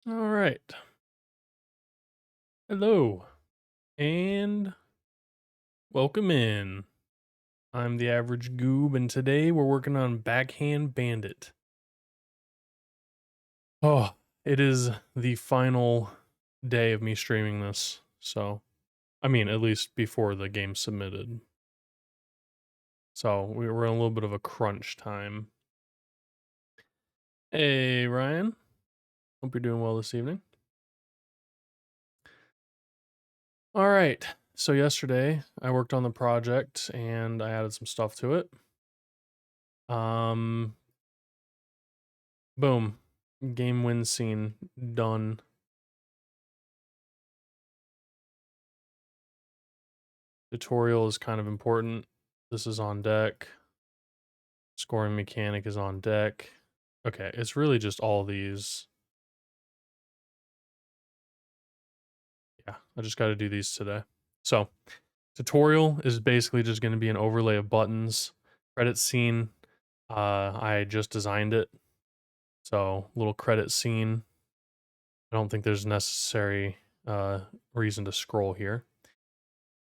All right. Hello and welcome in. I'm the average goob, and today we're working on Backhand Bandit. Oh, it is the final day of me streaming this. So, I mean, at least before the game's submitted. So, we're in a little bit of a crunch time. Hey, Ryan. Hope you're doing well this evening. All right. So, yesterday I worked on the project and I added some stuff to it. Um, Boom. Game win scene done. Tutorial is kind of important. This is on deck. Scoring mechanic is on deck. Okay, it's really just all these. Yeah, I just got to do these today. So, tutorial is basically just going to be an overlay of buttons. Credit scene, I just designed it. So, little credit scene. I don't think there's necessary reason to scroll here.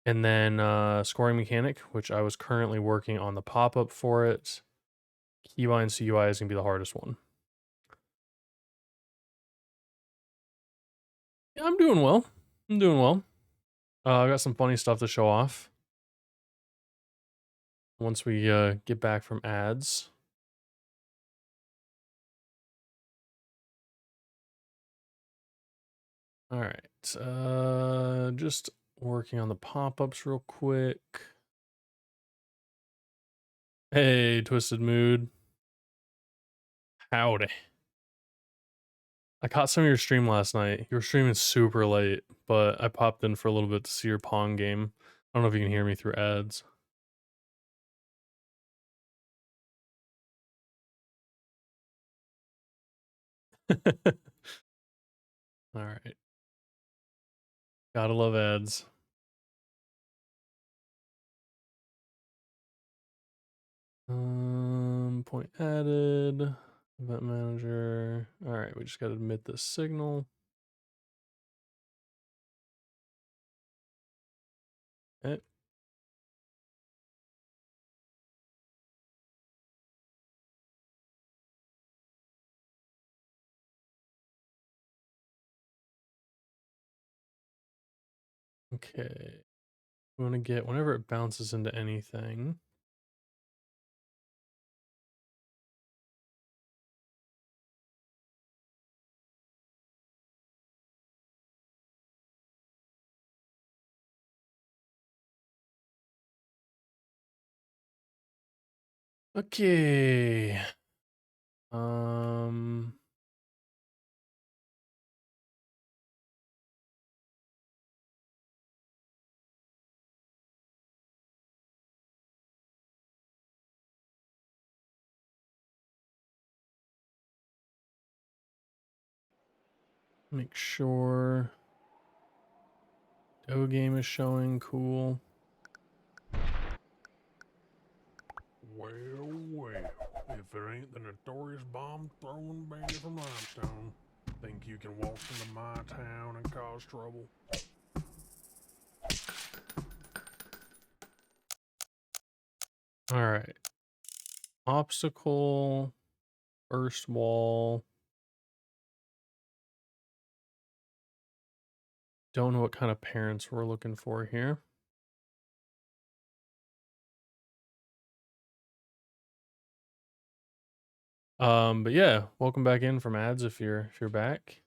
And then scoring mechanic, which I was currently working on the pop-up for it. Keybind CUI is going to be the hardest one. Yeah, I'm doing well. I'm doing well. I got some funny stuff to show off once we get back from ads. All right. Just working on the pop-ups real quick. Hey, Twisted Mood. Howdy. I caught some of your stream last night. You were streaming super late, but I popped in for a little bit to see your Pong game. I don't know if you can hear me through ads. All right. Gotta love ads. Point added. Event manager. All right, we just gotta admit this signal. Okay. Okay. We want to get whenever it bounces into anything. Okay. Um. Make sure Go game is showing. Cool. Well, if it ain't the notorious bomb-throwing bandit from Limestone, think you can walk into my town and cause trouble? All right. Obstacle. First wall. Don't know what kind of parents we're looking for here. But yeah, welcome back in from ads if you're back.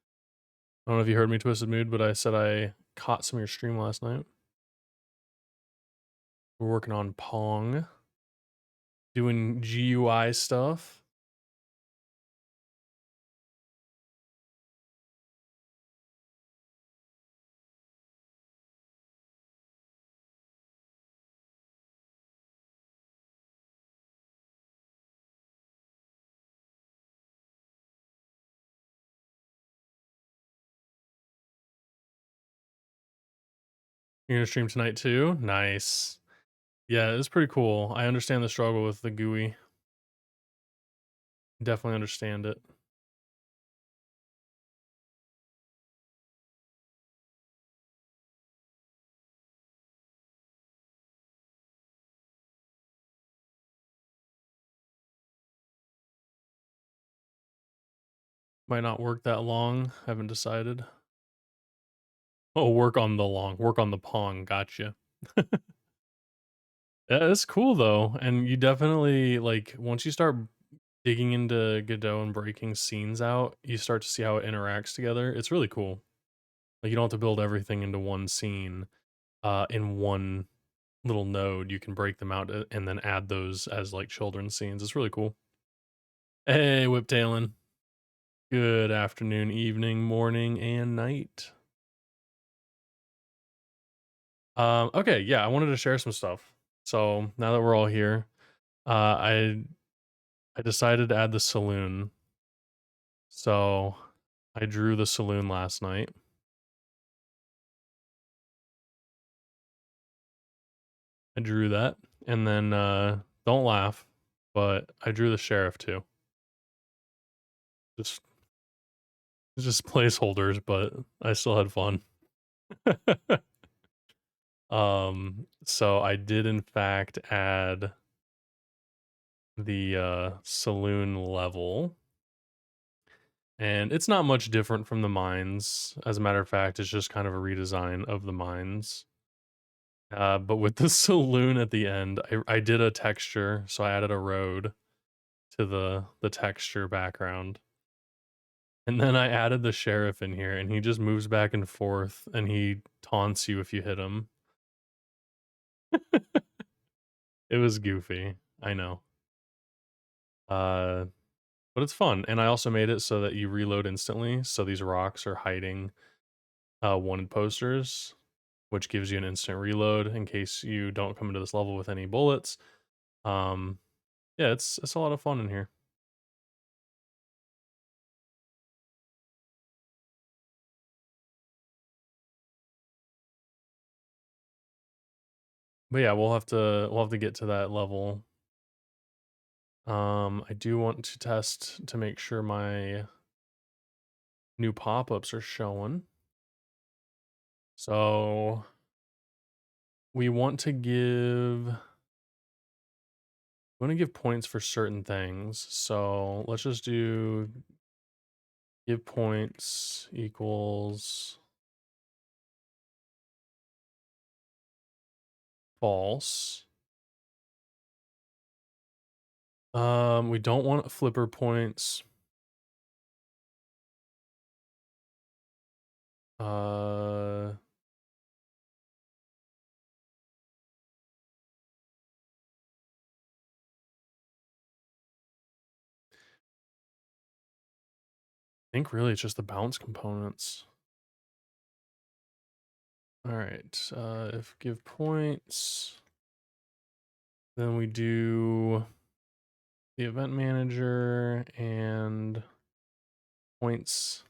I don't know if you heard me, Twisted Mood, but I said I caught some of your stream last night. We're working on Pong, doing GUI stuff. You're gonna stream tonight too? Nice. Yeah, it's pretty cool. I understand the struggle with the GUI. Definitely understand it. Might not work that long. Haven't decided. Oh, work on the long. Work on the pong. Gotcha. Yeah, it's cool though, and you definitely like once you start digging into Godot and breaking scenes out, you start to see how it interacts together. It's really cool. Like you don't have to build everything into one scene, in one little node. You can break them out and then add those as like children's scenes. It's really cool. Hey, Whiptailin. Good afternoon, evening, morning, and night. Okay, yeah, I wanted to share some stuff. So now that we're all here, I decided to add the saloon. So I drew the saloon last night. I drew that, and then don't laugh, but I drew the sheriff too. Just it's just placeholders, but I still had fun. So I did in fact add the saloon level, and it's not much different from the mines. As a matter of fact, it's just kind of a redesign of the mines. But with the saloon at the end, I did a texture, so I added a road to the texture background. And then I added the sheriff in here, and he just moves back and forth, and he taunts you if you hit him. It was goofy, I know. Uh, but it's fun, and I also made it so that you reload instantly, so these rocks are hiding wanted posters, which gives you an instant reload in case you don't come into this level with any bullets. Um, yeah, it's a lot of fun in here. But yeah, we'll have to get to that level. I do want to test to make sure my new pop-ups are showing. So we want to give points for certain things. So let's just do give points equals false. We don't want flipper points. I think really it's just the bounce components. All right, if give points, then we do the event manager and points.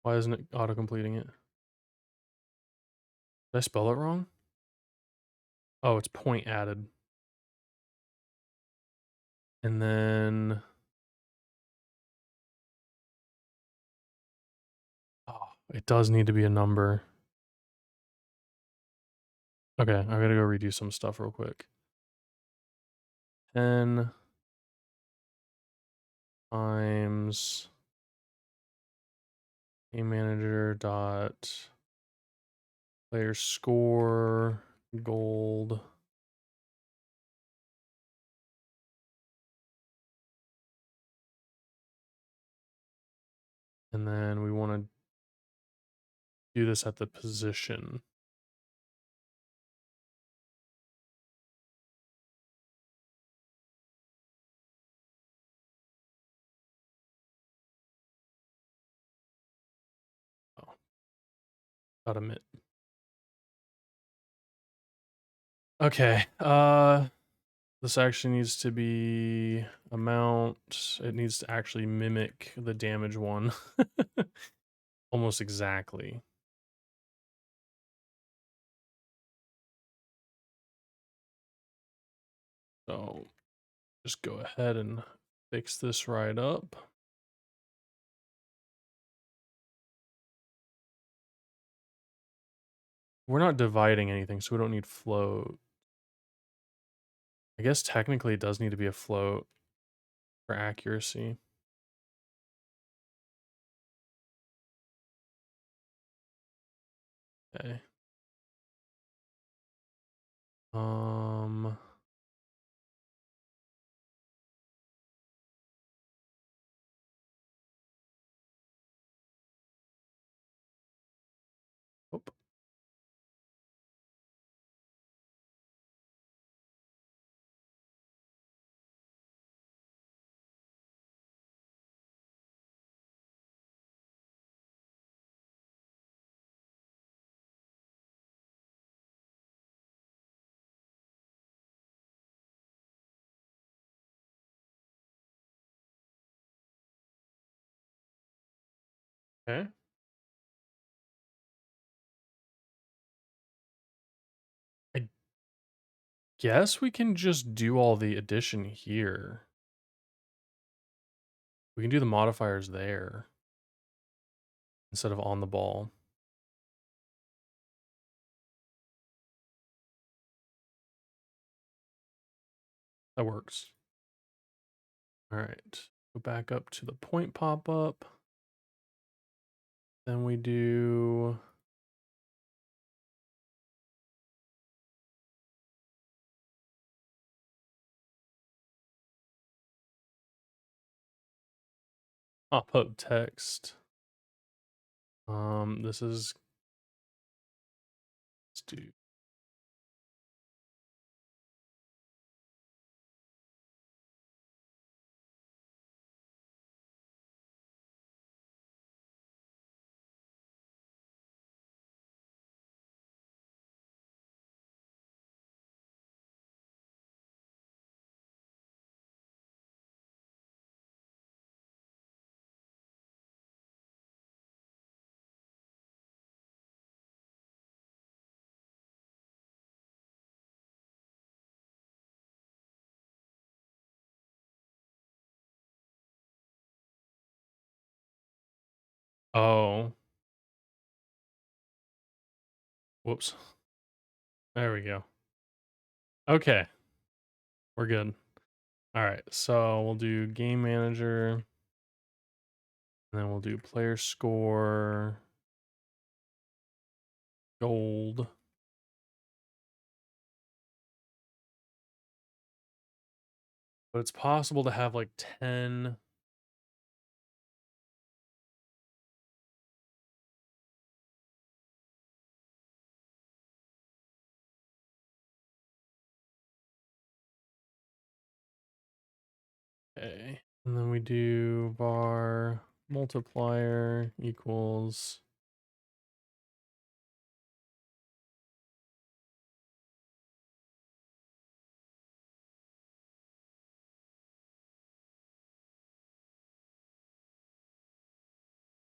Why isn't it auto completing it? Did I spell it wrong? Oh, it's point added. And then oh, it does need to be a number. Okay, I gotta go redo some stuff real quick. 10 times game manager dot player score gold. And then we want to do this at the position. Oh, gotta admit. Okay, this actually needs to be amount. It needs to actually mimic the damage one. Almost exactly. So just go ahead and fix this right up. We're not dividing anything, so we don't need float. I guess technically it does need to be a float. for accuracy. Okay. Um. Oop. Okay. I guess we can just do all the addition here. We can do the modifiers there instead of on the ball. That works. All right. Go back up to the point pop up. Then we do pop up text. This is, let's do, oh, whoops. There we go. Okay. We're good. All right. So we'll do game manager, and then we'll do player score, gold. But it's possible to have like 10. Okay. And then we do var multiplier equals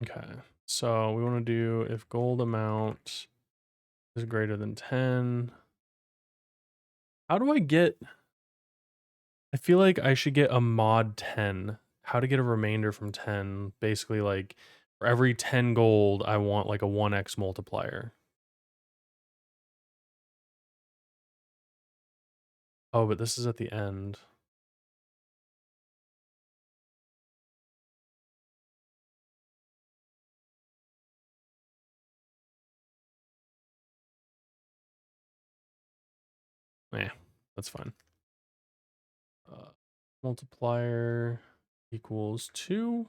okay. So we want to do if gold amount is greater than 10. How do I get, I feel like I should get a mod 10. How to get a remainder from 10? Basically like for every 10 gold, I want like a 1x multiplier. Oh, but this is at the end. Yeah, that's fine. Multiplier equals 2.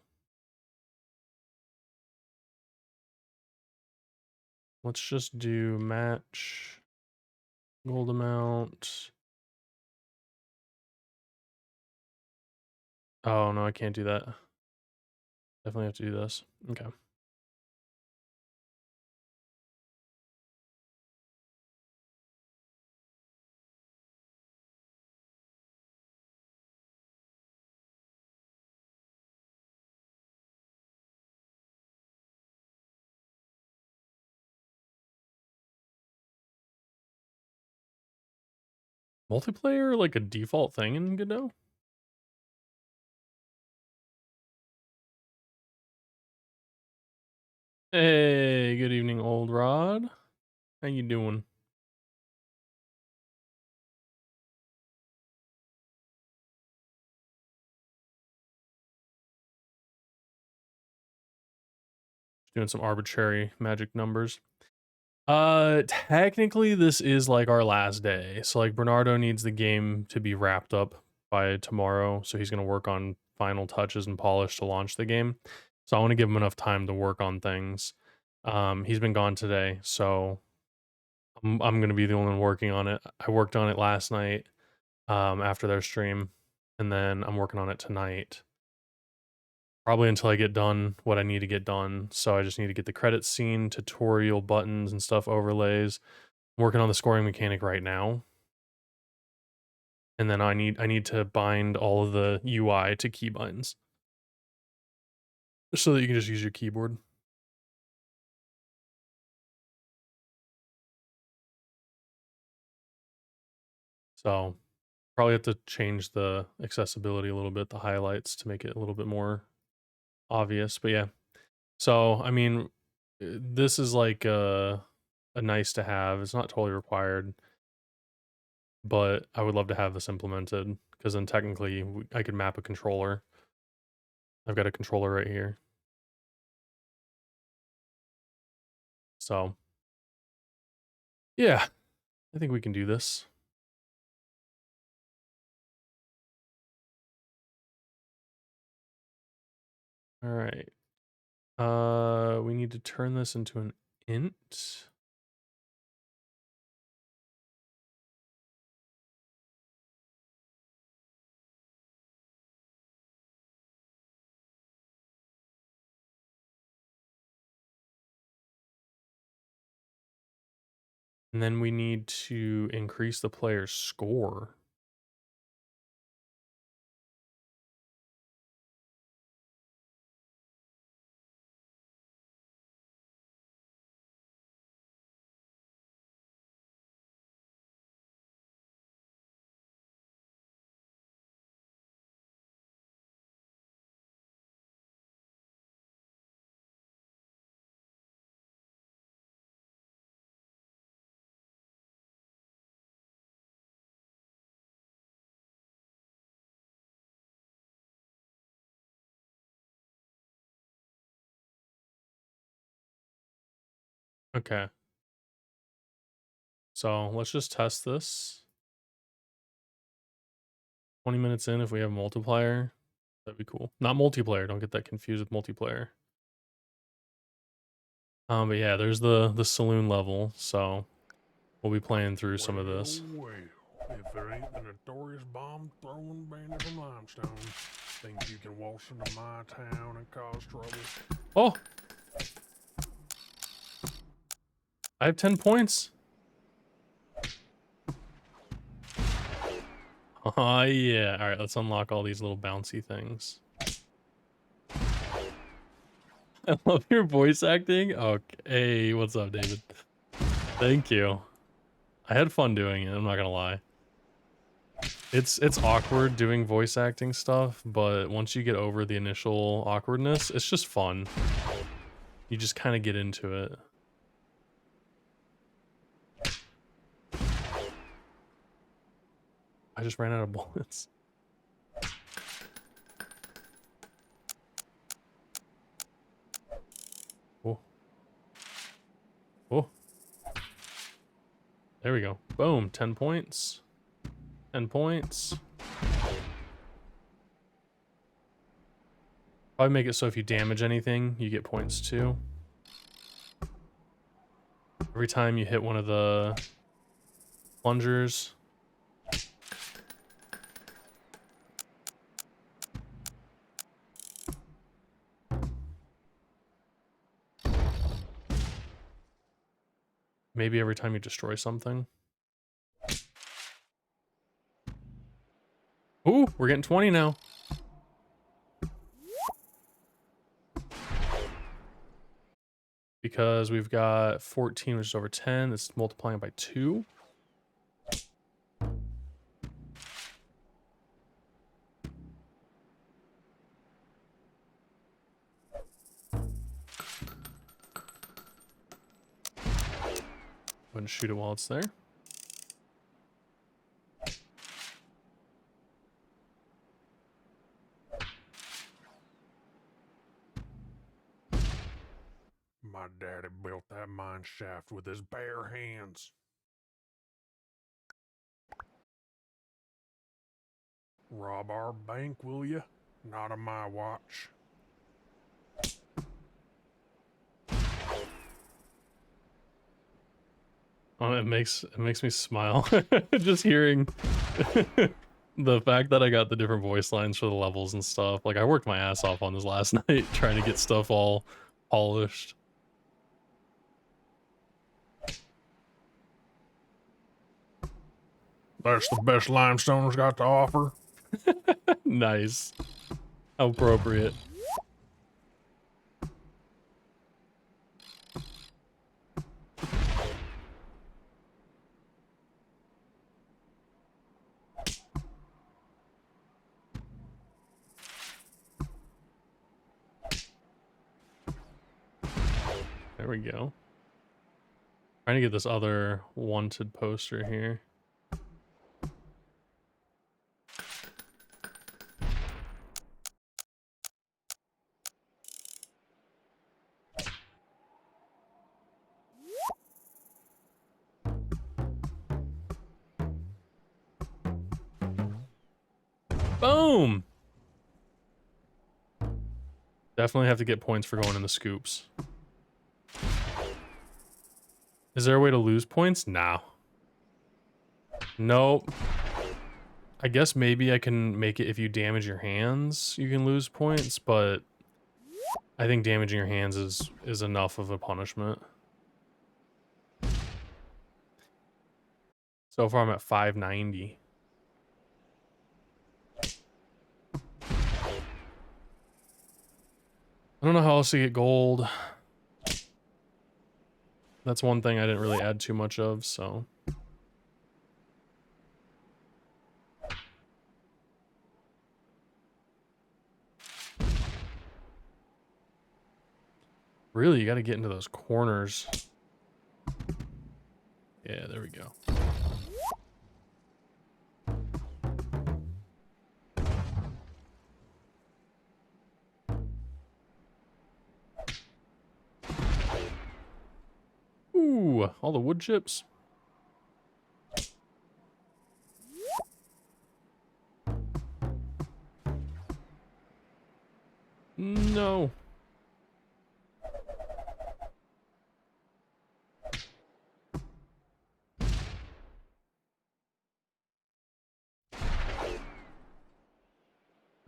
Let's just do match gold amount. Oh no, I can't do that. Definitely have to do this. Okay. Multiplayer like a default thing in Godot? Hey, good evening, old Rod. How you doing? Doing some arbitrary magic numbers. Technically this is like our last day. So like Bernardo needs the game to be wrapped up by tomorrow. So he's gonna work on final touches and polish to launch the game. So I want to give him enough time to work on things. He's been gone today, so I'm gonna be the only one working on it. I worked on it last night, after their stream, and then I'm working on it tonight. Probably until I get done what I need to get done. So I just need to get the credit scene, tutorial buttons and stuff overlays. I'm working on the scoring mechanic right now. And then I need to bind all of the UI to keybinds so that you can just use your keyboard. So probably have to change the accessibility a little bit, the highlights, to make it a little bit more obvious. But yeah. So I mean, this is like a nice to have. It's not totally required, but I would love to have this implemented because then technically I could map a controller. I've got a controller right here. So yeah, I think we can do this. All right. We need to turn this into an int. And then we need to increase the player's score. Okay. So let's just test this. 20 minutes in, if we have multiplayer, that'd be cool. Not multiplayer, don't get that confused with multiplayer. But yeah, there's the saloon level, so we'll be playing through some of this. Well, if there ain't the notorious bomb-throwing bandit from Limestone, think you can waltz into my town and cause trouble? Oh! I have 10 points. Oh yeah. All right, let's unlock all these little bouncy things. I love your voice acting. Okay, what's up, David? Thank you. I had fun doing it, I'm not gonna lie. It's awkward doing voice acting stuff, but once you get over the initial awkwardness, it's just fun. You just kind of get into it. I just ran out of bullets. Oh. Oh. There we go. Boom. 10 points. 10 points. Probably make it so if you damage anything, you get points too. Every time you hit one of the plungers. Maybe every time you destroy something. Ooh, we're getting 20 now. Because we've got 14, which is over 10. It's multiplying by 2. Go ahead and shoot it while it's there. My daddy built that mine shaft with his bare hands. Rob our bank, will you? Not on my watch. Oh, it makes me smile just hearing the fact that I got the different voice lines for the levels and stuff. Like, I worked my ass off on this last night trying to get stuff all polished. That's the best limestone's got to offer. Nice. How appropriate. There we go. Trying to get this other wanted poster here. Boom! Definitely have to get points for going in the scoops. Is there a way to lose points? No. Nope. I guess maybe I can make it if you damage your hands, you can lose points, but I think damaging your hands is enough of a punishment. So far I'm at 590. I don't know how else to get gold. That's one thing I didn't really add too much of, so. Really, you got to get into those corners. Yeah, there we go. Ooh, all the wood chips. No.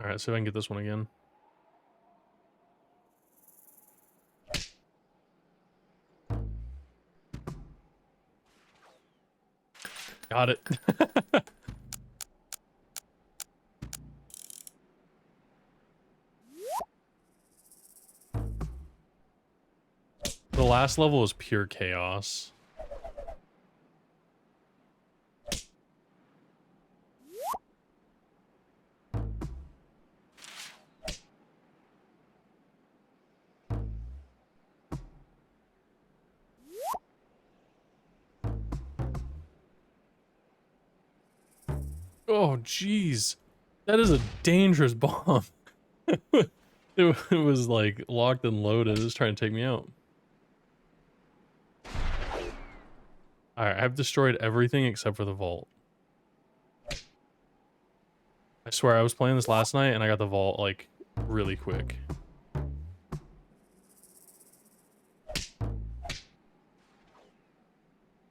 All right, see if I can get this one again. Got it. The last level was pure chaos. Oh, jeez. That is a dangerous bomb. It was like locked and loaded. It was trying to take me out. Alright, I've destroyed everything except for the vault. I swear, I was playing this last night and I got the vault, like, really quick.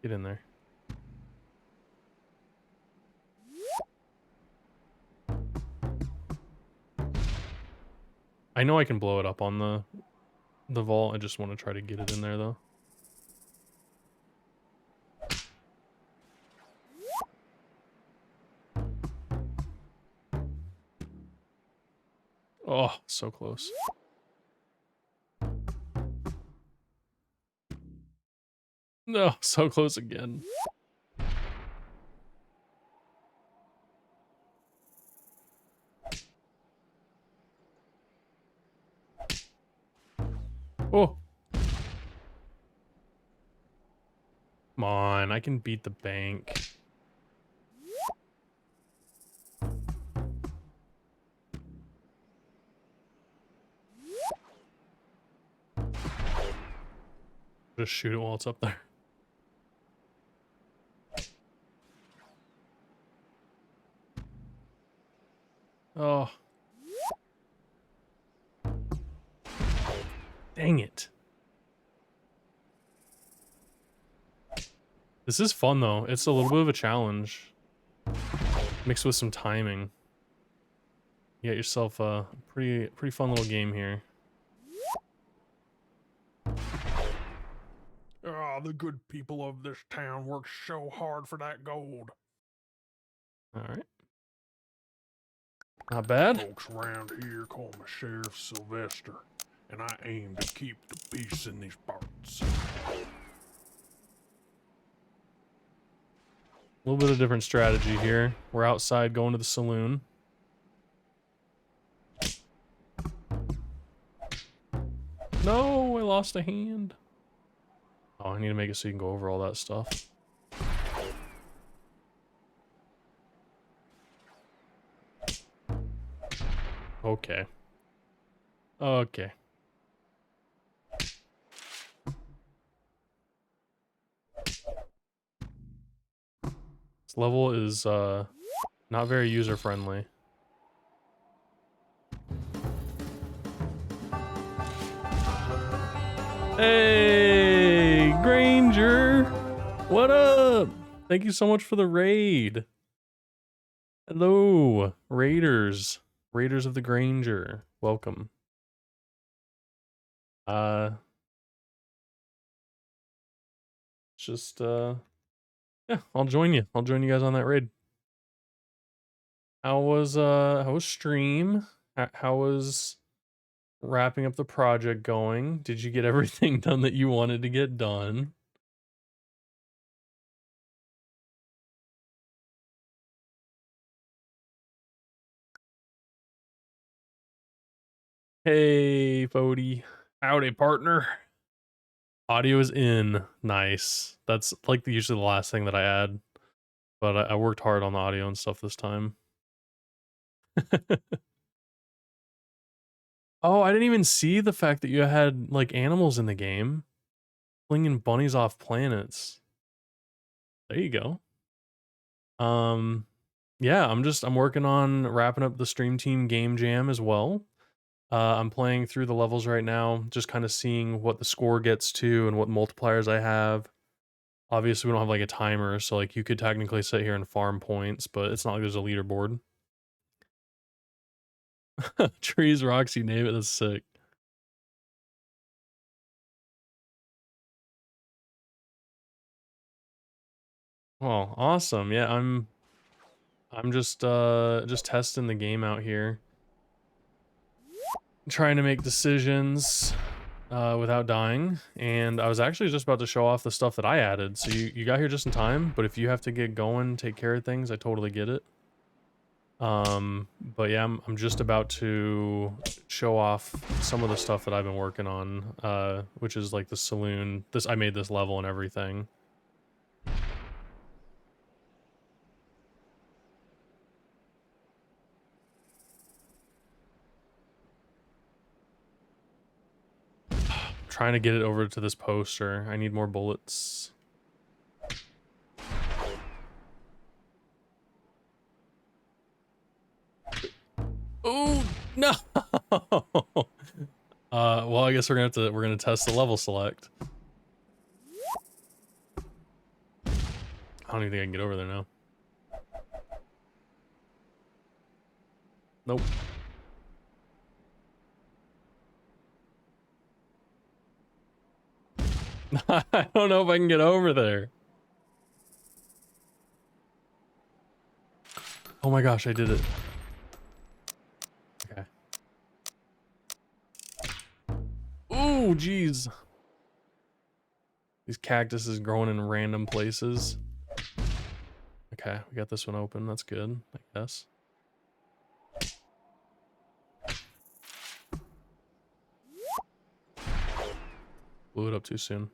Get in there. I know I can blow it up on the vault. I just want to try to get it in there, though. Oh, so close. No, so close again. Oh. Come on, I can beat the bank. Just shoot it while it's up there. Oh. Dang it. This is fun though. It's a little bit of a challenge. Mixed with some timing. You get yourself a pretty fun little game here. Ah, the good people of this town work so hard for that gold. Alright. Not bad. Folks around here call me Sheriff Sylvester, and I aim to keep the peace in these parts. A little bit of different strategy here. We're outside going to the saloon. No, I lost a hand. Oh, I need to make it so you can go over all that stuff. Okay. Okay. This level is not very user friendly. Hey, Granger! What up? Thank you so much for the raid. Hello, Raiders. Raiders of the Granger. Welcome. Just yeah, I'll join you. I'll join you guys on that raid. How was stream? How was wrapping up the project going? Did you get everything done that you wanted to get done? Hey, Fody. Howdy, partner. Audio is in. Nice. That's like usually the last thing that I add. But I worked hard on the audio and stuff this time. Oh, I didn't even see the fact that you had like animals in the game. Flinging bunnies off planets. There you go. Yeah, I'm working on wrapping up the Stream Team Game Jam as well. I'm playing through the levels right now, just kind of seeing what the score gets to and what multipliers I have. Obviously, we don't have like a timer, so like you could technically sit here and farm points, but it's not like there's a leaderboard. Trees, rocks, you name it, that's sick. Oh, awesome. Yeah, I'm just testing the game out here. Trying to make decisions without dying, and I was actually just about to show off the stuff that I added, so you got here just in time, but if you have to get going, take care of things, I totally get it. But yeah, I'm just about to show off some of the stuff that I've been working on, which is like the saloon. I made this level and everything. Trying to get it over to this poster. I need more bullets. Oh no! Well, I guess we're gonna test the level select. I don't even think I can get over there now. Nope. I don't know if I can get over there. Oh my gosh, I did it. Okay. Ooh, jeez. These cactuses growing in random places. Okay, we got this one open. That's good, I guess. Blew it up too soon.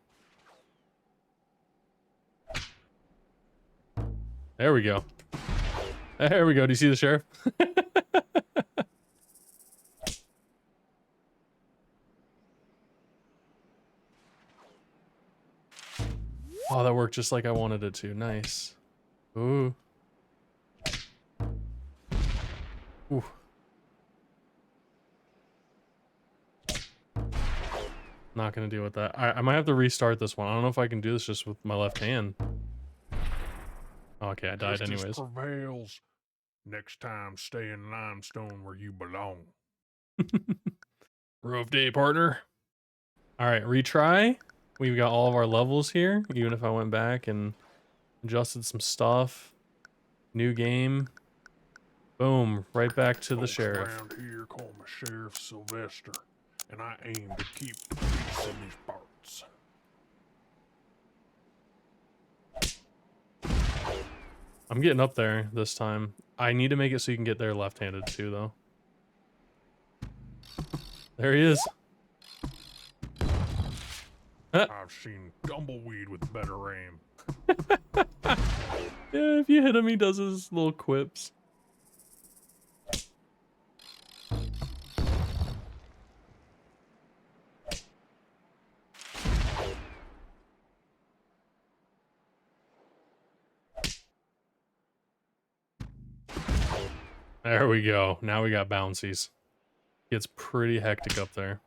There we go. There we go. Do you see the sheriff? Oh, that worked just like I wanted it to. Nice. Ooh. Ooh. Not gonna deal with that. I might have to restart this one. I don't know if I can do this just with my left hand. Okay, I died Justice anyways. prevails. Next time, stay in limestone where you belong. Rough day, partner. All right, retry. We've got all of our levels here, even if I went back and adjusted some stuff. New game. Boom, right back to the Folks sheriff. around here call me Sheriff Sylvester, and I aim to keep the peace in these parts. I'm getting up there this time. I need to make it so you can get there left-handed too, though. There he is. I've seen tumbleweed with better aim. Yeah, if you hit him, he does his little quips. There we go. Now we got bouncies. Gets pretty hectic up there.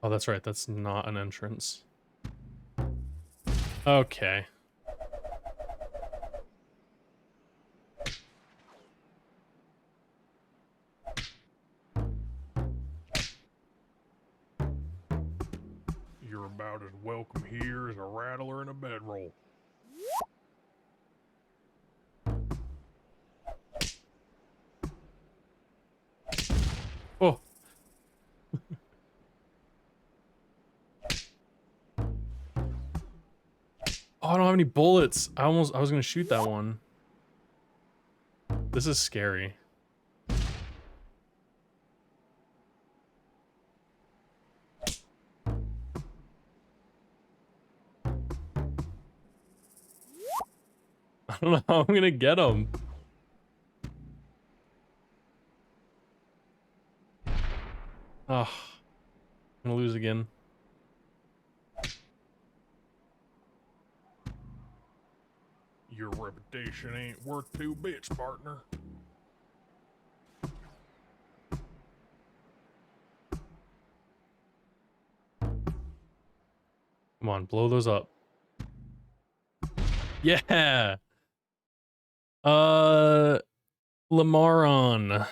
Oh, that's right. That's not an entrance. Okay. You're about as welcome here as a rattler in a bedroll. Oh. Oh, I don't have any bullets. I was gonna shoot that one. This is scary. I don't know how I'm gonna get him. Oh, I'm gonna lose again. Your reputation ain't worth 2 bits, partner. Come on, blow those up. Yeah. Lamaron.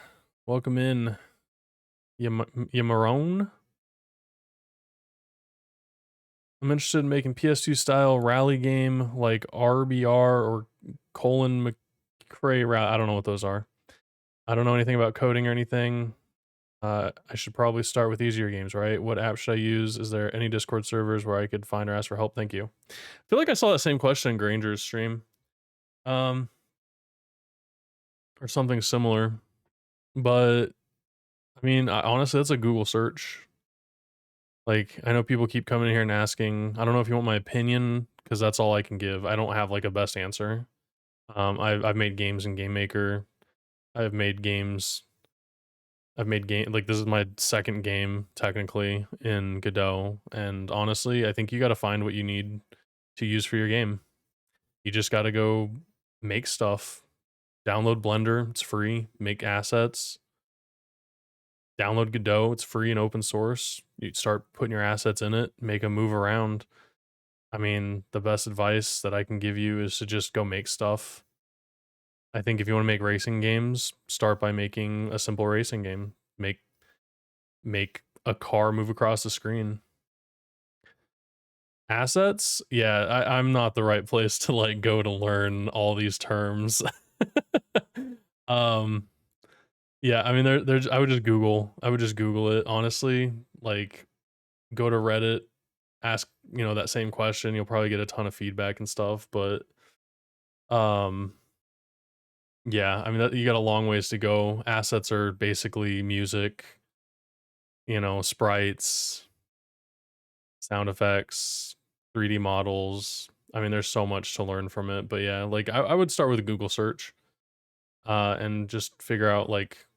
Welcome in. Yamarone? I'm interested in making PS2 style rally game like RBR or Colin McRae. I don't know what those are. I don't know anything about coding or anything. I should probably start with easier games, right? What app should I use? Is there any Discord servers where I could find or ask for help? Thank you. I feel like I saw that same question in Granger's stream. Or something similar. But I mean, honestly, that's a Google search. Like, I know people keep coming in here and asking, I don't know if you want my opinion, because that's all I can give. I don't have like a best answer. I've made games in Game Maker. I've made games. I've made game like this is my second game technically in Godot, and honestly, I think you got to find what you need to use for your game. You just got to go make stuff. Download Blender, it's free. Make assets. Download Godot, it's free and open source. You start putting your assets in it, make them move around. I mean, the best advice that I can give you is to just go make stuff. I think if you want to make racing games, start by making a simple racing game. Make a car move across the screen. Assets? Yeah, I'm not the right place to like go to learn all these terms. um yeah, I mean there's I would just Google it, honestly. Like go to Reddit, ask, that same question. You'll probably get a ton of feedback and stuff, but um yeah, I mean you got a long ways to go. Assets are basically music, sprites, sound effects, 3D models, I mean, there's so much to learn from it, but yeah, like I would start with a Google search, and just figure out like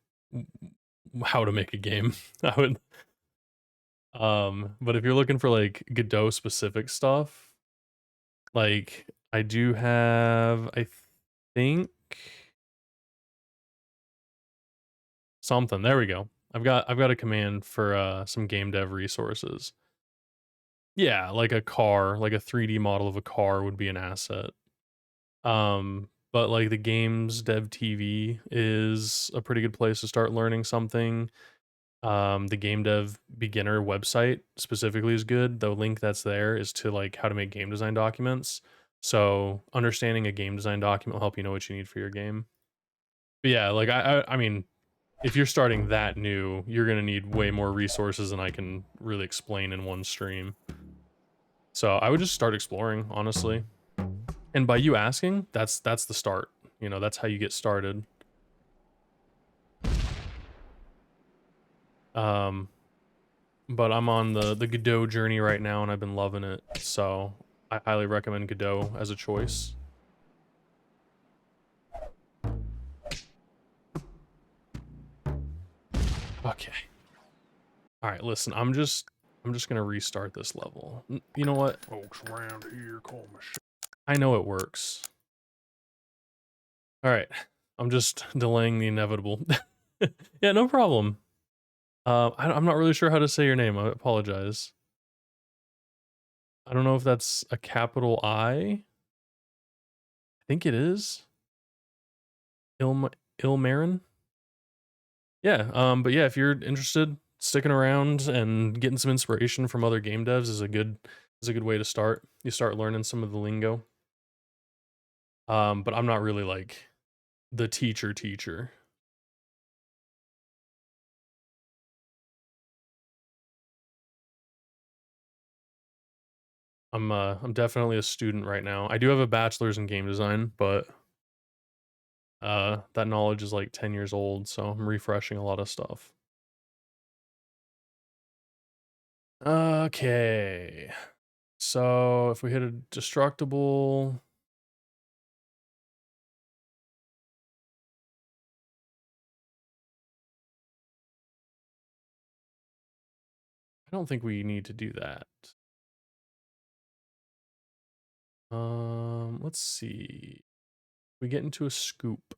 how to make a game. I would, but if you're looking for like Godot specific stuff, like I do have, I think something. There we go. I've got a command for some game dev resources. Yeah, like a car, like a 3D model of a car would be an asset. But like the games dev TV is a pretty good place to start learning something. The game dev beginner website specifically is good. The link that's there is to like how to make game design documents. So understanding a game design document will help you know what you need for your game. But yeah, like I mean, if you're starting that new, you're gonna need way more resources than I can really explain in one stream. So I would just start exploring, honestly. And by you asking, that's the start. You know, that's how you get started. Um, but I'm on the Godot journey right now, and I've been loving it. So I highly recommend Godot as a choice. Okay. All right. Listen, I'm just gonna restart this level. You know what? Folks around here call me shit. I know it works. All right. I'm just delaying the inevitable. Yeah, no problem. I'm not really sure how to say your name. I apologize. I don't know if that's a capital I. I think it is. Ilmarin? Yeah, but yeah, if you're interested, sticking around and getting some inspiration from other game devs is a good way to start. You start learning some of the lingo. But I'm not really like the teacher. I'm definitely a student right now. I do have a bachelor's in game design, but that knowledge is like 10 years old, so I'm refreshing a lot of stuff. Okay. So if we hit a destructible, I don't think we need to do that. Let's see. We get into a scoop.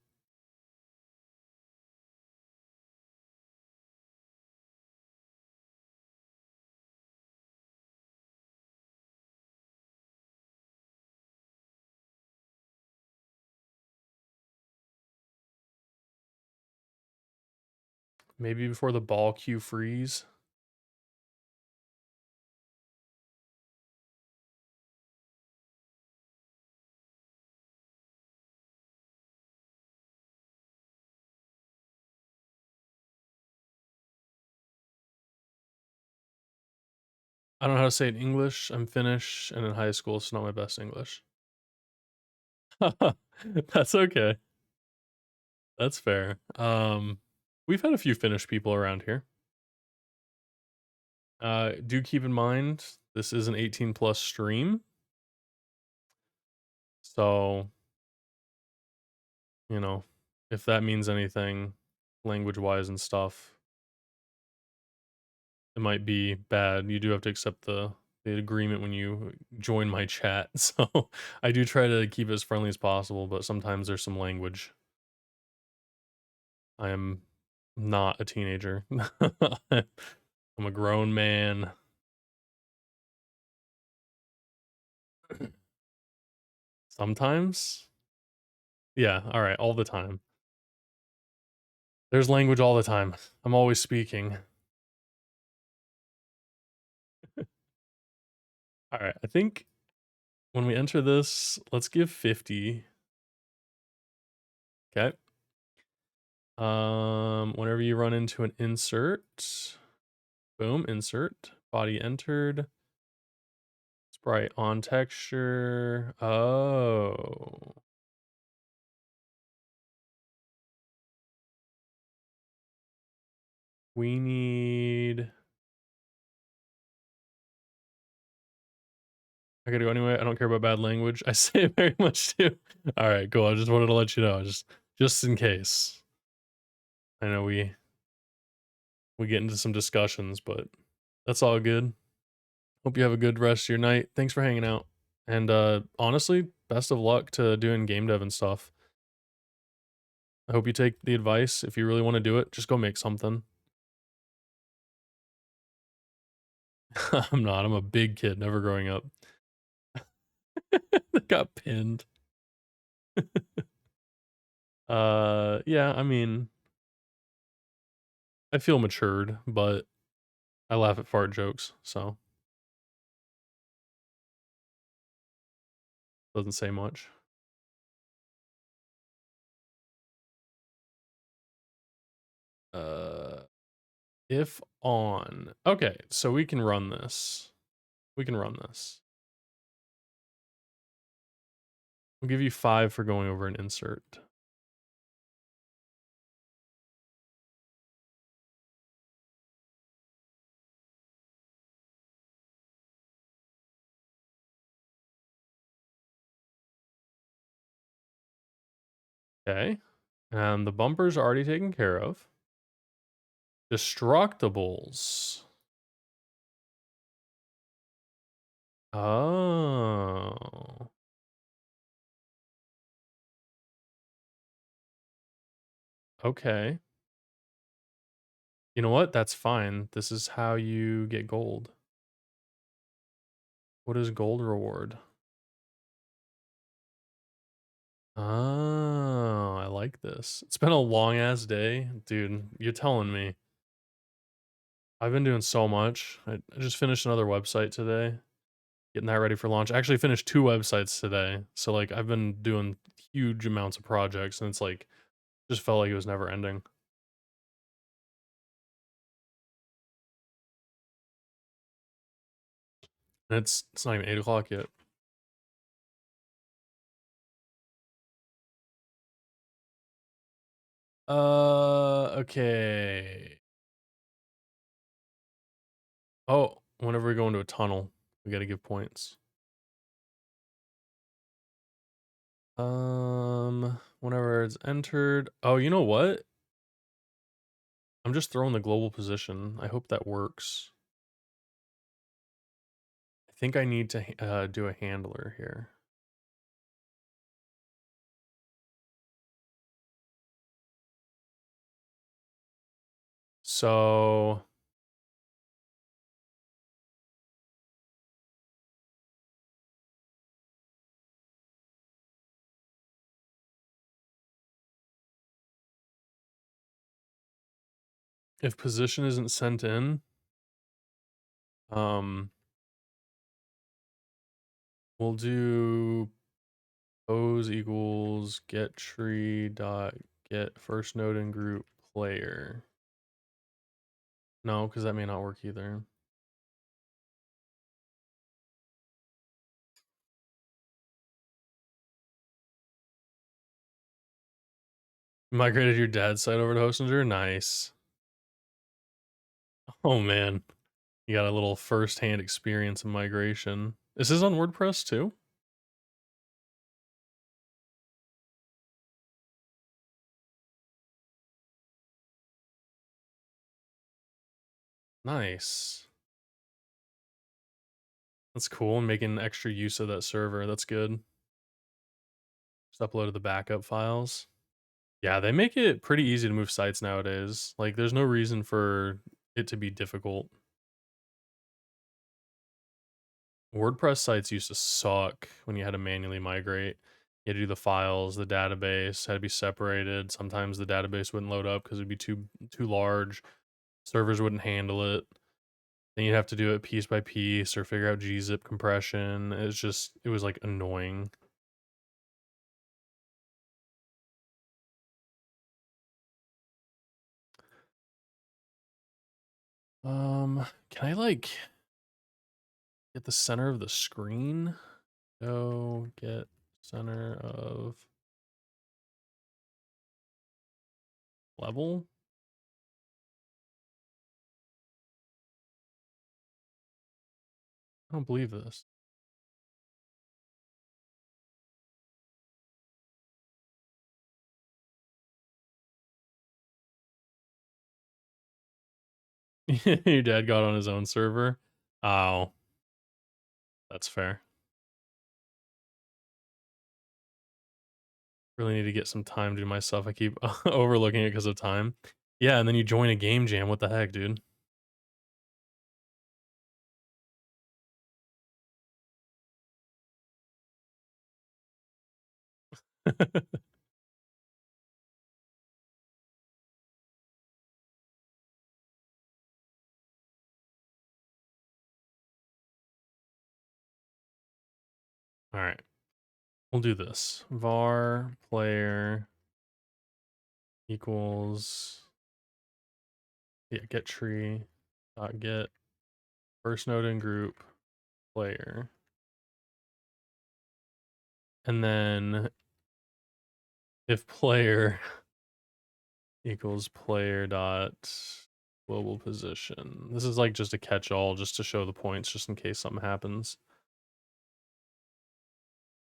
Maybe before the ball queue freeze. I don't know how to say it in English. I'm Finnish and in high school, it's not my best English. That's okay. That's fair. We've had a few Finnish people around here. Do keep in mind this is an 18 plus stream. So, you know, if that means anything language wise and stuff, it might be bad. You do have to accept the agreement when you join my chat. So I do try to keep it as friendly as possible, but sometimes there's some language. I am not a teenager. I'm a grown man. Sometimes? Yeah, all right, all the time. There's language all the time. I'm always speaking. All right, I think when we enter this, let's give 50. Okay. Whenever you run into an insert, boom, insert, body entered, sprite on texture. Oh. We need I gotta go anyway. I don't care about bad language. I say it very much too. All right, cool. I just wanted to let you know, just in case. I know we get into some discussions, but that's all good. Hope you have a good rest of your night. Thanks for hanging out. And honestly, best of luck to doing game dev and stuff. I hope you take the advice. If you really want to do it, just go make something. I'm not. I'm a big kid, never growing up. Got pinned. Yeah, I mean, I feel matured, but I laugh at fart jokes, so doesn't say much. Uh, if on. Okay, so we can run this. We can run this. We'll give you 5 for going over an insert. Okay. And the bumpers are already taken care of. Destructibles. Oh. Okay. You know what? That's fine. This is how you get gold. What is gold reward? Oh, I like this. It's been a long ass day. Dude, you're telling me. I've been doing so much. I just finished another website today, getting that ready for launch. I actually finished 2 websites today. So like I've been doing huge amounts of projects and it's like just felt like it was never ending. And it's not even 8 o'clock yet. Okay. Oh, whenever we go into a tunnel, we gotta give points. Whenever it's entered. Oh, you know what? I'm just throwing the global position. I hope that works. I think I need to do a handler here. So if position isn't sent in, um, we'll do pose equals get tree dot get first node in group player. No, because that may not work either. Migrated your dad's site over to Hostinger? Nice. Oh man. You got a little first-hand experience in migration. Is this on WordPress too? Nice. That's cool. Making extra use of that server. That's good. Just uploaded the backup files. Yeah, they make it pretty easy to move sites nowadays. Like, there's no reason for it to be difficult. WordPress sites used to suck when you had to manually migrate. You had to do the files, the database had to be separated. Sometimes the database wouldn't load up because it'd be too large. Servers wouldn't handle it. Then you'd have to do it piece by piece or figure out gzip compression. It was like annoying. Can I like get the center of the screen? Go get center of level. I don't believe this. Your dad got on his own server. Oh, that's fair. Really need to get some time to myself. I keep overlooking it because of time. Yeah, and then you join a game jam. What the heck, dude? All right, we'll do this. Var player equals, yeah, get tree dot get first node in group player, and then if player equals player dot global position. This is like just a catch-all just to show the points just in case something happens.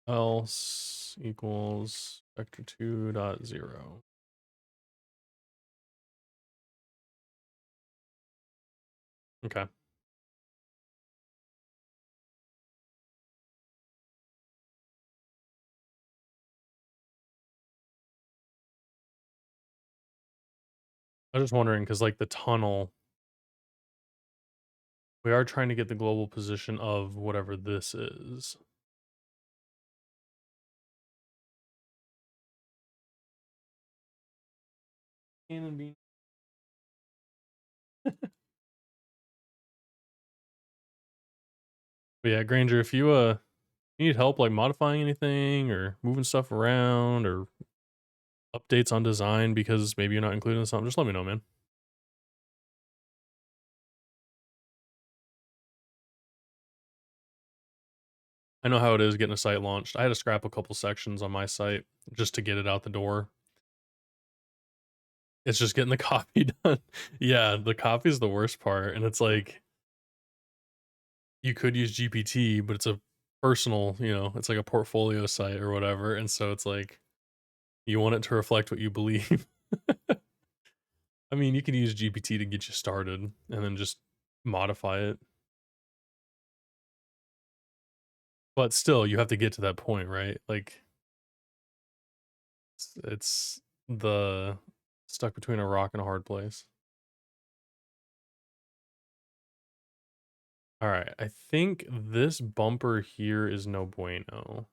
Else equals vector2 dot 0. Okay. I was just wondering because like the tunnel, we are trying to get the global position of whatever this is. Cannon bean. But yeah, Granger, if you need help like modifying anything or moving stuff around or updates on design because maybe you're not including something, just let me know, man. I know how it is getting a site launched. I had to scrap a couple sections on my site just to get it out the door. It's just getting the copy done. Yeah, the copy is the worst part. And it's like, you could use GPT, but it's a personal, it's like a portfolio site or whatever. And so it's like, you want it to reflect what you believe. I mean, you can use GPT to get you started and then just modify it. But still, you have to get to that point, right? Like, it's the stuck between a rock and a hard place. All right, I think this bumper here is no bueno.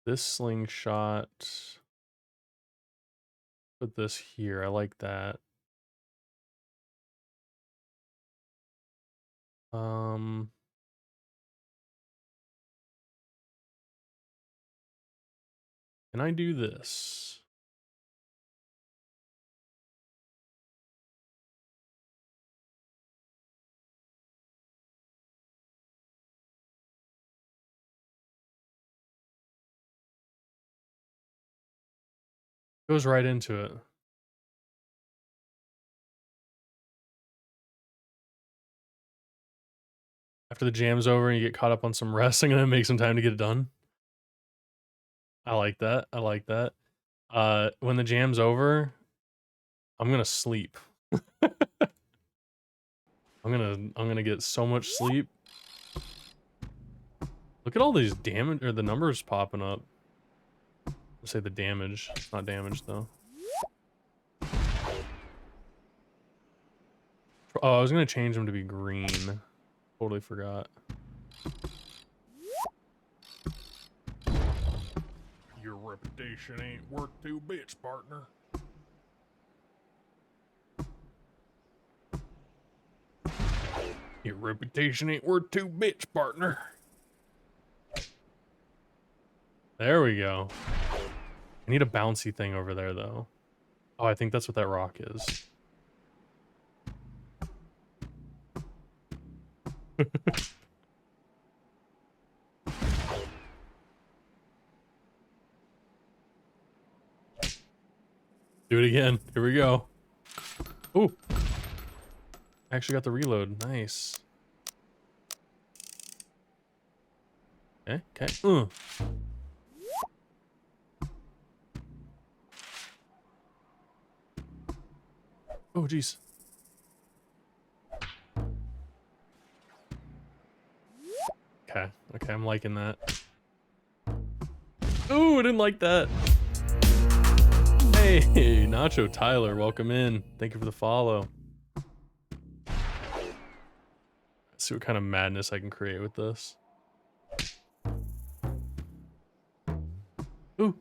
This slingshot, put this here. I like that. Can I do this? Goes right into it. After the jam's over and you get caught up on some rest, I'm gonna make some time to get it done. I like that. I like that. When the jam's over, I'm gonna sleep. I'm gonna get so much sleep. Look at all these damage or the numbers popping up. Let's say the damage. It's not damage though. Oh, I was gonna change them to be green. Totally forgot. Your reputation ain't worth 2 bits, partner. Your reputation ain't worth 2 bits, partner. There we go. I need a bouncy thing over there though. Oh, I think that's what that rock is. Do it again. Here we go. Ooh. I actually got the reload. Nice. Okay, okay. Oh, jeez. Okay. Okay, I'm liking that. Ooh, I didn't like that. Hey, Nacho Tyler, welcome in. Thank you for the follow. Let's see what kind of madness I can create with this. Ooh.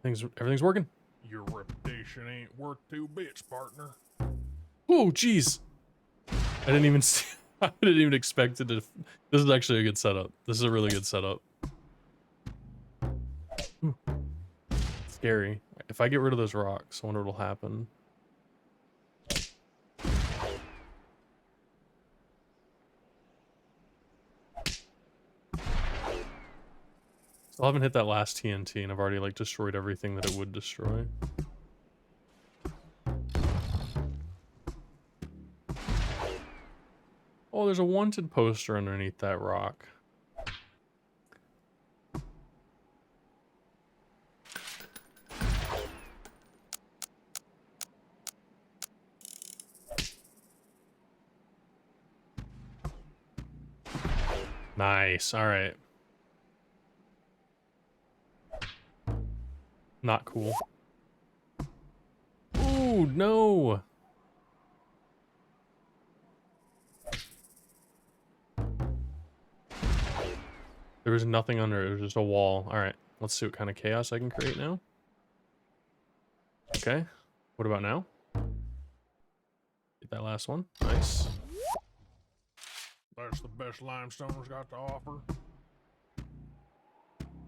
Everything's working. Your reputation ain't worth 2 bits, partner. Oh, jeez. I didn't even see. I didn't even expect it to. This is actually a good setup. This is a really good setup. Ooh. Scary. If I get rid of those rocks, I wonder what'll happen. Still haven't hit that last TNT, and I've already like destroyed everything that it would destroy. Oh, there's a wanted poster underneath that rock. Nice. All right. Not cool. Ooh, no. There was nothing under it. It was just a wall. All right. Let's see what kind of chaos I can create now. Okay. What about now? Get that last one. Nice. That's the best limestone's got to offer.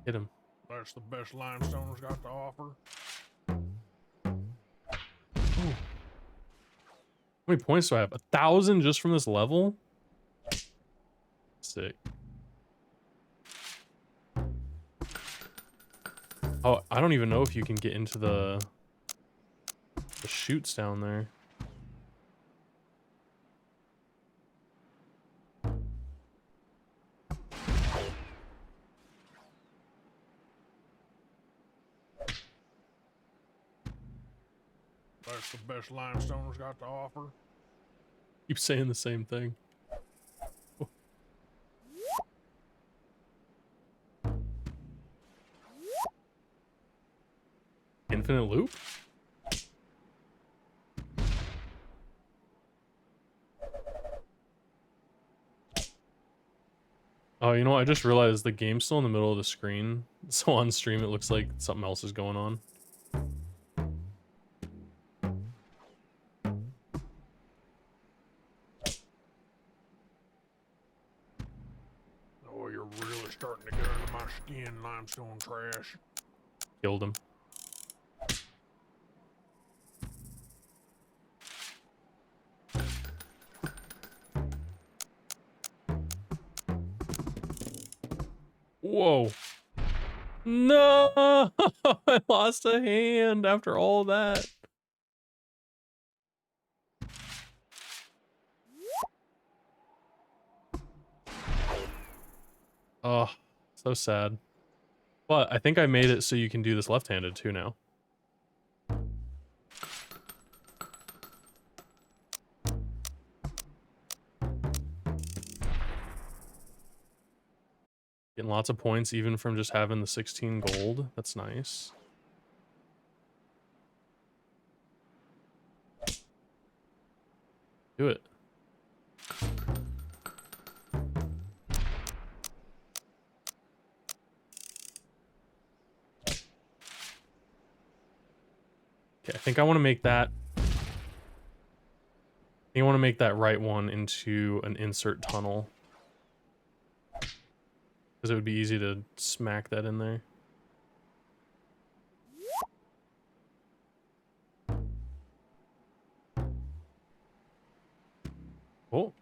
Hit him. That's the best limestone's got to offer. Ooh. How many points do I have? 1,000 just from this level? Sick. Oh, I don't even know if you can get into the chutes down there. That's the best limestone's got to offer. Keep saying the same thing. Oh. Infinite loop? Oh, you know what? I just realized the game's still in the middle of the screen. So on stream, it looks like something else is going on. Oh, you're really starting to get under my skin, limestone trash. Killed him. Whoa. No! I lost a hand after all that. Oh, so sad. But I think I made it so you can do this left-handed too now. Getting lots of points even from just having the 16 gold. That's nice. Do it. Okay, I think I want to make that. I want to make that right one into an insert tunnel. Because it would be easy to smack that in there. Oh.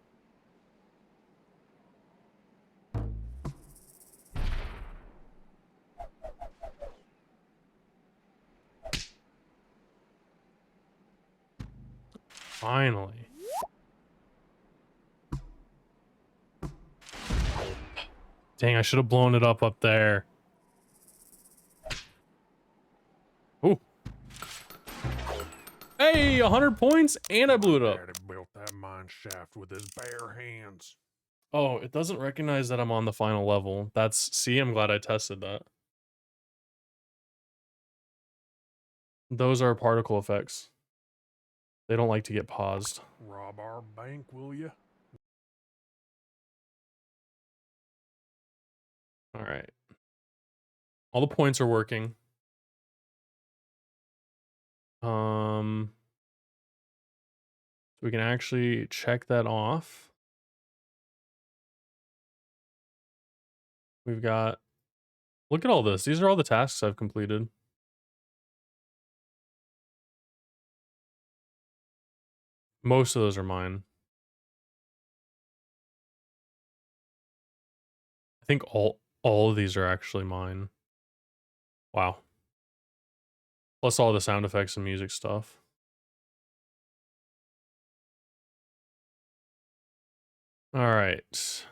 Finally. Dang, I should have blown it up there. Ooh. Hey, 100 points, and I blew it up. Daddy built that mine shaft with his bare hands. Oh, it doesn't recognize that I'm on the final level. See, I'm glad I tested that. Those are particle effects. They don't like to get paused. Rob our bank, will you? All right. All the points are working. So we can actually check that off. We've got, look at all this. These are all the tasks I've completed. Most of those are mine. I think all of these are actually mine. Wow. Plus all the sound effects and music stuff. All right.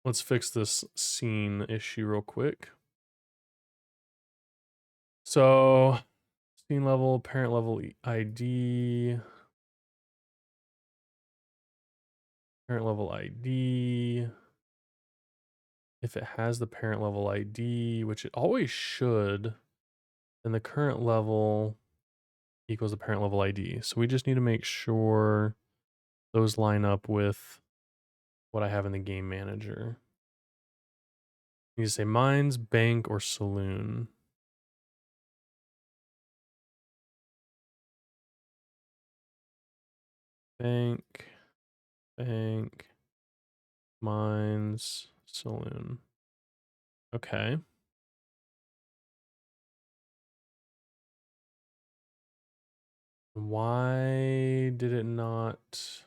Let's fix this scene issue real quick. So, scene level, parent level ID. Parent level ID. If it has the parent level ID, which it always should, then the current level equals the parent level ID. So we just need to make sure those line up with what I have in the game manager. You need to say mines, bank, or saloon. Bank, mines, saloon. Okay. Why did it not?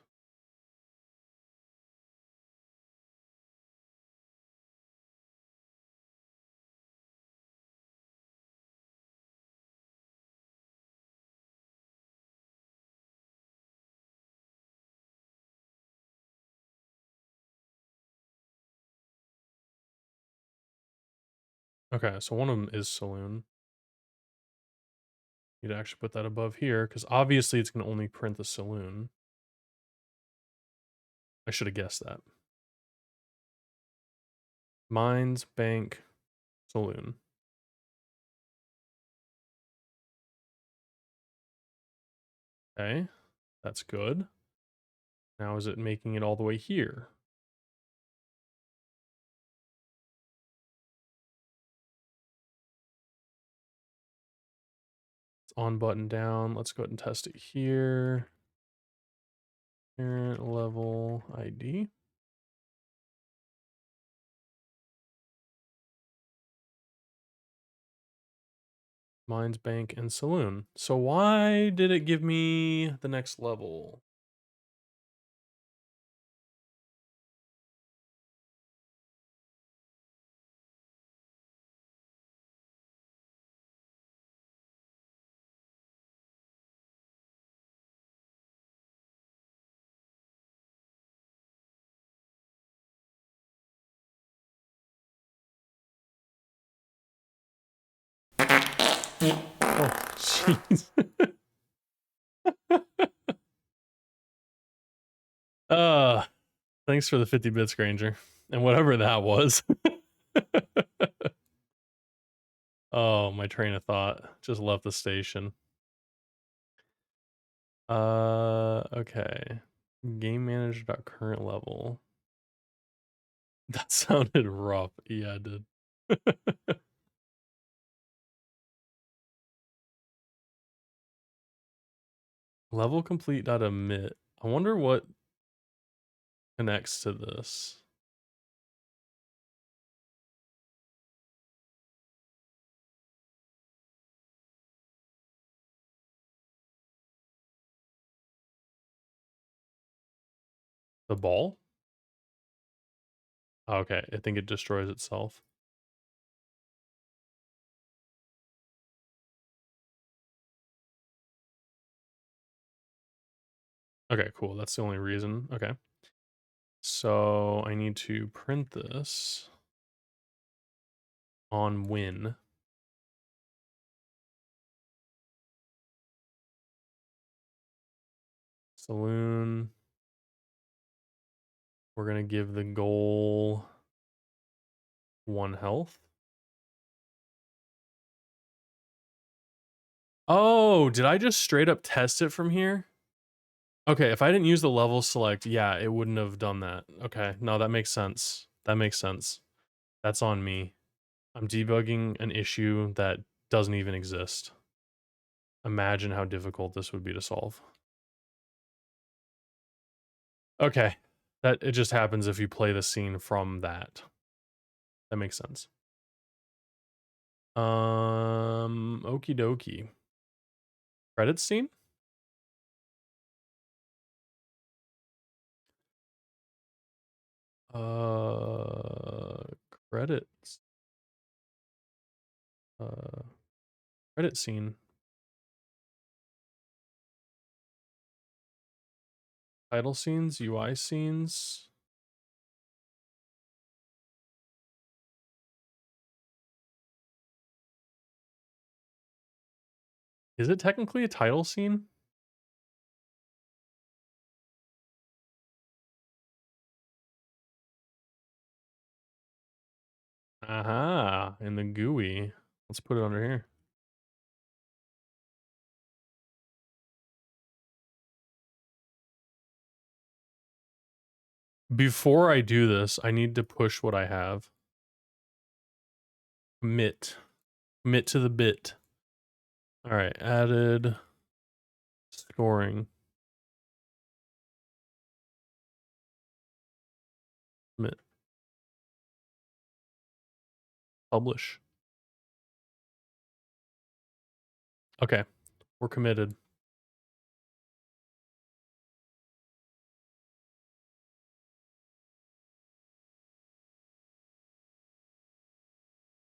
Okay, so one of them is saloon. Need to actually put that above here because obviously it's going to only print the saloon. I should have guessed that. Mines, bank, saloon. Okay, that's good. Now is it making it all the way here? It's on button down. Let's go ahead and test it here. Parent level ID. Mines, bank, and saloon. So why did it give me the next level? Oh, jeez. Thanks for the 50 bits, Granger. And whatever that was. Oh, my train of thought just left the station. Okay. Game manager current level. That sounded rough. Yeah, it did. Level complete emit. I wonder what connects to this. The ball? Okay, I think it destroys itself. Okay, cool. That's the only reason. Okay. So I need to print this on win. Saloon. We're going to give the goal 1 health. Oh, did I just straight up test it from here? Okay, if I didn't use the level select, yeah, it wouldn't have done that. Okay, no, that makes sense. That makes sense. That's on me. I'm debugging an issue that doesn't even exist. Imagine how difficult this would be to solve. Okay, that it just happens if you play the scene from that. That makes sense. Okie dokie. Credit scene? Uh, credits. Uh, credit scene. Title scenes, UI scenes. Is it technically a title scene? Aha, in the GUI. Let's put it under here. Before I do this, I need to push what I have. Commit. Commit to the bit. All right, added scoring. Commit. Publish. Okay, we're committed.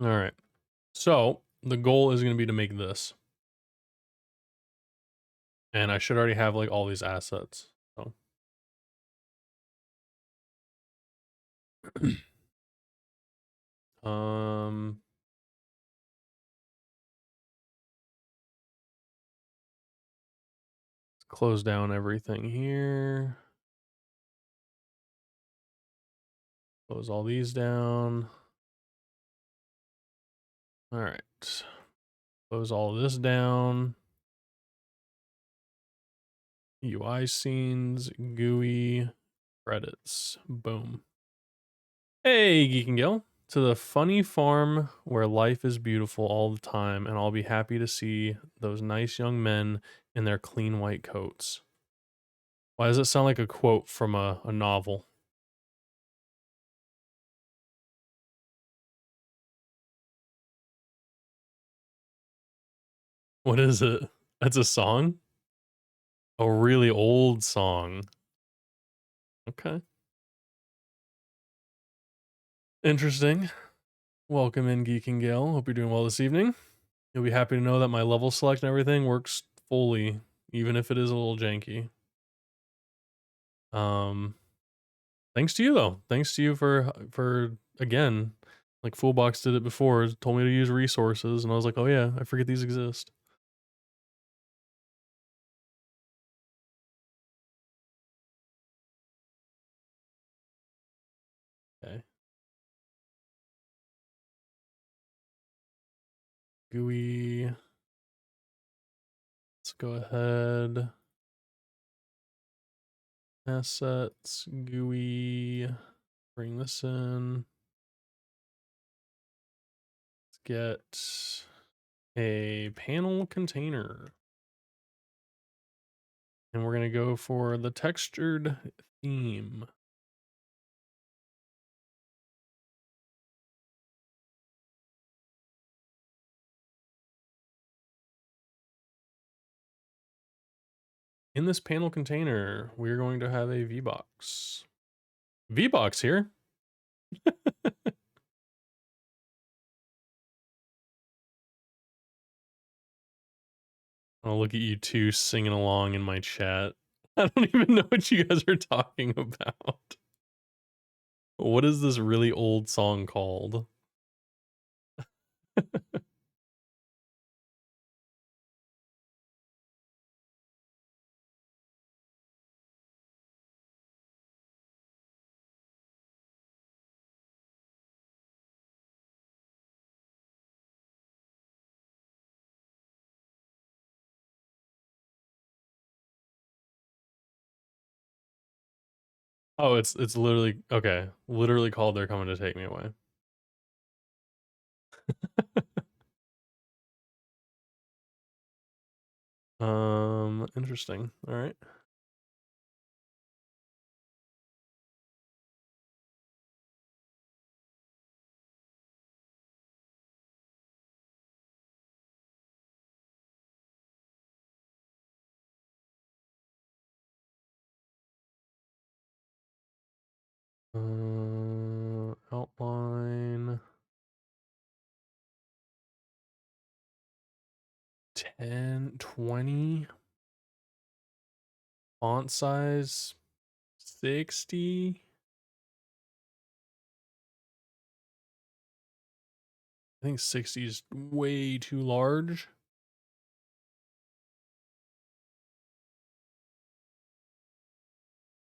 All right. So the goal is going to be to make this. And I should already have like all these assets. So um let's close down everything here. Close all these down. All right. Close all this down. UI scenes, GUI, credits. Boom. Hey, Geek and Gil. To the funny farm where life is beautiful all the time, and I'll be happy to see those nice young men in their clean white coats. Why does it sound like a quote from a novel? What is it? That's a song? A really old song. Okay. Interesting. Welcome in, Geek and Gale. Hope you're doing well this evening. You'll be happy to know that my level select and everything works fully, even if it is a little janky. Thanks to you though. Thanks to you for again, like Fullbox did it before, told me to use resources, and I was like, oh yeah, I forget these exist. Okay. GUI. Let's go ahead. Assets, GUI. Bring this in. Let's get a panel container. And we're going to go for the textured theme. In this panel container, we're going to have a VBox. VBox here. I'll look at you two singing along in my chat. I don't even know what you guys are talking about. What is this really old song called? Oh, it's literally okay. Literally called "They're Coming to Take Me Away." Interesting. All right. Outline 10, 20. Font size 60. I think 60 is way too large.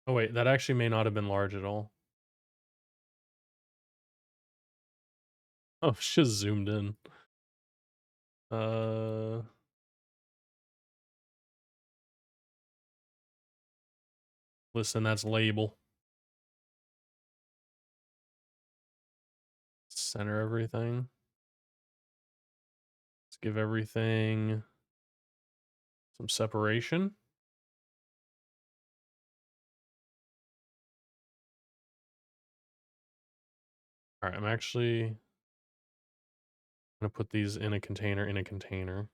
Oh wait, that actually may not have been large at all. Oh, just zoomed in. Uh, Listen, that's label. Center everything. Let's give everything some separation. All right, I'm actually gonna put these in a container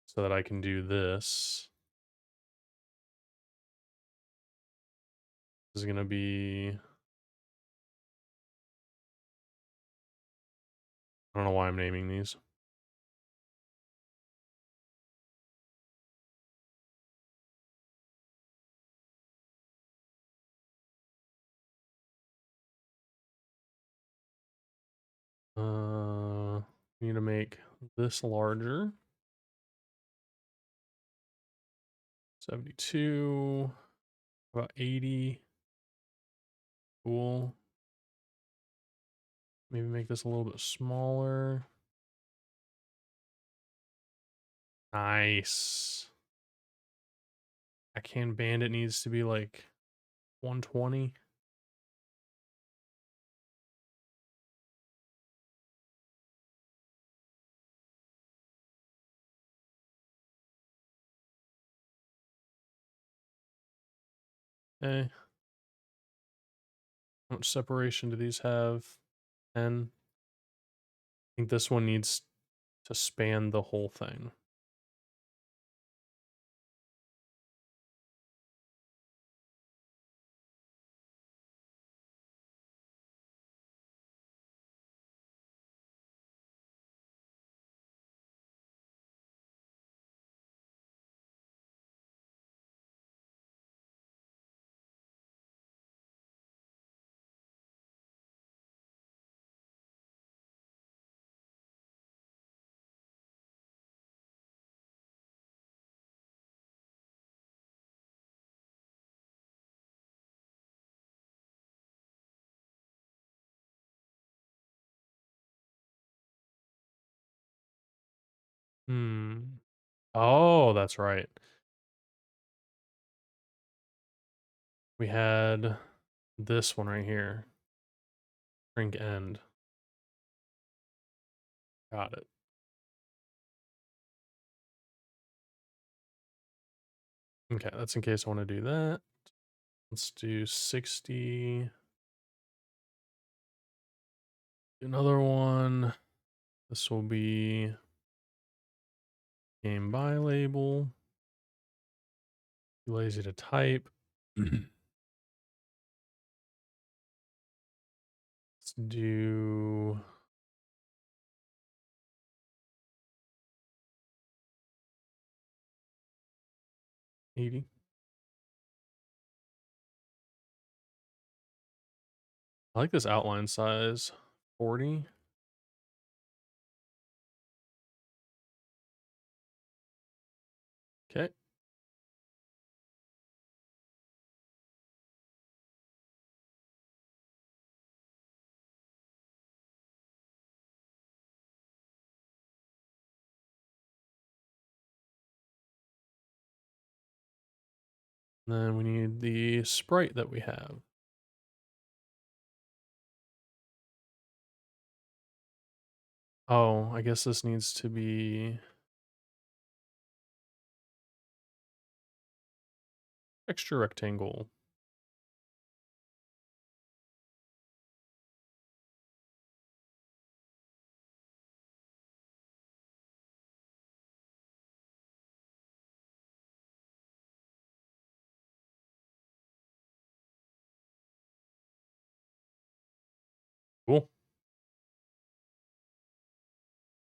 so that I can do this. This is gonna be, I don't know why I'm naming these. Need to make this larger. 72, about 80. Cool. Maybe make this a little bit smaller. Nice. I can Bandit needs to be like 120. Okay. How much separation do these have? 10. I think this one needs to span the whole thing. Hmm. Oh, that's right. We had this one right here. Shrink end. Got it. Okay, that's in case I want to do that. Let's do 60. Another one. This will be game by label. Too lazy to type. Let's do 80. I like this outline size. 40. Okay. Then we need the sprite that we have. Oh, I guess this needs to be extra rectangle. Cool.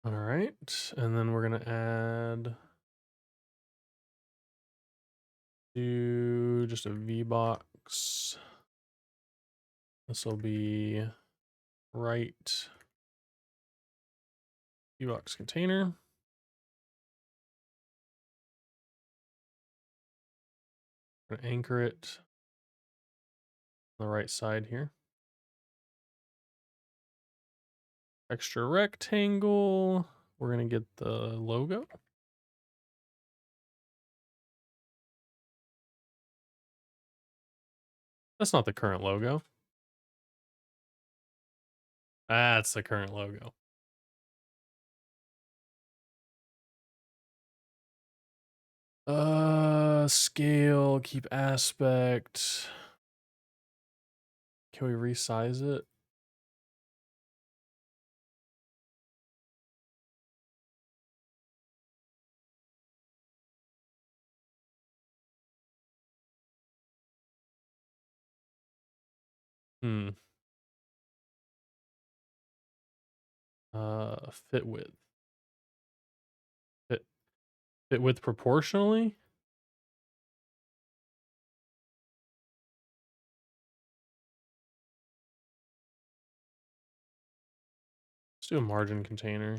All right, and then we're gonna add do just a V box. This will be right V box container. We're gonna anchor it on the right side here. Extra rectangle. We're gonna get the logo. That's not the current logo. That's the current logo. Scale, keep aspect. Can we resize it? Hmm. Fit width. Fit width proportionally? Let's do a margin container.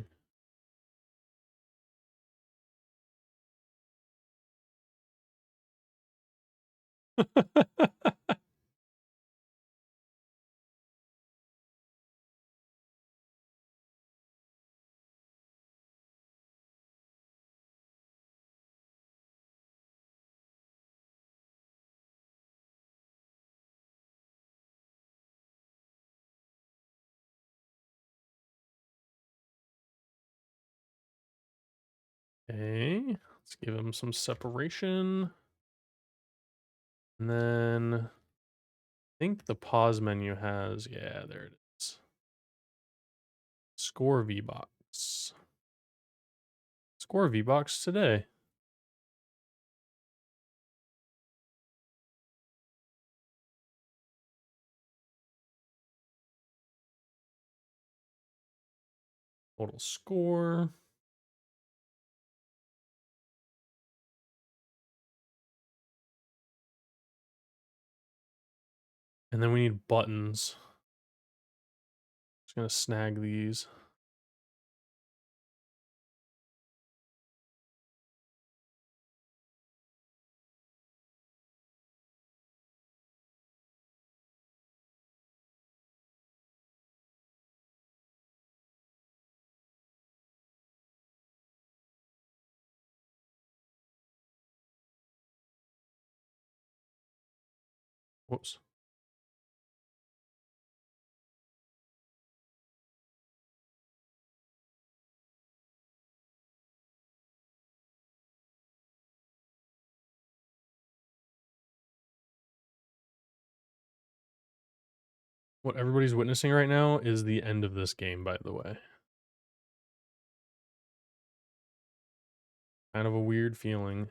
Okay, let's give him some separation. And then I think the pause menu has, yeah, there it is. Score VBox. Score VBox today. Total score. And then we need buttons. Just gonna snag these. Whoops. What everybody's witnessing right now is the end of this game, by the way. Kind of a weird feeling.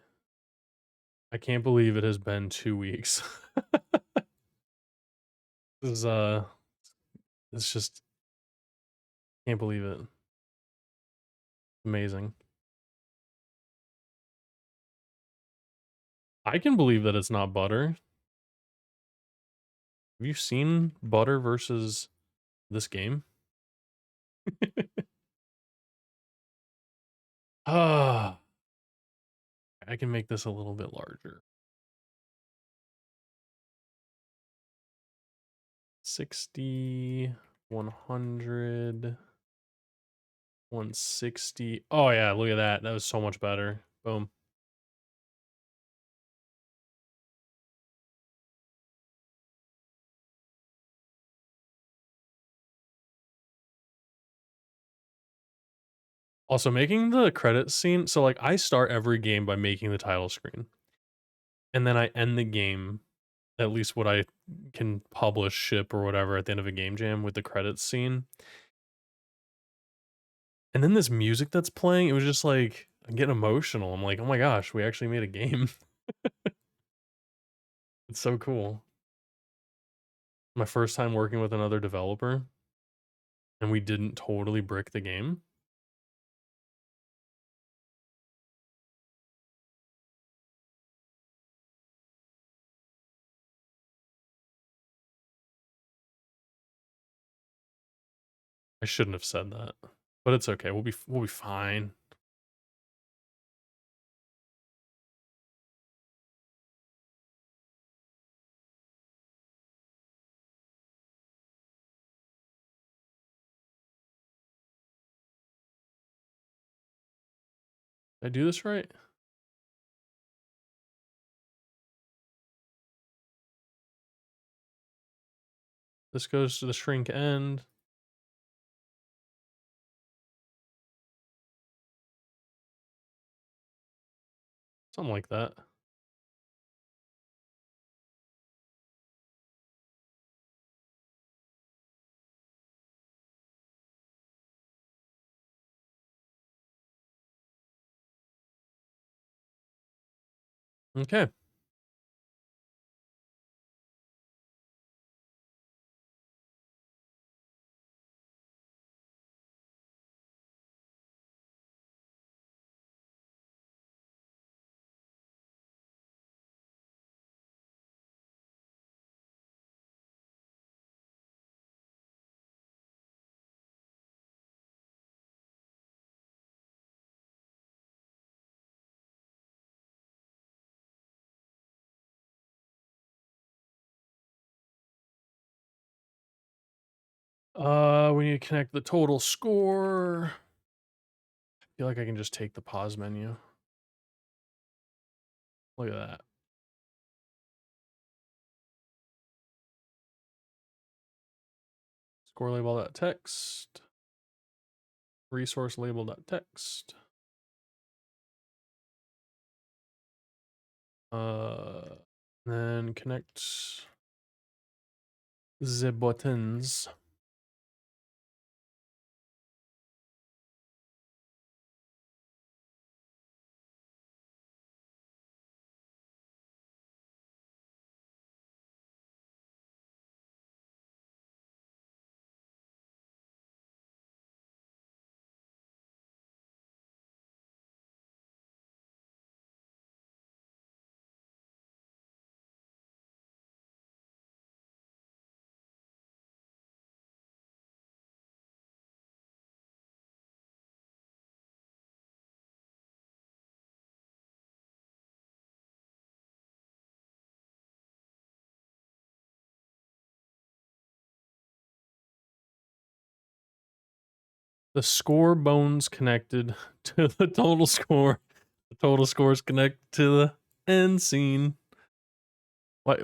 I can't believe it has been 2 weeks. This is, it's just, can't believe it. Amazing. I can believe that it's not butter. Have you seen butter versus this game? Ah, I can make this a little bit larger. 60, 100, 160. Oh yeah, look at that. That was so much better. Boom. Also, making the credit scene. So, like, I start every game by making the title screen, and then I end the game, at least what I can publish, ship, or whatever at the end of a game jam with the credits scene. And then this music that's playing, it was just like, I'm getting emotional. I'm like, oh my gosh, we actually made a game. It's so cool. My first time working with another developer, and we didn't totally brick the game. I shouldn't have said that, but it's okay. We'll be fine. Did I do this right? This goes to the shrink end. Something like that. Okay. We need to connect the total score. I feel like I can just take the pause menu. Look at that. Score label.text. Resource label.text. Then connect the buttons. The score bones connected to the total score. The total scores connect to the end scene. Why,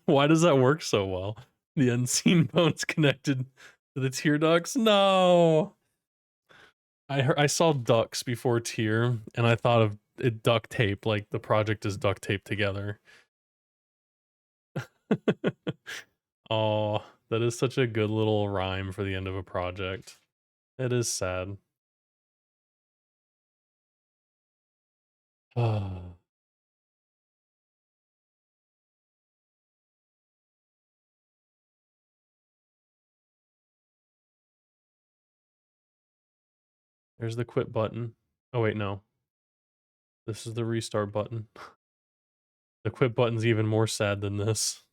why does that work so well? The end scene bones connected to the tear ducts? No. I saw ducks before tier, and I thought of it duct tape, like the project is duct taped together. Oh, that is such a good little rhyme for the end of a project. It is sad. There's the quit button. Oh wait, no. This is the restart button. The quit button's even more sad than this.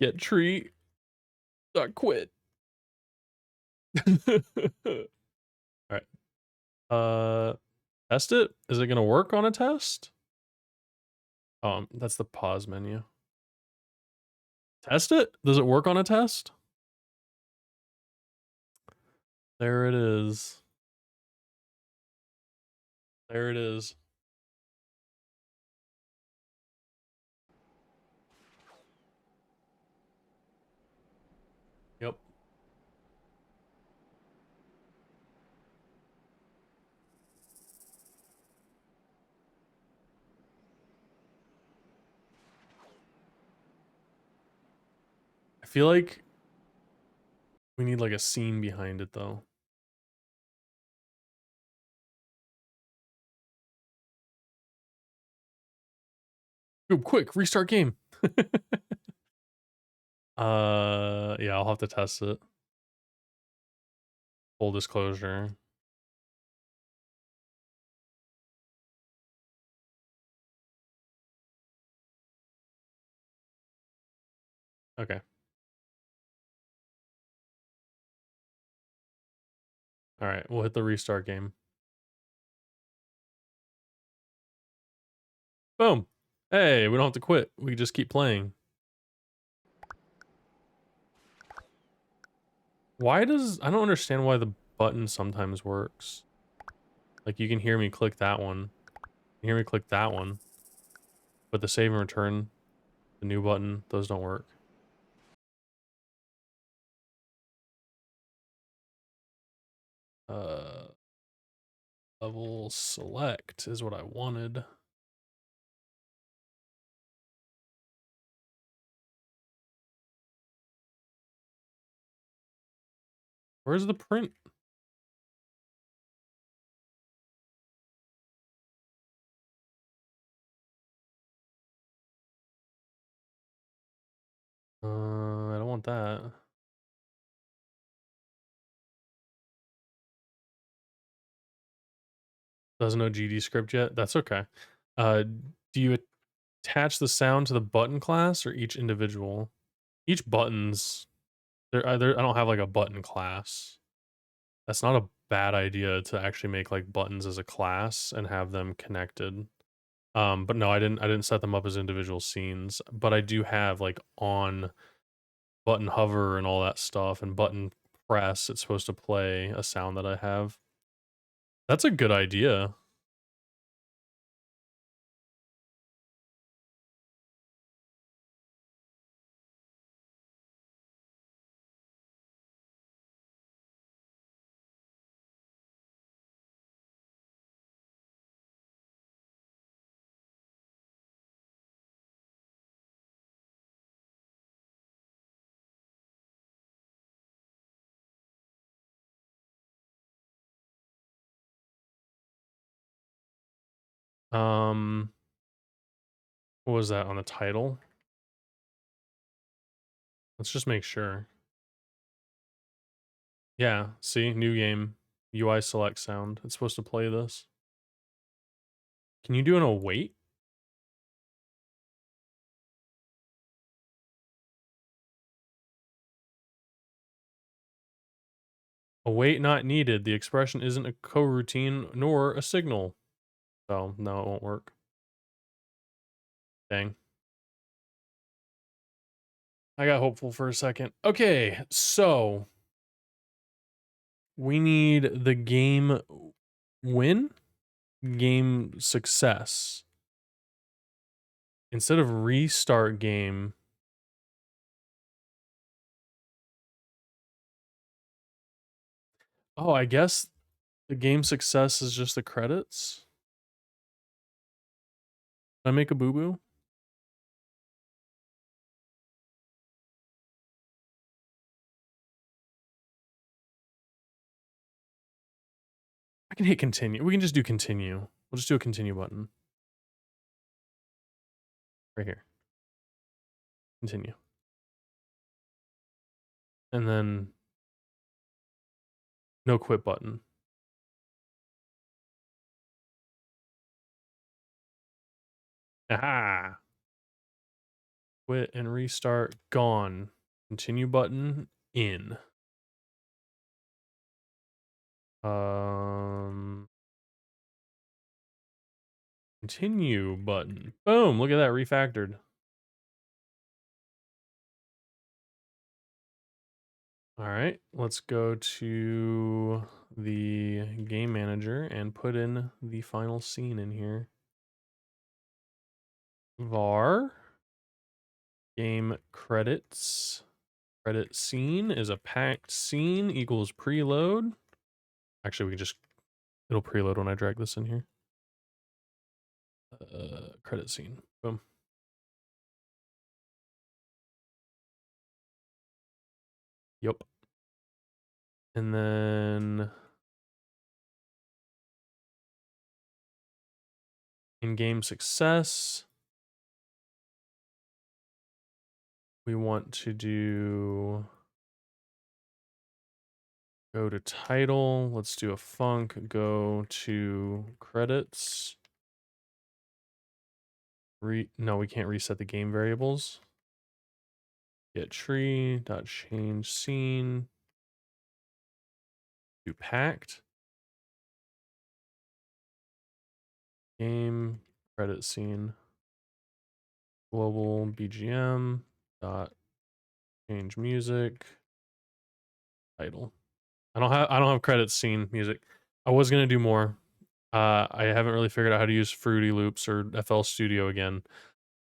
Get treat. Not quit. Alright. Test it? Is it gonna work on a test? That's the pause menu. Test it? Does it work on a test? There it is. There it is. Yep. I feel like we need like a scene behind it though. Go quick, restart game. Yeah, I'll have to test it. Full disclosure. Okay. All right, we'll hit the restart game. Boom. Hey, we don't have to quit. We just keep playing. I don't understand why the button sometimes works. Like you can hear me click that one. You can hear me click that one. But the save and return, the new button, those don't work. Level select is what I wanted. Where's the print? I don't want that. Doesn't know GD script yet? That's okay. Do you attach the sound to the button class or each individual? Each button's I don't have like a button class. That's not a bad idea to actually make like buttons as a class and have them connected. But no, I didn't set them up as individual scenes, but I do have like on button hover and all that stuff and button press, it's supposed to play a sound that I have. That's a good idea. What was that on the title? Let's just make sure. Yeah, see, new game, UI select sound. It's supposed to play this. Can you do an await? Await not needed. The expression isn't a coroutine nor a signal. So no, it won't work. Dang. I got hopeful for a second. Okay, so we need the game win, game success. Instead of restart game, oh, I guess the game success is just the credits. Did I make a boo-boo? I can hit continue. We can just do continue. We'll just do a continue button. Right here. Continue. And then no quit button. Aha! Quit and restart. Gone. Continue button. In. Continue button. Boom! Look at that, refactored. All right, let's go to the game manager and put in the final scene in here. Var game credits. Credit scene is a packed scene equals preload. Actually, we can just, it'll preload when I drag this in here. Credit scene. Boom. Yep. And then in-game success, we want to do go to title. Let's do a func. Go to credits. No, we can't reset the game variables. Get tree dot change scene. Do packed. Game credit scene. Global BGM dot change music. Title. I don't have credit scene music. I was gonna do more. I haven't really figured out how to use Fruity Loops or FL Studio again,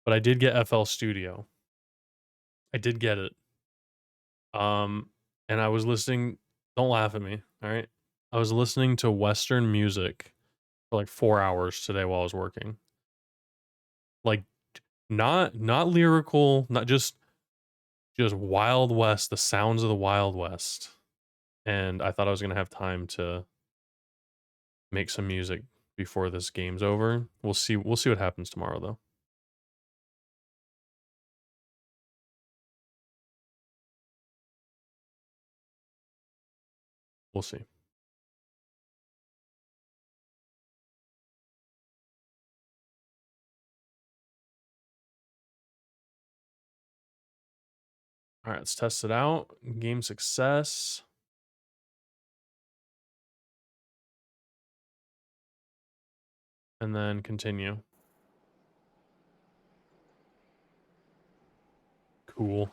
but I did get FL Studio. I did get it. And I was listening. Don't laugh at me, all right? I was listening to Western music for like 4 hours today while I was working. Like, not lyrical, not just Wild West, the sounds of the Wild West. And I thought I was gonna have time to make some music before this game's over. We'll see what happens tomorrow though. We'll see. All right, let's test it out. Game success. And then continue. Cool.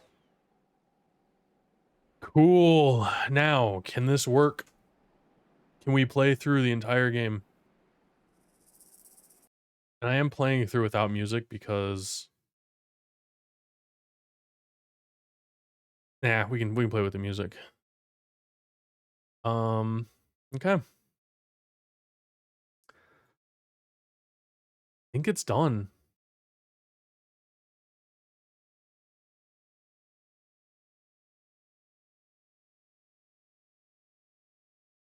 Cool. Now, can this work? Can we play through the entire game? And I am playing through without music because we can play with the music. Okay. I think it's done.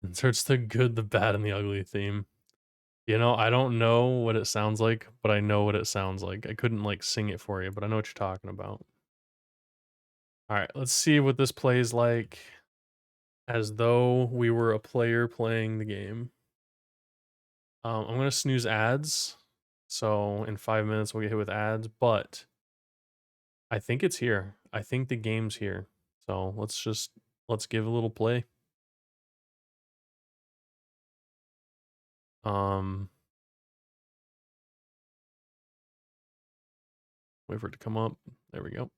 Inserts the good, the bad, and the ugly theme. You know, I don't know what it sounds like, but I know what it sounds like. I couldn't like sing it for you, but I know what you're talking about. All right, let's see what this plays like as though we were a player playing the game. I'm gonna snooze ads. So in 5 minutes we'll get hit with ads, but I think it's here. I think the game's here. So let's give a little play. Wait for it to come up. There we go.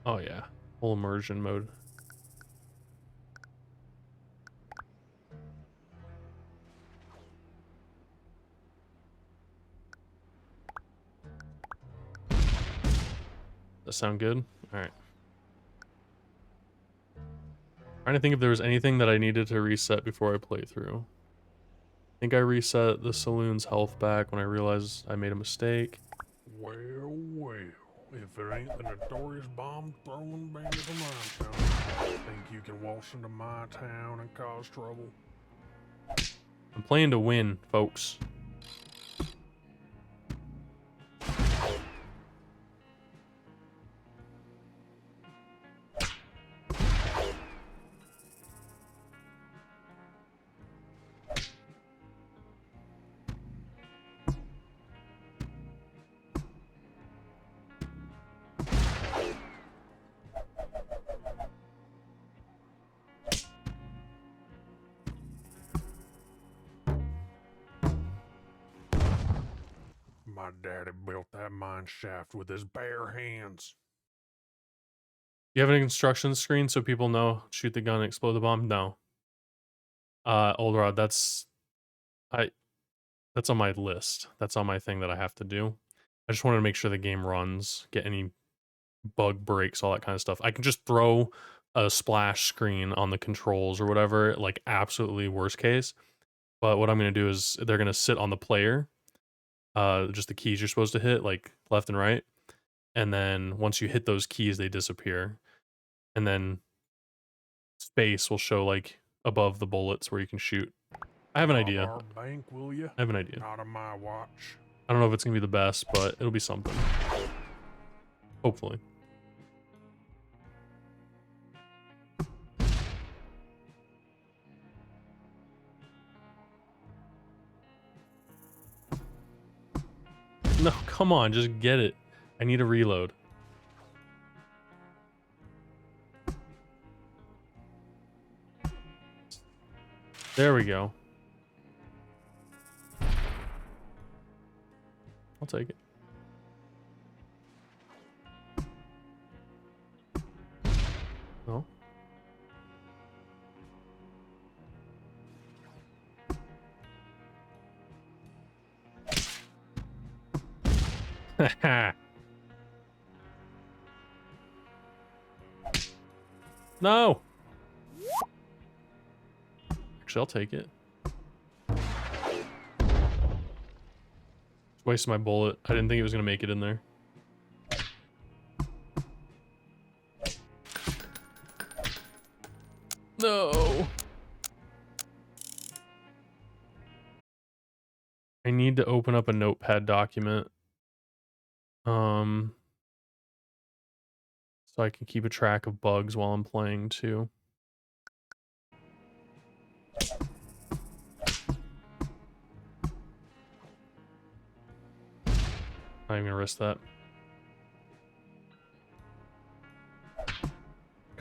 Oh yeah, full immersion mode. That sound good? All right. Trying to think if there was anything that I needed to reset before I play through. I think I reset the saloon's health back when I realized I made a mistake. Well, well. If it ain't the notorious bomb-throwing bandit from Limetown, think you can waltz into my town and cause trouble? I'm playing to win, folks. My daddy built that mine shaft with his bare hands. You have an instruction screen so people know shoot the gun and explode the bomb? No. Old Rod, that's on my list. That's on my thing that I have to do. I just wanted to make sure the game runs, get any bug breaks, all that kind of stuff. I can just throw a splash screen on the controls or whatever, like absolutely worst case. But what I'm going to do is they're going to sit on the player, just the keys you're supposed to hit, like left and right. And then once you hit those keys, they disappear. And then space will show like above the bullets where you can shoot. I have an Rob idea. our bank, will you? I have an idea. Not on my watch. I don't know if it's going to be the best, but it'll be something. Hopefully. No, come on, just get it. I need a reload. There we go. I'll take it. No. No. Actually, I'll take it. Just wasted my bullet. I didn't think it was gonna make it in there. No. I need to open up a notepad document. So I can keep a track of bugs while I'm playing too. Not even gonna risk that.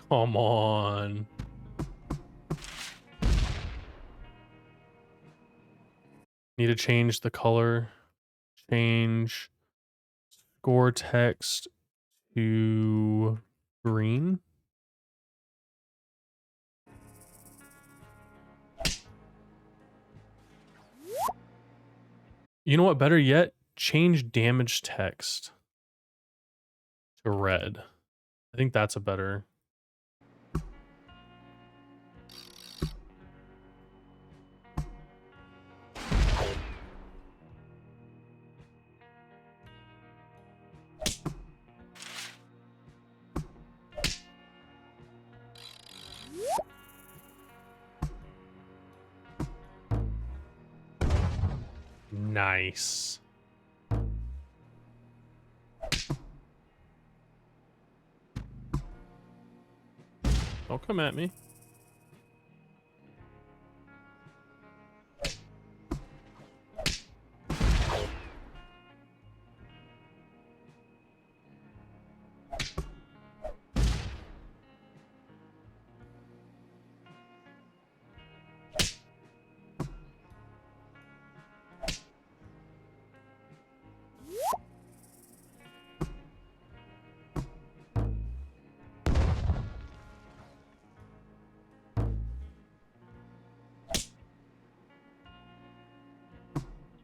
Come on. Need to change the color. Change score text to green. You know what? Better yet, change damage text to red. I think that's a better. Nice. Don't come at me.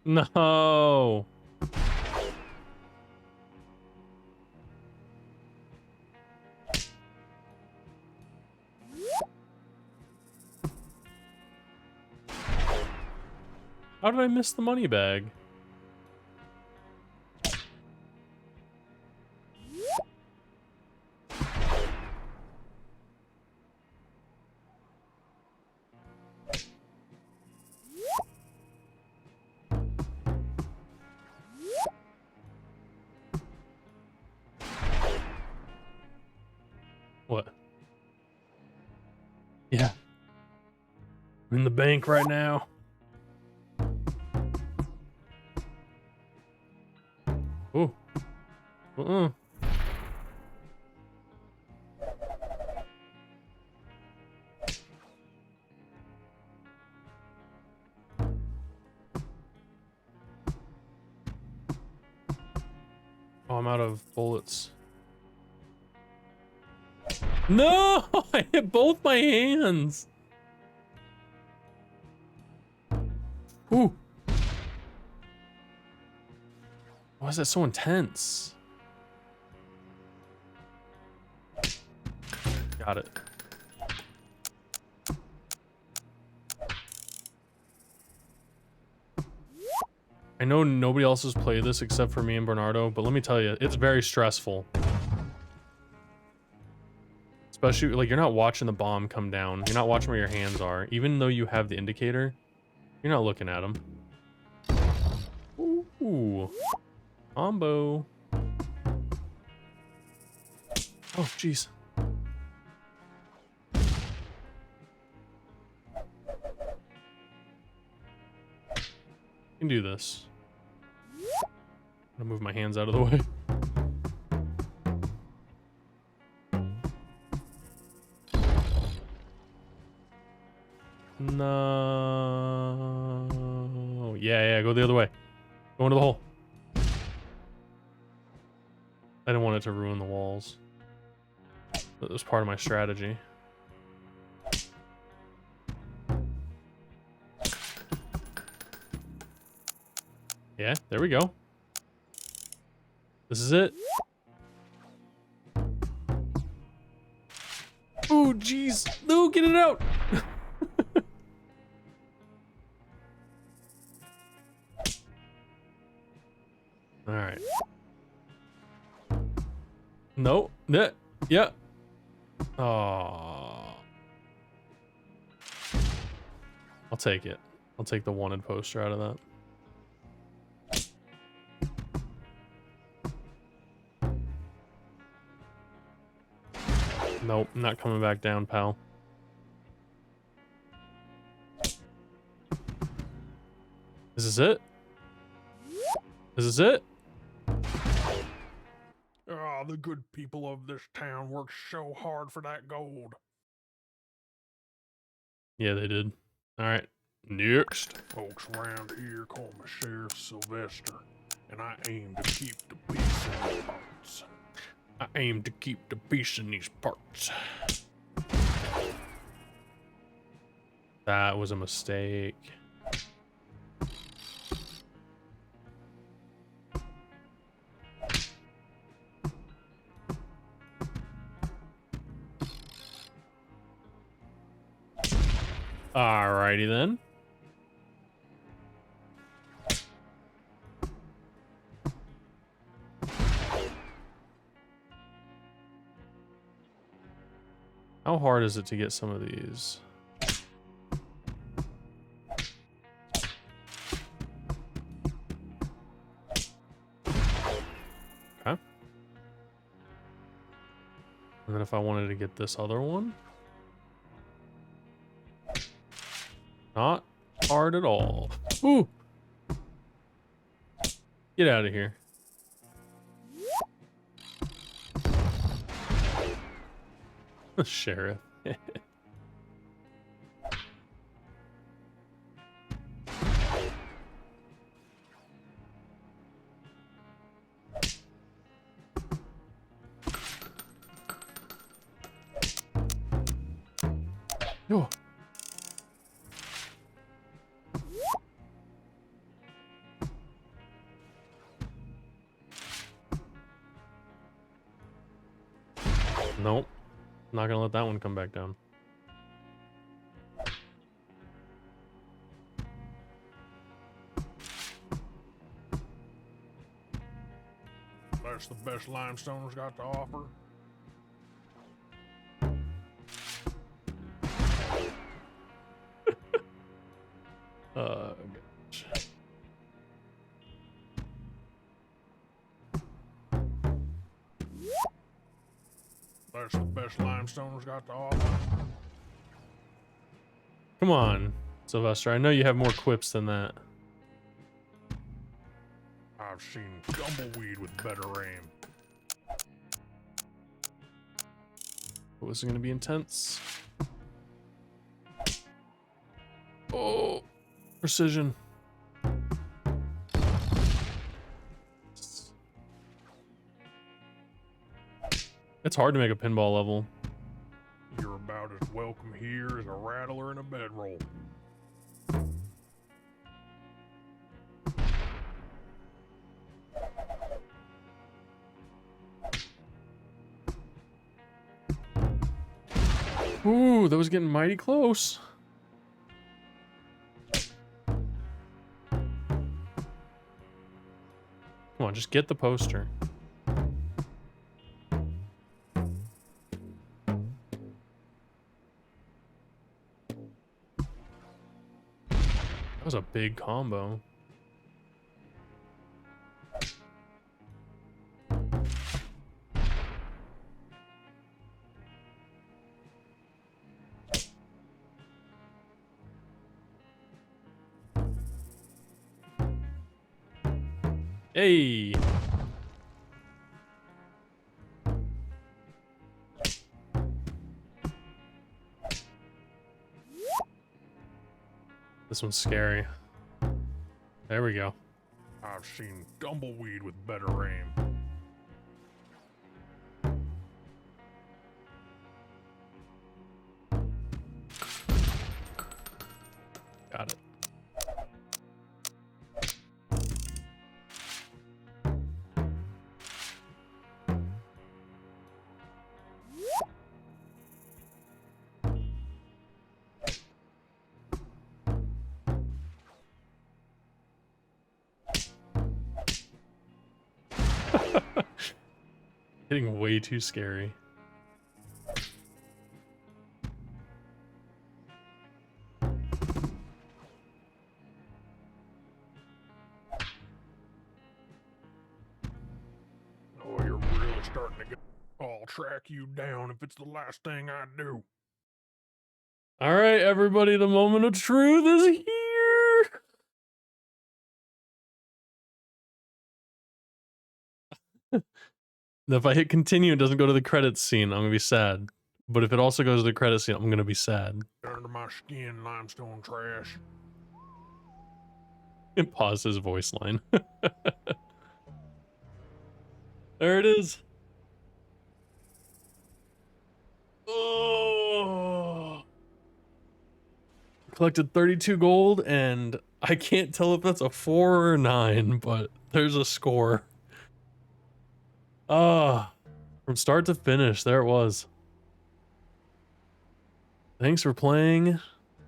No. How did I miss the money bag? What? Yeah. I'm in the bank right now. Ooh. Uh-uh. Oh, I'm out of bullets. No! I hit both my hands! Ooh. Why is that so intense? Got it. I know nobody else has played this except for me and Bernardo, but let me tell you, it's very stressful. Especially, like, you're not watching the bomb come down. You're not watching where your hands are. Even though you have the indicator, you're not looking at them. Ooh. Combo. Oh, jeez. I can do this. I'm gonna move my hands out of the way. No. Yeah, go the other way. Go into the hole. I didn't want it to ruin the walls. That was part of my strategy. Yeah, there we go. This is it. Oh, jeez. No, get it out. All right. No. Yeah. Oh. I'll take it. I'll take the wanted poster out of that. Nope, not coming back down, pal. Is this it? Is this it? Ah, the good people of this town worked so hard for that gold. Yeah, they did. All right, next. Folks around here call me Sheriff Sylvester, and I aim to keep the peace in these parts. I aim to keep the peace in these parts. That was a mistake. Alrighty then. How hard is it to get some of these? Okay. And then if I wanted to get this other one. Not hard at all. Ooh! Get out of here. Sheriff. Yo. Nope. Not gonna let that one come back down. That's the best limestone's got to offer. Gosh. That's the best limestone's got to offer. Come on, Sylvester. I know you have more quips than that. I've seen tumbleweed with better aim. What was it gonna be intense? Oh, precision. It's hard to make a pinball level. You're about as welcome here as a rattler in a bedroll. Ooh, that was getting mighty close. Come on, just get the poster. That was a big combo. Hey! This one's scary. There we go. I've seen tumbleweed with better aim. Got it. Getting way too scary. Oh, you're really starting to get... I'll track you down if it's the last thing I do. All right, everybody, the moment of truth is here. If I hit continue, it doesn't go to the credits scene. I'm gonna be sad. But if it also goes to the credits scene, I'm gonna be sad. Under my skin, limestone trash. It paused his voice line. There it is. Oh. Collected 32 gold, and I can't tell if that's a 4 or a 9, but there's a score. Ah, from start to finish, there it was. Thanks for playing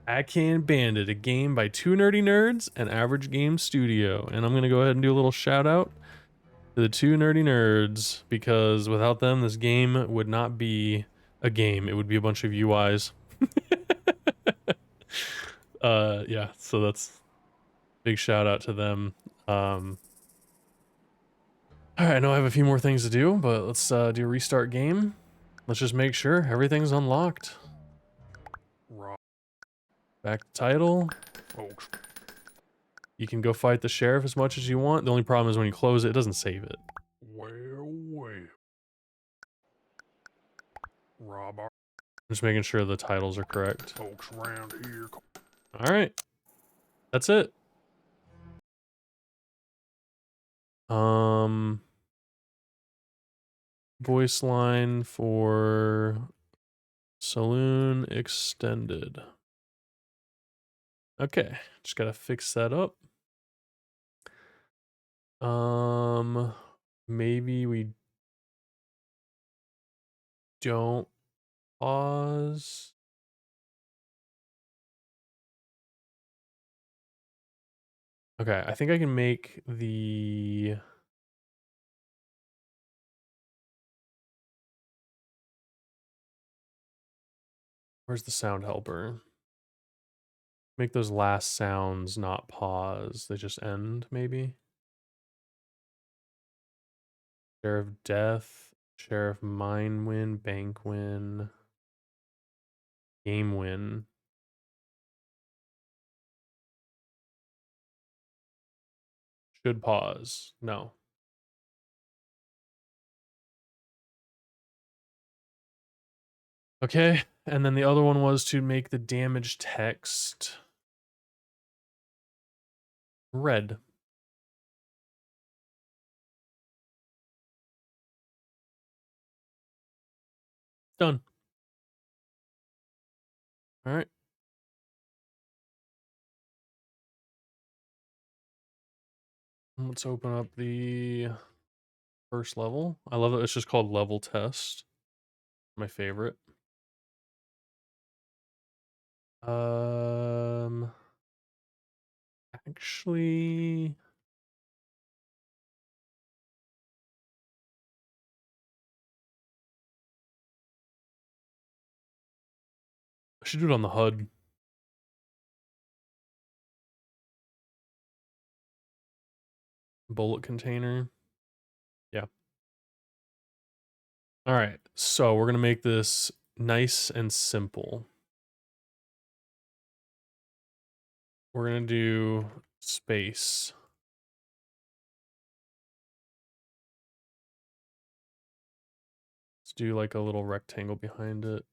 Backhand Bandit, a game by two nerdy nerds and Average Game Studio. And I'm going to go ahead and do a little shout out to the two nerdy nerds, because without them, this game would not be a game. It would be a bunch of UIs. Yeah, so that's big shout out to them. All right, I know I have a few more things to do, but let's do a restart game. Let's just make sure everything's unlocked. Back to title. Folks. You can go fight the sheriff as much as you want. The only problem is when you close it, it doesn't save it. Well, well. Rob our Just making sure the titles are correct. folks around here. All right. That's it. Voice line for Saloon Extended. Okay, just gotta fix that up. Maybe we don't pause. Okay, I think I can make the... Where's the sound helper? Make those last sounds not pause. They just end, maybe? Sheriff Death, Sheriff Mine Win, Bank Win, Game Win. Should pause. No. Okay, and then the other one was to make the damage text red. Done. All right. Let's open up the first level. I love that it's just called level test. My favorite. Um, actually, I should do it on the HUD. Bullet container. Yeah. All right. So we're going to make this nice and simple. We're going to do space. Let's do like a little rectangle behind it.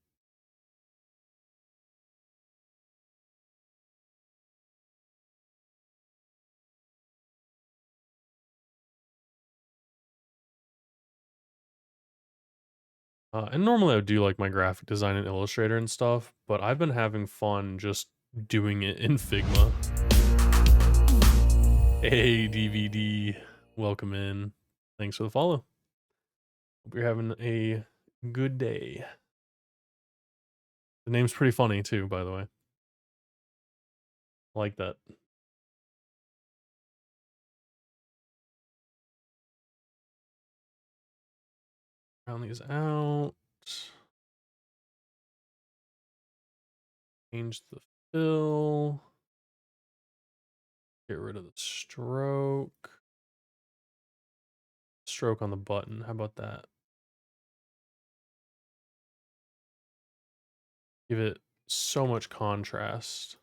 And normally I would do like my graphic design in Illustrator and stuff, but I've been having fun just doing it in Figma. Hey, DVD. Welcome in. Thanks for the follow. Hope you're having a good day. The name's pretty funny too, by the way. I like that. Round these out. Change the fill. Get rid of the stroke. Stroke on the button. How about that? Give it so much contrast.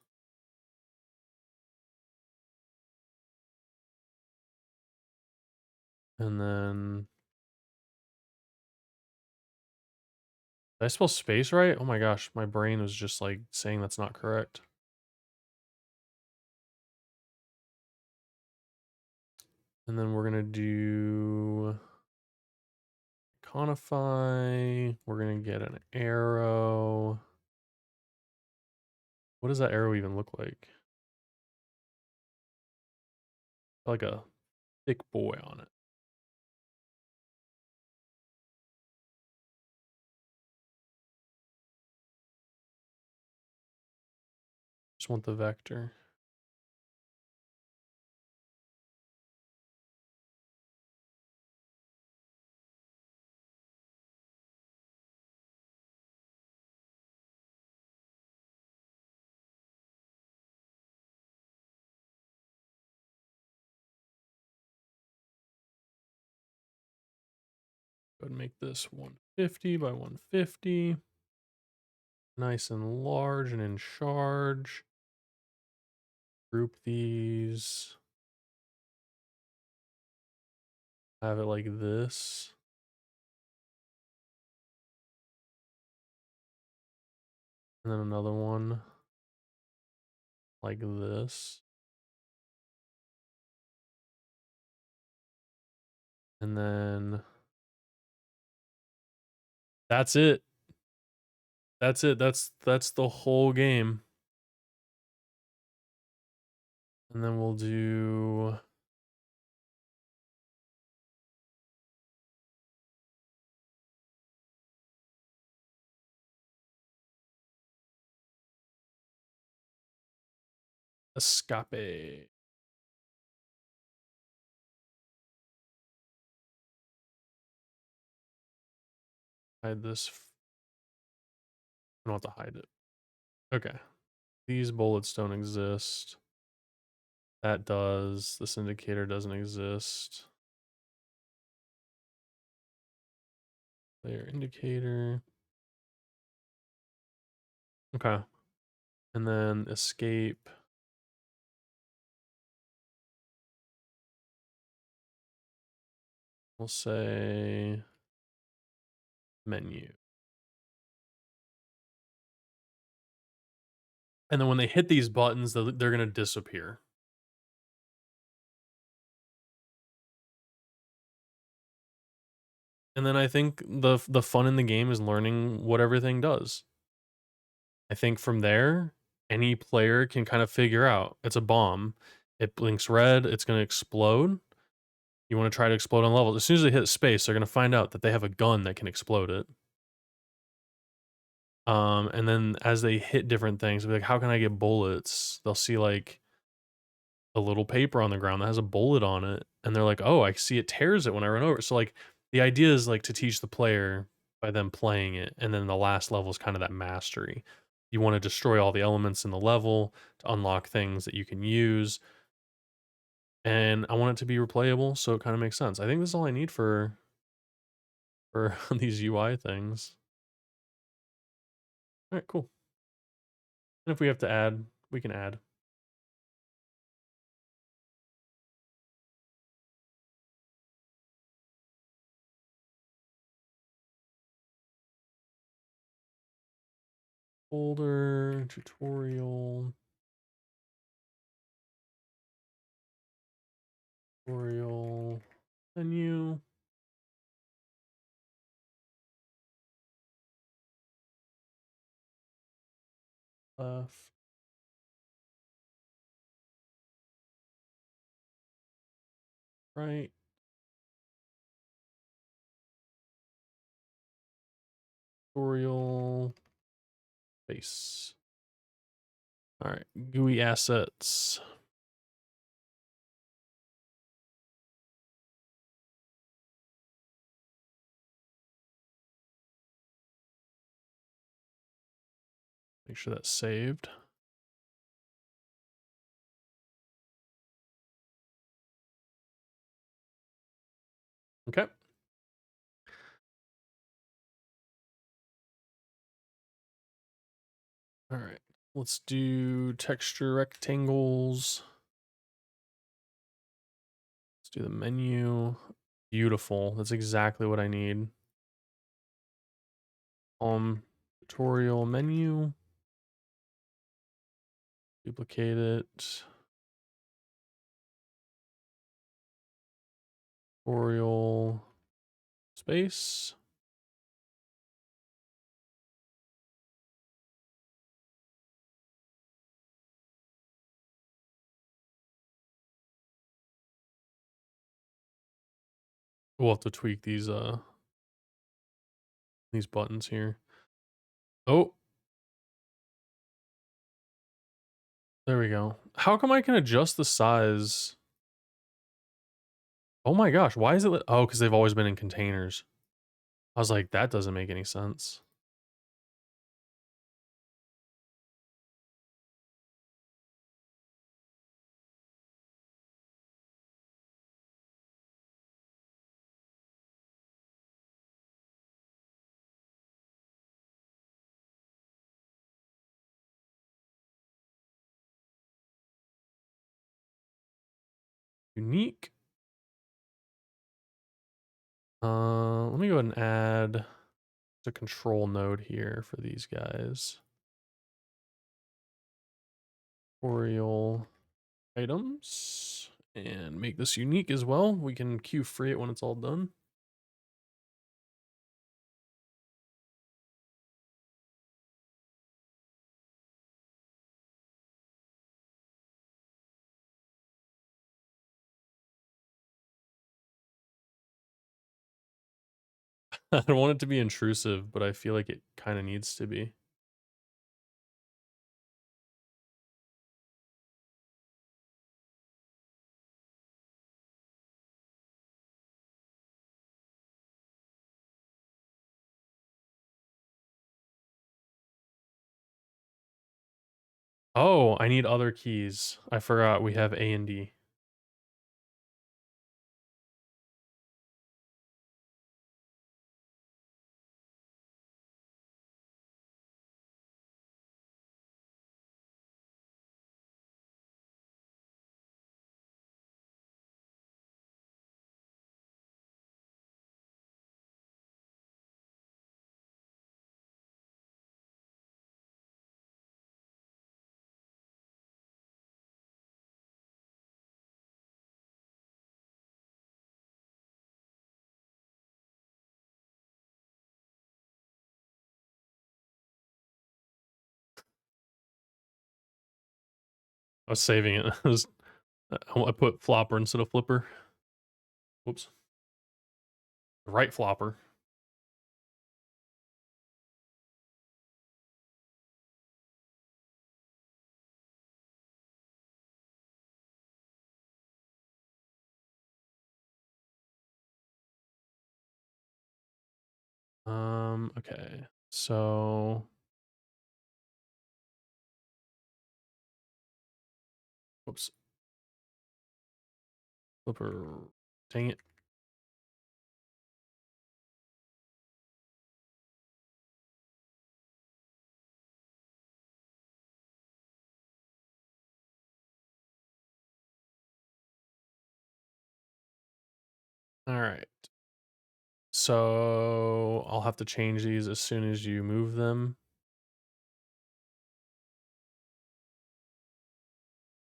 And then did I spell space right? Oh my gosh, my brain was just like saying that's not correct. And then we're gonna do iconify. We're gonna get an arrow. What does that arrow even look like? Like a thick boy on it. Just want the vector. Go ahead and make this 150 by 150. Nice and large and in charge. Group these. Have it like this. And then another one like this. And then that's it. That's it. That's the whole game. And then we'll do escape. Hide this. I don't have to hide it. Okay. These bullets don't exist. That does. This indicator doesn't exist. Layer indicator. Okay. And then escape. We'll say menu. And then when they hit these buttons, they're going to disappear. And then I think the fun in the game is learning what everything does. I think from there, any player can kind of figure out it's a bomb. It blinks red, it's gonna explode. You want to try to explode on levels. As soon as they hit space, they're gonna find out that they have a gun that can explode it. And then as they hit different things, they'll be like, how can I get bullets? They'll see like a little paper on the ground that has a bullet on it, and they're like, oh, I see it tears it when I run over it. So like the idea is like to teach the player by them playing it, and then the last level is kind of that mastery. You want to destroy all the elements in the level to unlock things that you can use, and I want it to be replayable, so it kind of makes sense. I think this is all I need for these UI things. All right, cool. And if we have to add, we can add. Folder, tutorial, menu, left, right, tutorial, base. All right, GUI assets. Make sure that's saved. Okay. All right, let's do texture rectangles. Let's do the menu. Beautiful. That's exactly what I need. Tutorial menu. Duplicate it. Tutorial space. We'll have to tweak these buttons here. Oh, there we go. How come I can adjust the size? Oh my gosh, why is it? Oh, because they've always been in containers. I was like, that doesn't make any sense. Unique. Let me go ahead and add a control node here for these guys. Tutorial items and make this unique as well. We can queue free it when it's all done. I don't want it to be intrusive, but I feel like it kind of needs to be. Oh, I need other keys. I forgot we have A and D. I was saving it. I put flopper instead of flipper. Whoops. The right flopper. Okay. So whoops. Flipper. Dang it. All right. So I'll have to change these as soon as you move them.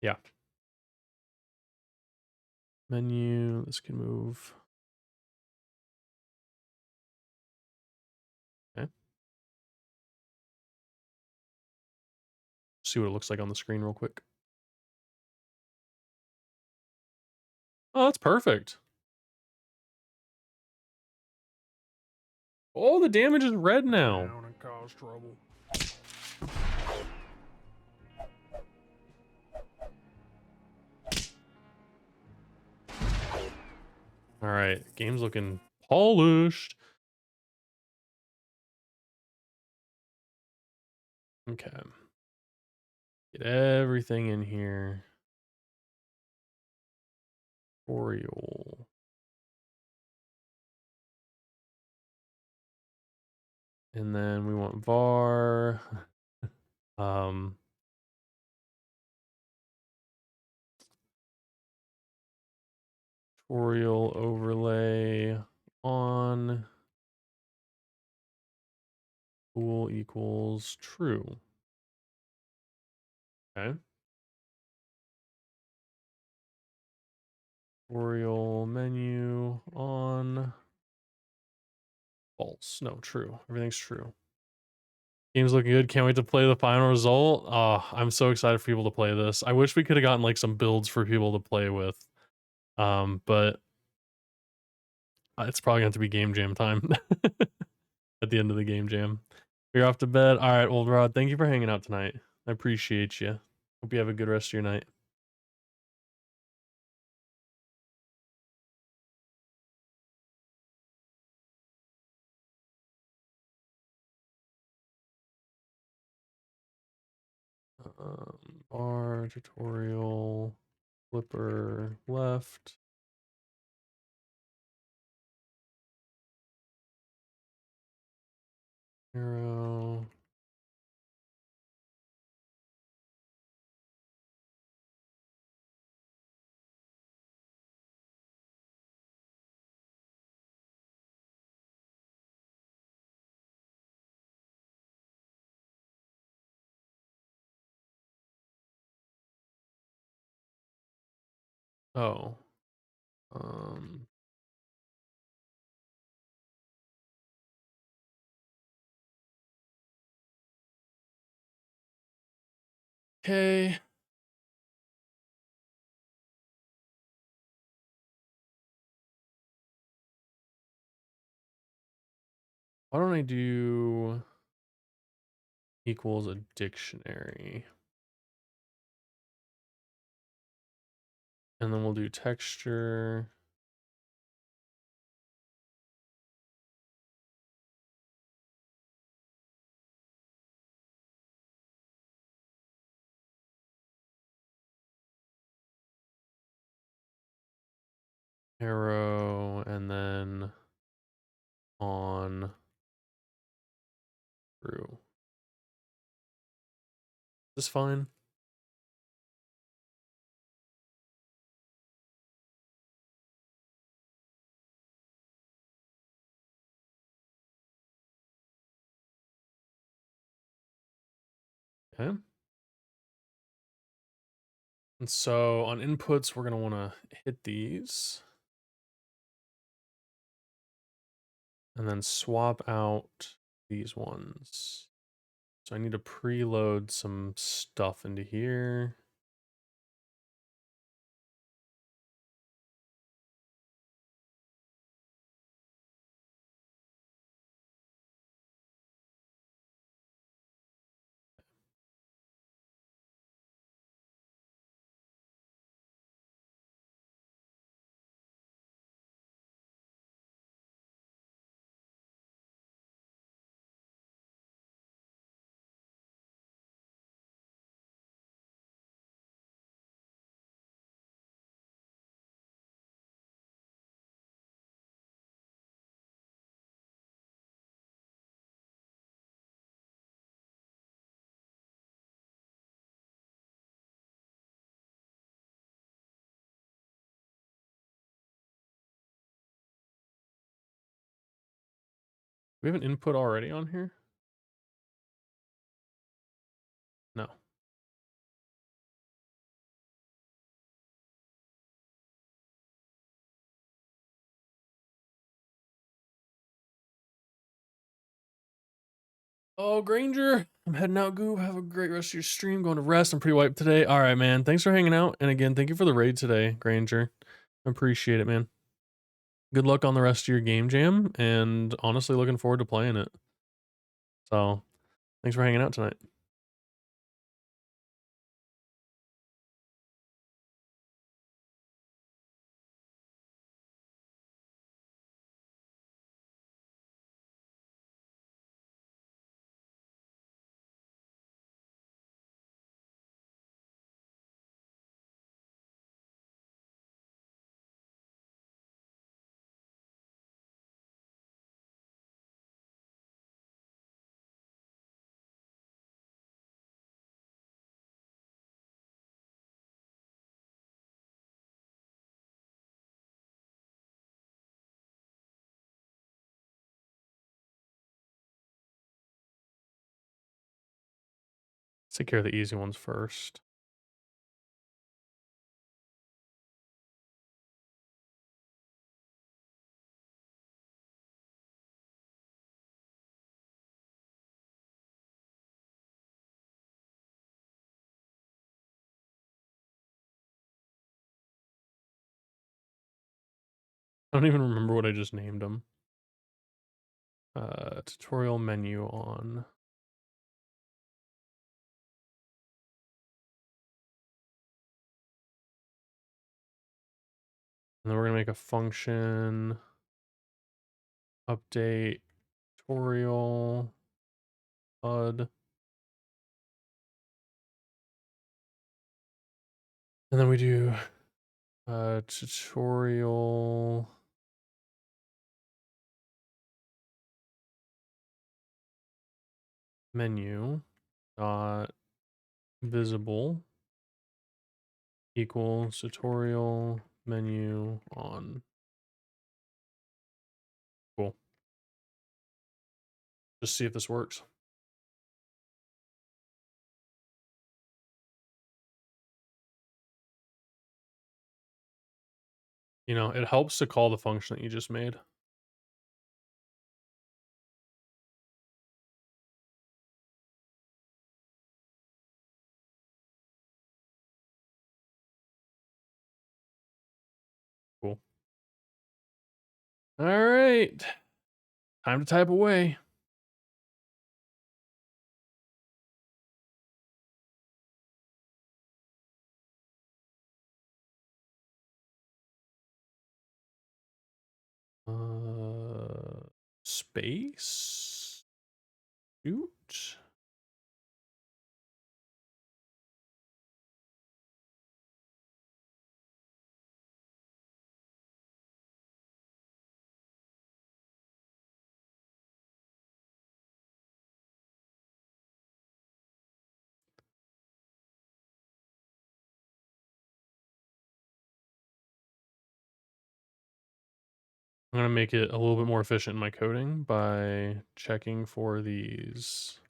Yeah. Menu. This can move. Okay. See what it looks like on the screen real quick. Oh, that's perfect. Oh, the damage is red now. Down and cause trouble. All right, game's looking polished. Okay. Get everything in here. Tutorial. And then we want var. Tutorial overlay on bool equals true. Okay. Tutorial menu on false. No, true. Everything's true. Game's looking good. Can't wait to play the final result. I'm so excited for people to play this. I wish we could have gotten like some builds for people to play with. But it's probably going to be game jam time at the end of the game jam. You're off to bed. All right, old Rod. Thank you for hanging out tonight. I appreciate you. Hope you have a good rest of your night. Bar tutorial flipper left. Arrow. Oh. Okay. Why don't I do equals a dictionary? And then we'll do texture. Arrow, and then on through. Is this fine? Okay. And so on inputs, we're going to want to hit these. And then swap out these ones. So I need to preload some stuff into here. We have an input already on here? No. Oh, Granger, I'm heading out, Goob. Have a great rest of your stream. Going to rest. I'm pretty wiped today. All right, man. Thanks for hanging out. And again, thank you for the raid today, Granger. Appreciate it, man. Good luck on the rest of your game jam. And honestly, looking forward to playing it. So, thanks for hanging out tonight. Let's take care of the easy ones first. I don't even remember what I just named them. Tutorial menu on. And then we're gonna make a function update tutorial HUD. And then we do tutorial menu dot visible equals tutorial menu on. Cool. Just see if this works. You know, it helps to call the function that you just made. Cool. All right. Time to type away. Space. Shoot. I'm gonna make it a little bit more efficient in my coding by checking for these.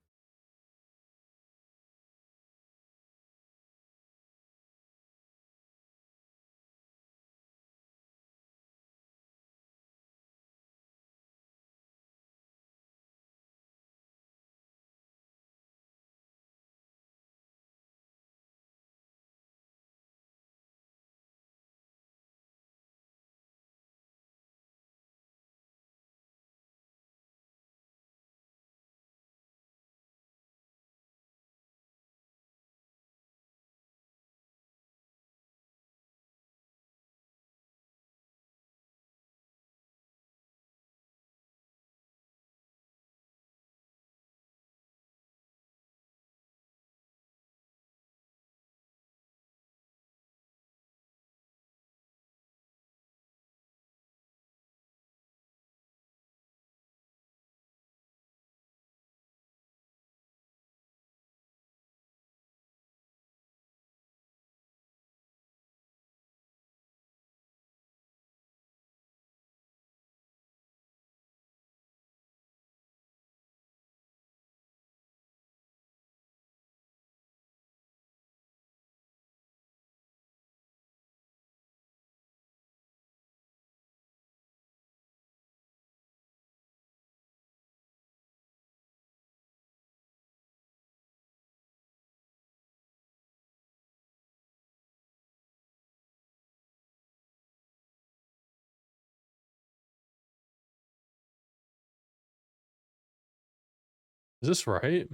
Is this right?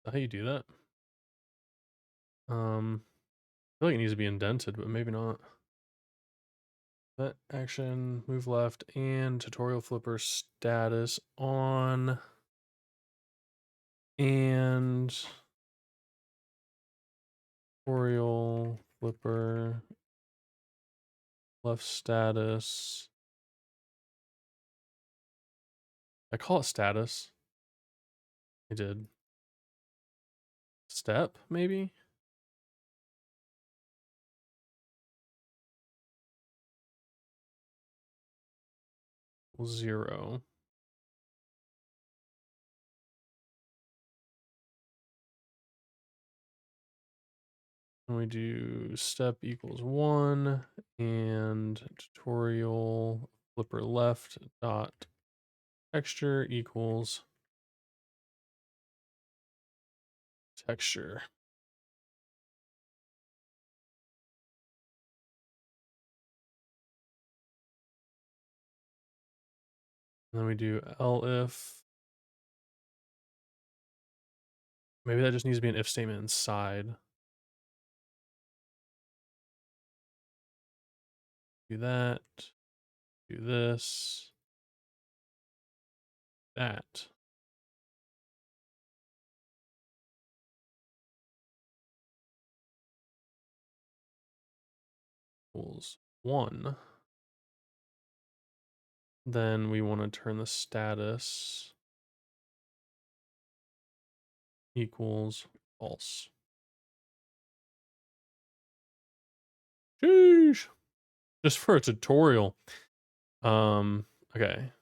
How you do that? I feel like it needs to be indented, but maybe not. That action, move left, and tutorial flipper status on. And tutorial flipper left status. I call it status. I did. Step, maybe? 0. And we do step equals 1 and tutorial flipper left dot texture equals texture. And then we do elif. Maybe that just needs to be an if statement inside. Do that. Do this. That. Equals 1. Then we want to turn the status equals false. Sheesh. Just for a tutorial. Okay.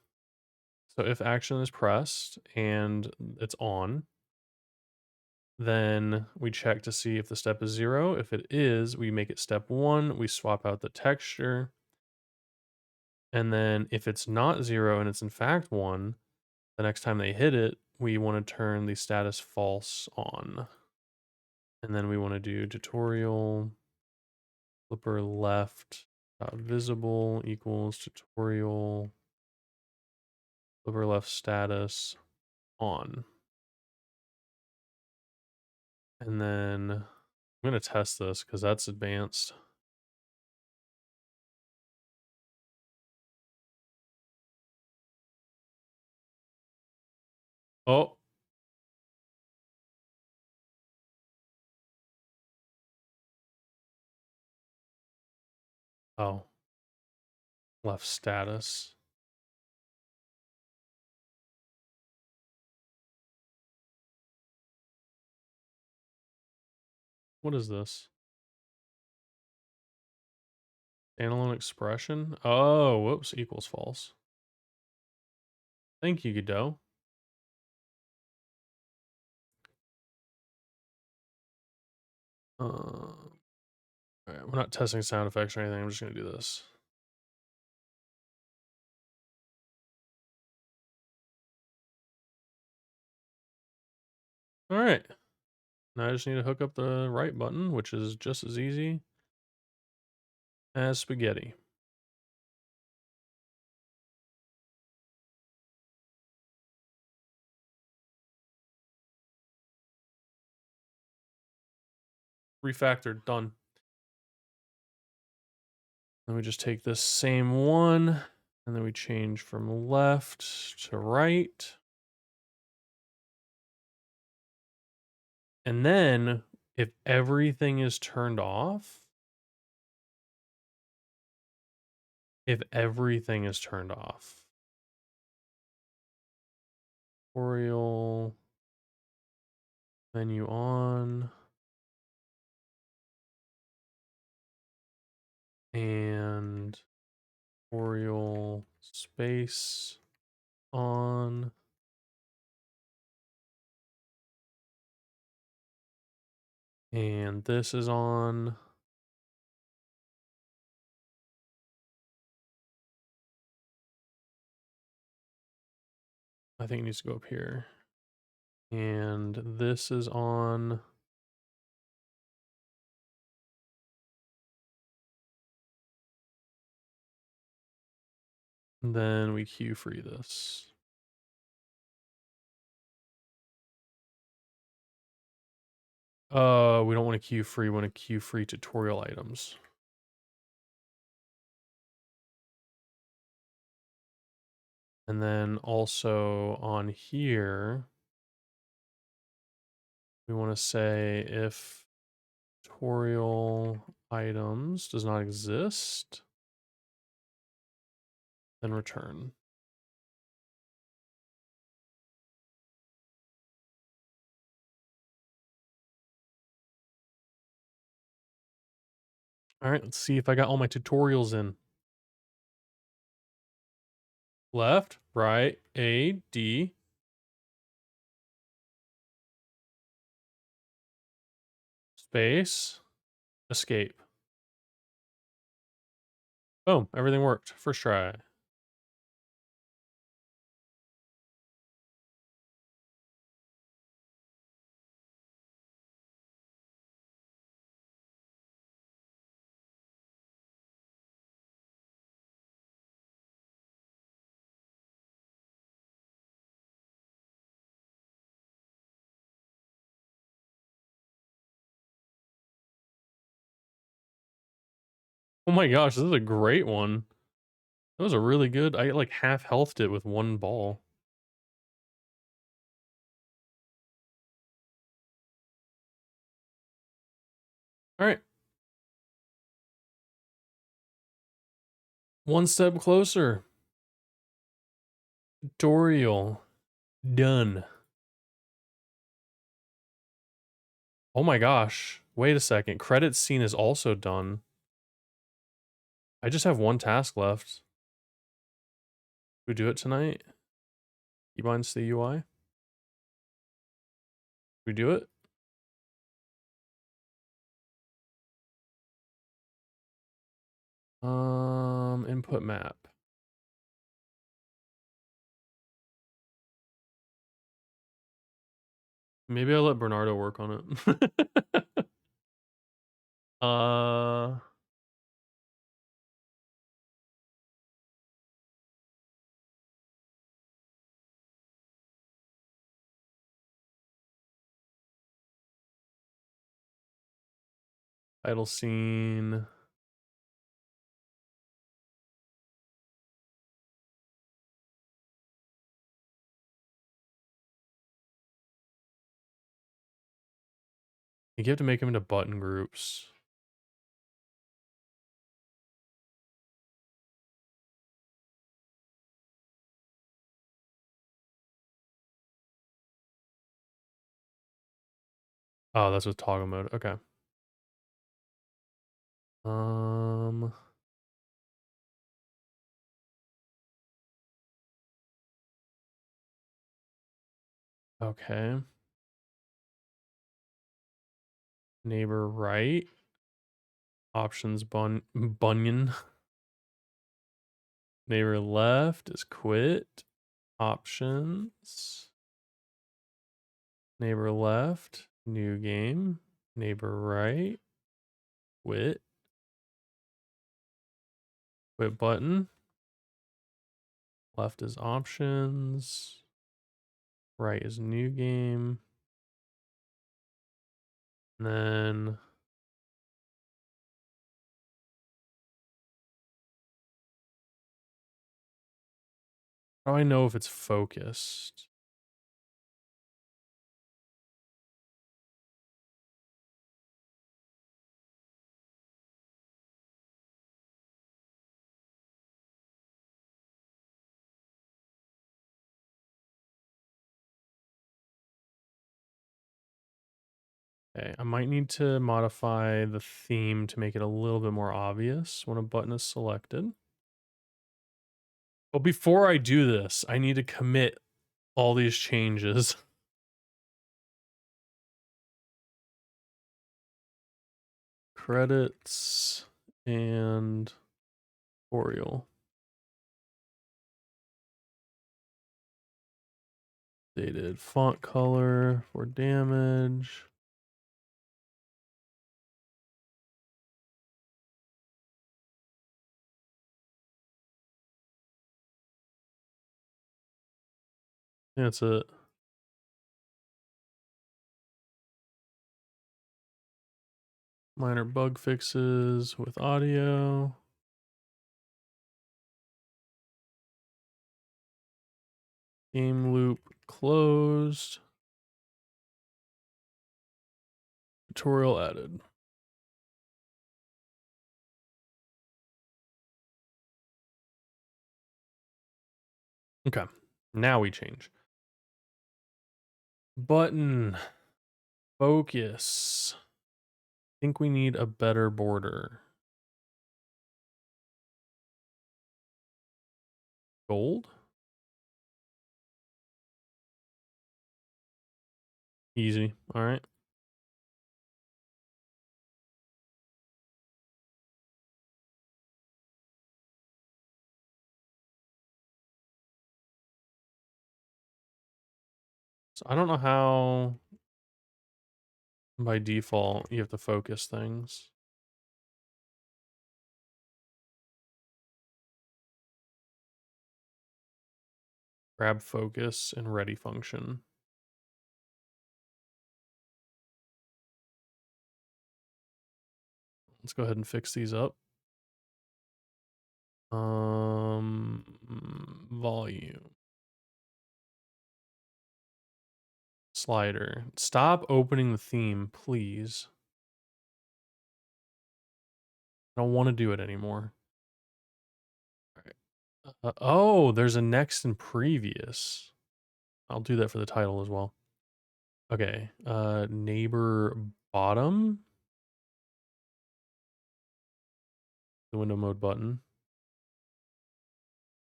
So if action is pressed and it's on, then we check to see if the step is 0. If it is, we make it step 1. We swap out the texture. And then if it's not 0 and it's in fact 1, the next time they hit it, we want to turn the status false on. And then we want to do tutorial flipper left visible equals tutorial flipper left status on. And then I'm going to test this because that's advanced. Oh. Oh. Left status. What is this? Standalone expression? Oh, whoops, equals false. Thank you, Godot. All right, we're not testing sound effects or anything. I'm just going to do this. All right. Now I just need to hook up the right button, which is just as easy as spaghetti. Refactored, done. Then we just take this same one, and then we change from left to right. And then if everything is turned off, tutorial menu on, and tutorial space on, and this is on. I think it needs to go up here. And this is on. And then we queue free this. We don't want to queue free, we want to queue free tutorial items. And then also on here, we want to say if tutorial items does not exist, then return. All right, let's see if I got all my tutorials in. Left, right, A, D. Space, escape. Boom, everything worked. First try. Oh my gosh, this is a great one. That was a really good. I like half healthed it with one ball. All right. One step closer. Tutorial done. Oh my gosh. Wait a second. Credit scene is also done. I just have one task left. We do it tonight? Keybinds to the UI? We do it? Input map. Maybe I'll let Bernardo work on it. Title scene. You have to make them into button groups. Oh, that's with toggle mode. Okay. Um, okay. Neighbor right. Options bunion. Neighbor left is quit. Options. Neighbor left, new game. Neighbor right, quit. Quit button. Left is options. Right is new game. And then how do I know if it's focused? Okay, I might need to modify the theme to make it a little bit more obvious when a button is selected. But before I do this, I need to commit all these changes. Credits and tutorial. Updated font color for damage. That's it. Minor bug fixes with audio. Game loop closed. Tutorial added. Okay, now we change. Button. Focus. I think we need a better border. Gold? Easy. All right. So I don't know how by default you have to focus things. Grab focus and ready function. Let's go ahead and fix these up. Volume. Slider. Stop opening the theme, please. I don't want to do it anymore. All right. Oh, there's a next and previous. I'll do that for the title as well. Okay. Neighbor bottom. The window mode button.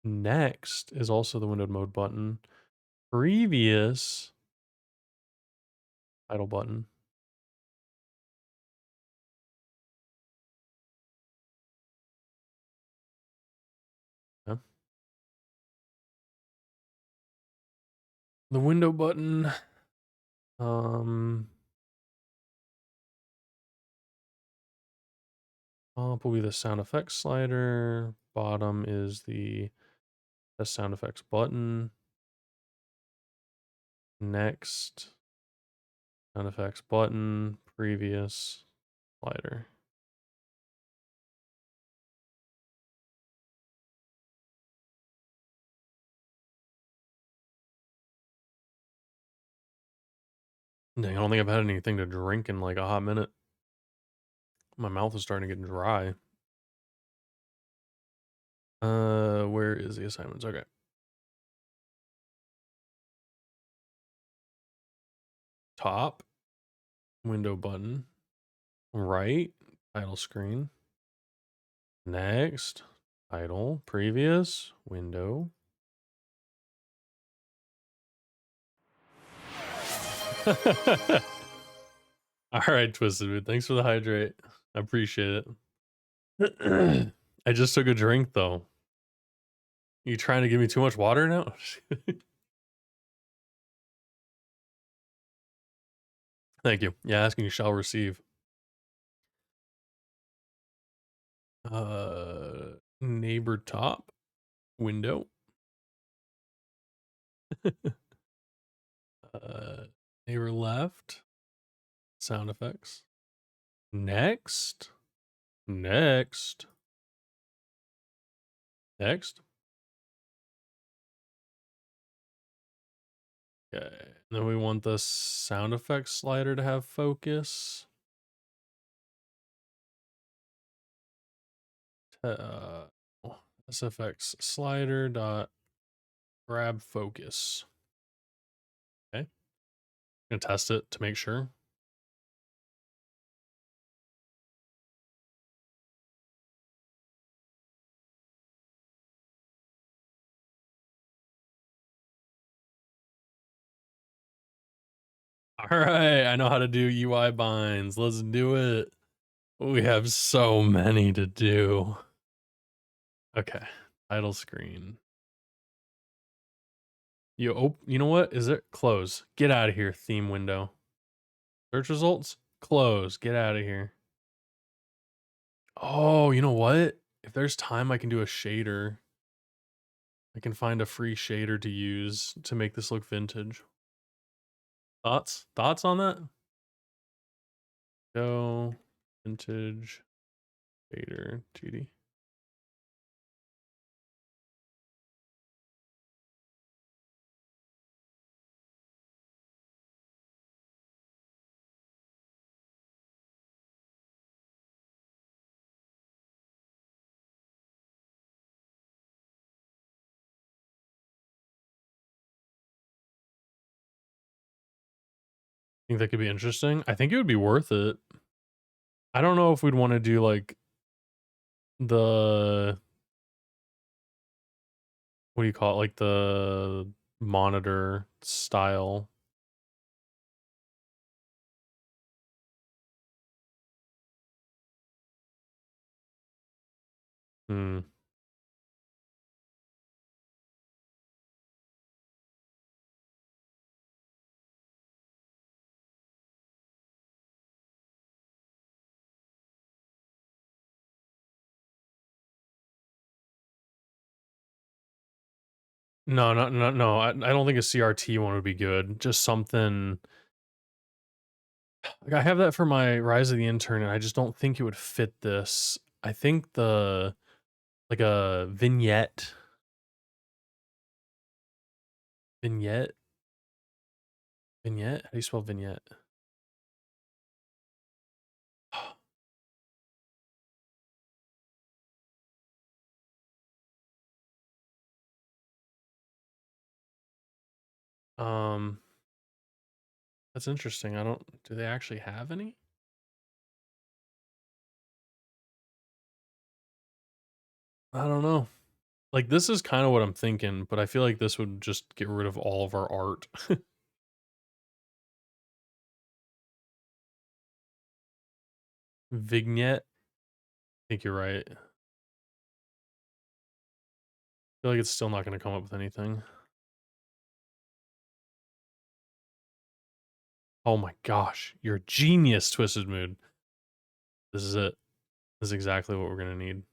Next is also the window mode button. Previous title button. Yeah. The window button. Top will be the sound effects slider. Bottom is the sound effects button. Next, sound effects button. Previous slider. Dang, I don't think I've had anything to drink in like a hot minute. My mouth is starting to get dry. Where is the assignments? Okay. Top, window button. Right, title screen. Next, title, previous, window. All right, Twisted Mood. Thanks for the hydrate. I appreciate it. I just took a drink though. You trying to give me too much water now? Thank you. Yeah, asking you shall receive. Neighbor top, window. Neighbor left, sound effects. Next, next, next. Okay, then we want the sound effects slider to have focus. Uh, SFX slider dot grab focus. Okay, I'm gonna test it to make sure. All right, I know how to do UI binds. Let's do it. We have so many to do. Okay, title screen. You know what? Is it close? Get out of here, theme window. Search results? Close. Get out of here. Oh, you know what? If there's time, I can do a shader. I can find a free shader to use to make this look vintage. Thoughts? Thoughts on that? Go vintage shader GD. Think that could be interesting? I think it would be worth it. I don't know if we'd want to do like the what do you call it? Like the monitor style. Hmm. No. I don't think a CRT one would be good. Just something like I have that for my Rise of the Intern, and I just don't think it would fit this. I think the like a vignette, vignette. How do you spell vignette? Um, that's interesting. I don't. Do they actually have any? I don't know. Like this is kind of what I'm thinking, but I feel like this would just get rid of all of our art. Vignette. I think you're right. I feel like it's still not going to come up with anything. Oh my gosh, you're a genius, Twisted Mood. This is it. This is exactly what we're going to need.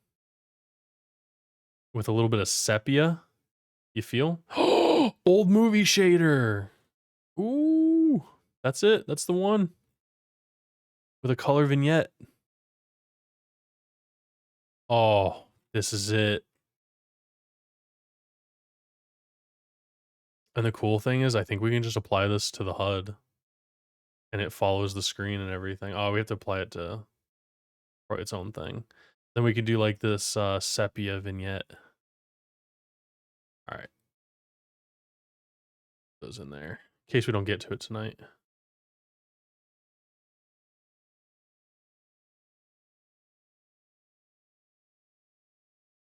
With a little bit of sepia, you feel? Old movie shader. Ooh, that's it. That's the one. With a color vignette. Oh, this is it. And the cool thing is, I think we can just apply this to the HUD. And it follows the screen and everything. Oh, we have to apply it to its own thing. Then we could do like this sepia vignette. All right. Those in there. In case we don't get to it tonight.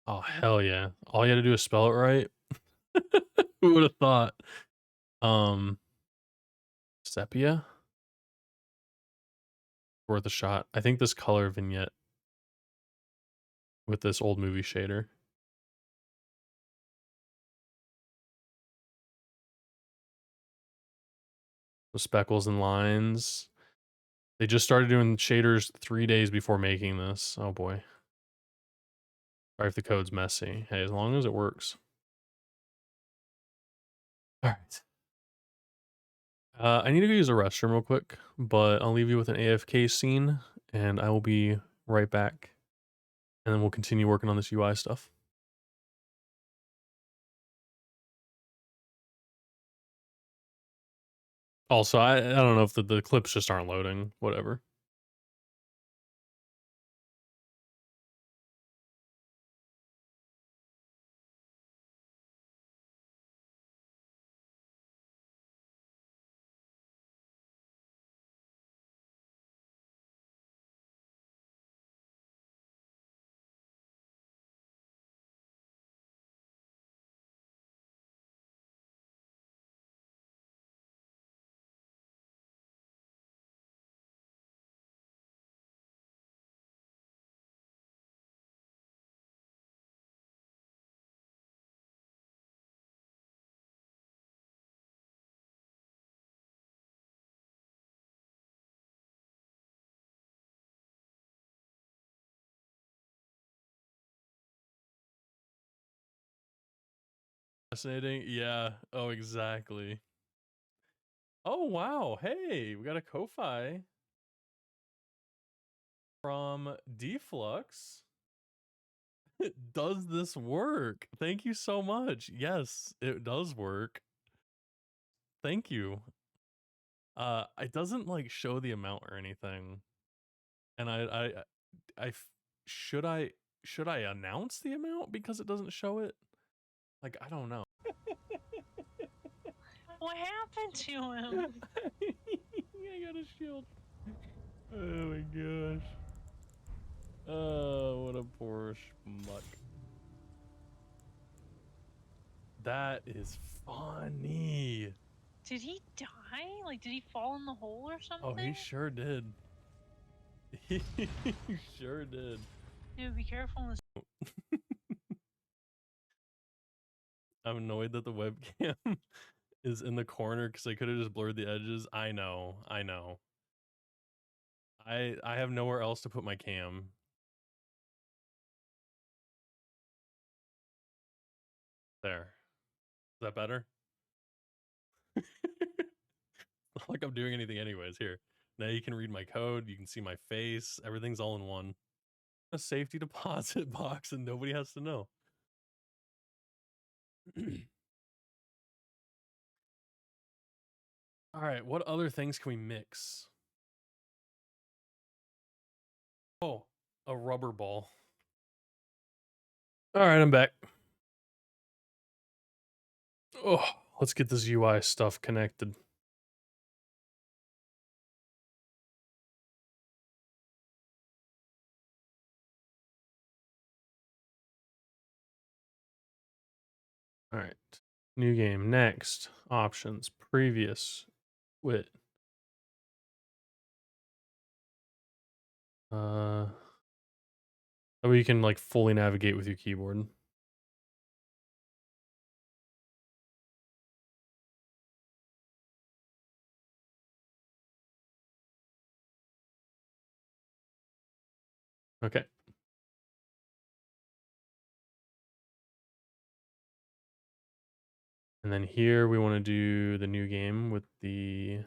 Oh, hell yeah. All you had to do is spell it right. Who would have thought? Sepia? Worth a shot. I think this color vignette with this old movie shader. The speckles and lines. They just started doing shaders 3 days before making this. Oh boy. Sorry if the code's messy. Hey, as long as it works. All right. I need to go use a restroom real quick, but I'll leave you with an AFK scene, and I will be right back. And then we'll continue working on this UI stuff. Also, I don't know if the clips just aren't loading. Whatever. Fascinating. Yeah. Oh, exactly. Oh, wow. Hey, we got a Ko-Fi from Deflux. Does this work? Thank you so much. Yes, it does work. Thank you. It doesn't like show the amount or anything. And I f- should I should I announce the amount because it doesn't show it? Like, I don't know. What happened to him? I got a shield. Oh my gosh. Oh, what a poor schmuck. That is funny. Did he die? Like, did he fall in the hole or something? Oh, he sure did. He sure did. Dude, be careful in this. I'm annoyed that the webcam is in the corner because I could have just blurred the edges. I know. I have nowhere else to put my cam. There. Is that better? Not like I'm doing anything anyways. Here. Now you can read my code, you can see my face, everything's all in one. A safety deposit box and nobody has to know. All right, what other things can we mix? Oh, a rubber ball. All right, I'm back. Oh, let's get this UI stuff connected. All right, new game, next, options, previous, quit. That way you can like fully navigate with your keyboard. Okay. And then here we want to do the new game with the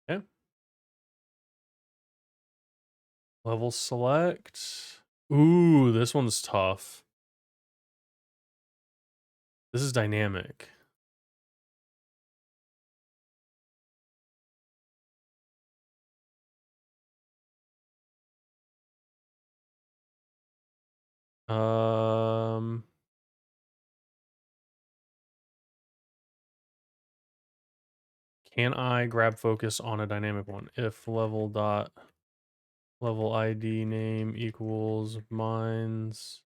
okay. Level select. Ooh, this one's tough. This is dynamic. Um Can I grab focus on a dynamic one? If level ID name equals mines.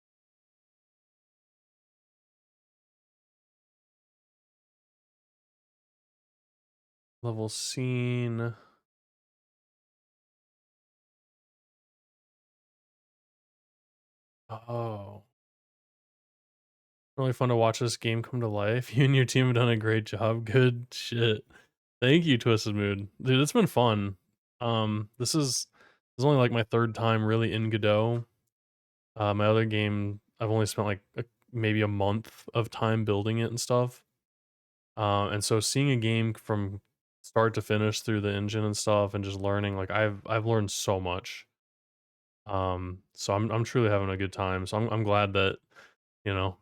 Level scene. Oh. Really fun to watch this game come to life. You and your team have done a great job. Good shit. Thank you, Twisted Mood. Dude, it's been fun. This is only like my third time really in Godot. My other game, I've only spent like maybe a month of time building it and stuff. And so seeing a game from start to finish through the engine and stuff, and just learning, like I've learned so much. So I'm truly having a good time. So I'm glad that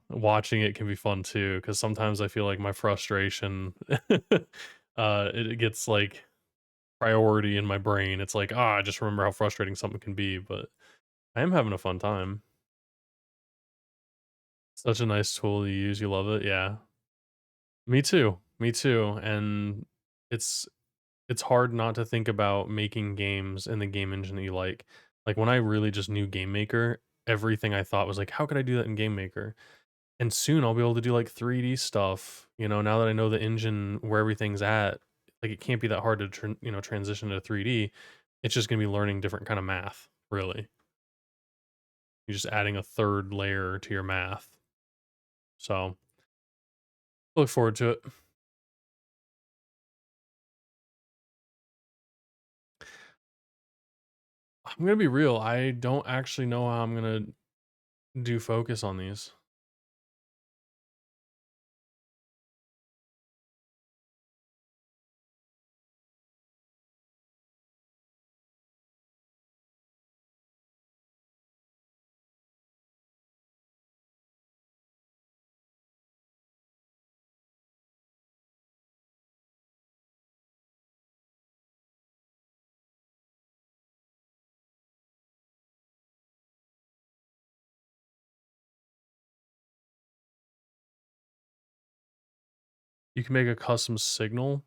watching it can be fun too. Because sometimes I feel like my frustration, it gets like priority in my brain. It's like I just remember how frustrating something can be, but I am having a fun time. Such a nice tool to use. You love it, yeah. Me too. Me too. And it's it's hard not to think about making games in the game engine that you like. Like when I really just knew Game Maker, everything I thought was like, how could I do that in Game Maker? And soon I'll be able to do like 3D stuff. Now that I know the engine where everything's at, like it can't be that hard to transition to 3D. It's just gonna be learning different kind of math, really. You're just adding a third layer to your math. So look forward to it. I'm gonna be real. I don't actually know how I'm gonna do focus on these. You can make a custom signal.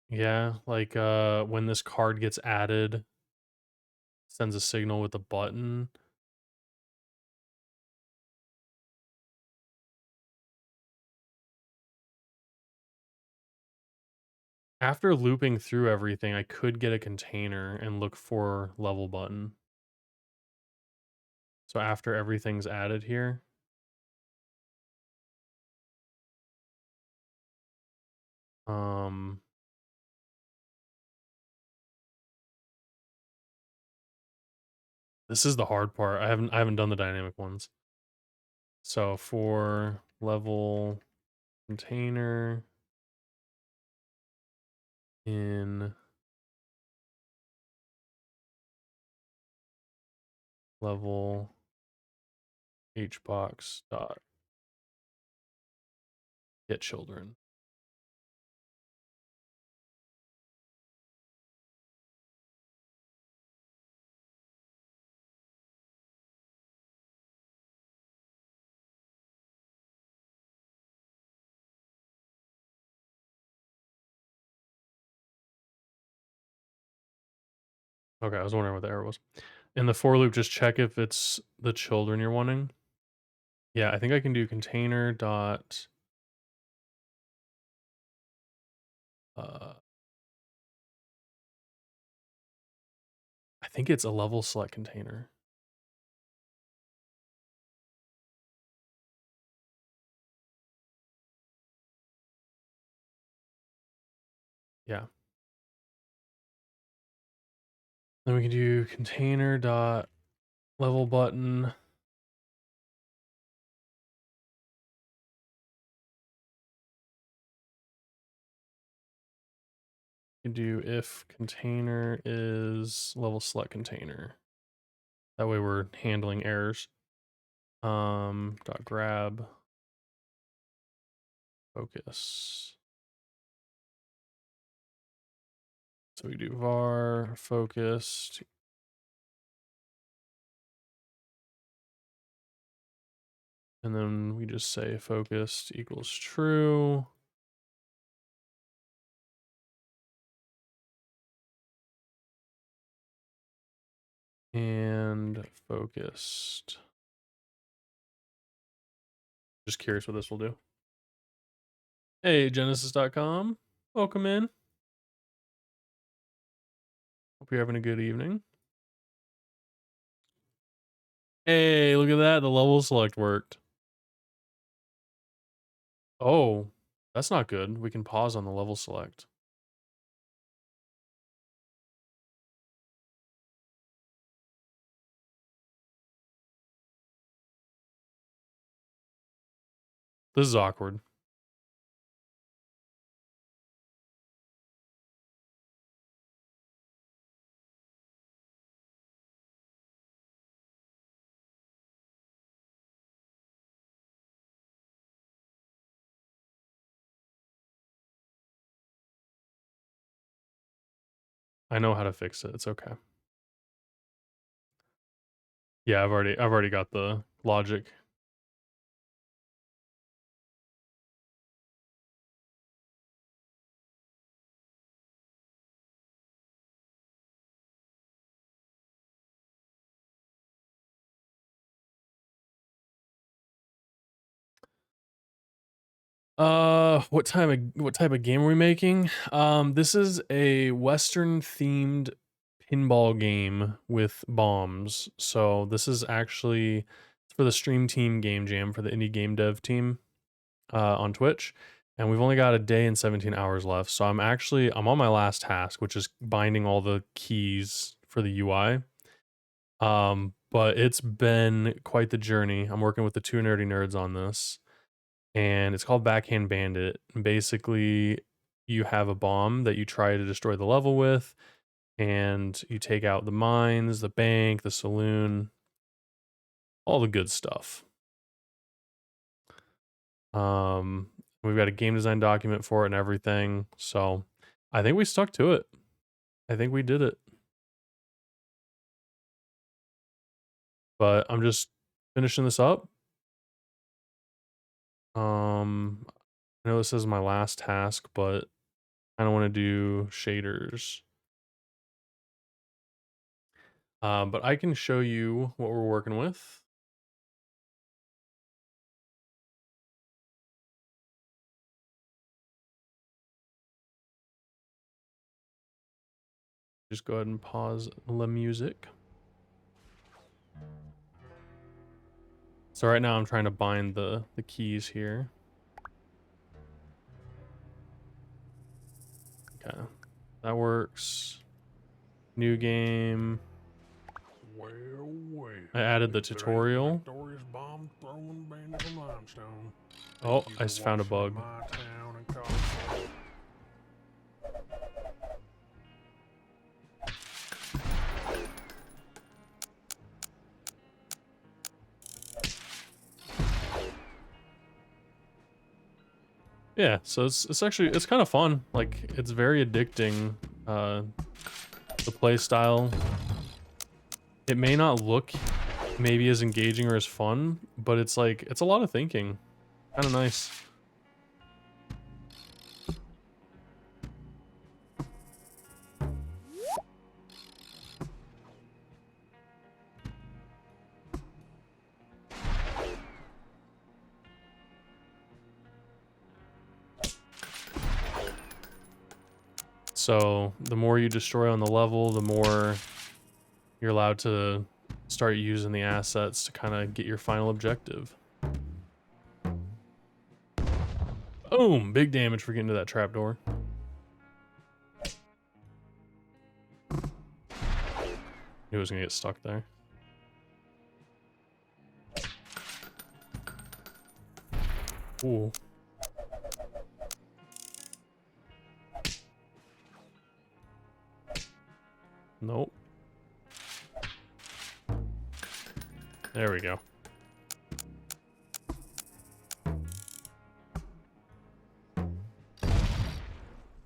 Yeah, like when this card gets added, sends a signal with a button. After looping through everything, I could get a container and look for level button. So after everything's added here, this is the hard part. I haven't done the dynamic ones. So for level container in level hbox dot get children. Okay, I was wondering what the error was. In the for loop, just check if it's the children you're wanting. Yeah, I think I can do container dot I think it's a level select container. Yeah. Then we can do container dot level button. You can do if container is level select container. That way we're handling errors. Dot grab focus. So we do var focused. And then we just say focused equals true. And focused. Just curious what this will do. Hey, Genesis.com. Welcome in. Hope you're having a good evening. Hey, look at that. The level select worked. Oh, that's not good. We can pause on the level select. This is awkward. I know how to fix it. It's okay. Yeah, I've already got the logic. What type of game are we making? This is a Western themed pinball game with bombs. So this is actually for the Stream Team Game Jam for the indie game dev team. on Twitch, and we've only got a day and 17 hours left. So I'm on my last task, which is binding all the keys for the UI. But it's been quite the journey. I'm working with the two nerdy nerds on this, and it's called Backhand Bandit. And basically, you have a bomb that you try to destroy the level with, and you take out the mines, the bank, the saloon, all the good stuff. We've got a game design document for it and everything. So I think we stuck to it. I think we did it. But I'm just finishing this up. I know this is my last task, but I don't want to do shaders. But I can show you what we're working with. Just go ahead and pause the music. So right now I'm trying to bind the keys here. Okay, that works. New game. Well, well. I added the If there ain't tutorial. notorious bomb-throwing bandit from limestone, Oh, you I can just found a wash into bug. my town and cause trouble. Yeah, so it's actually kind of fun. Like, it's very addicting. The play style. It may not look maybe as engaging or as fun, but it's like it's a lot of thinking. Kind of nice. So the more you destroy on the level, the more you're allowed to start using the assets to kind of get your final objective. Boom! Big damage for getting to that trapdoor. Knew it was gonna get stuck there. Ooh. Nope. There we go.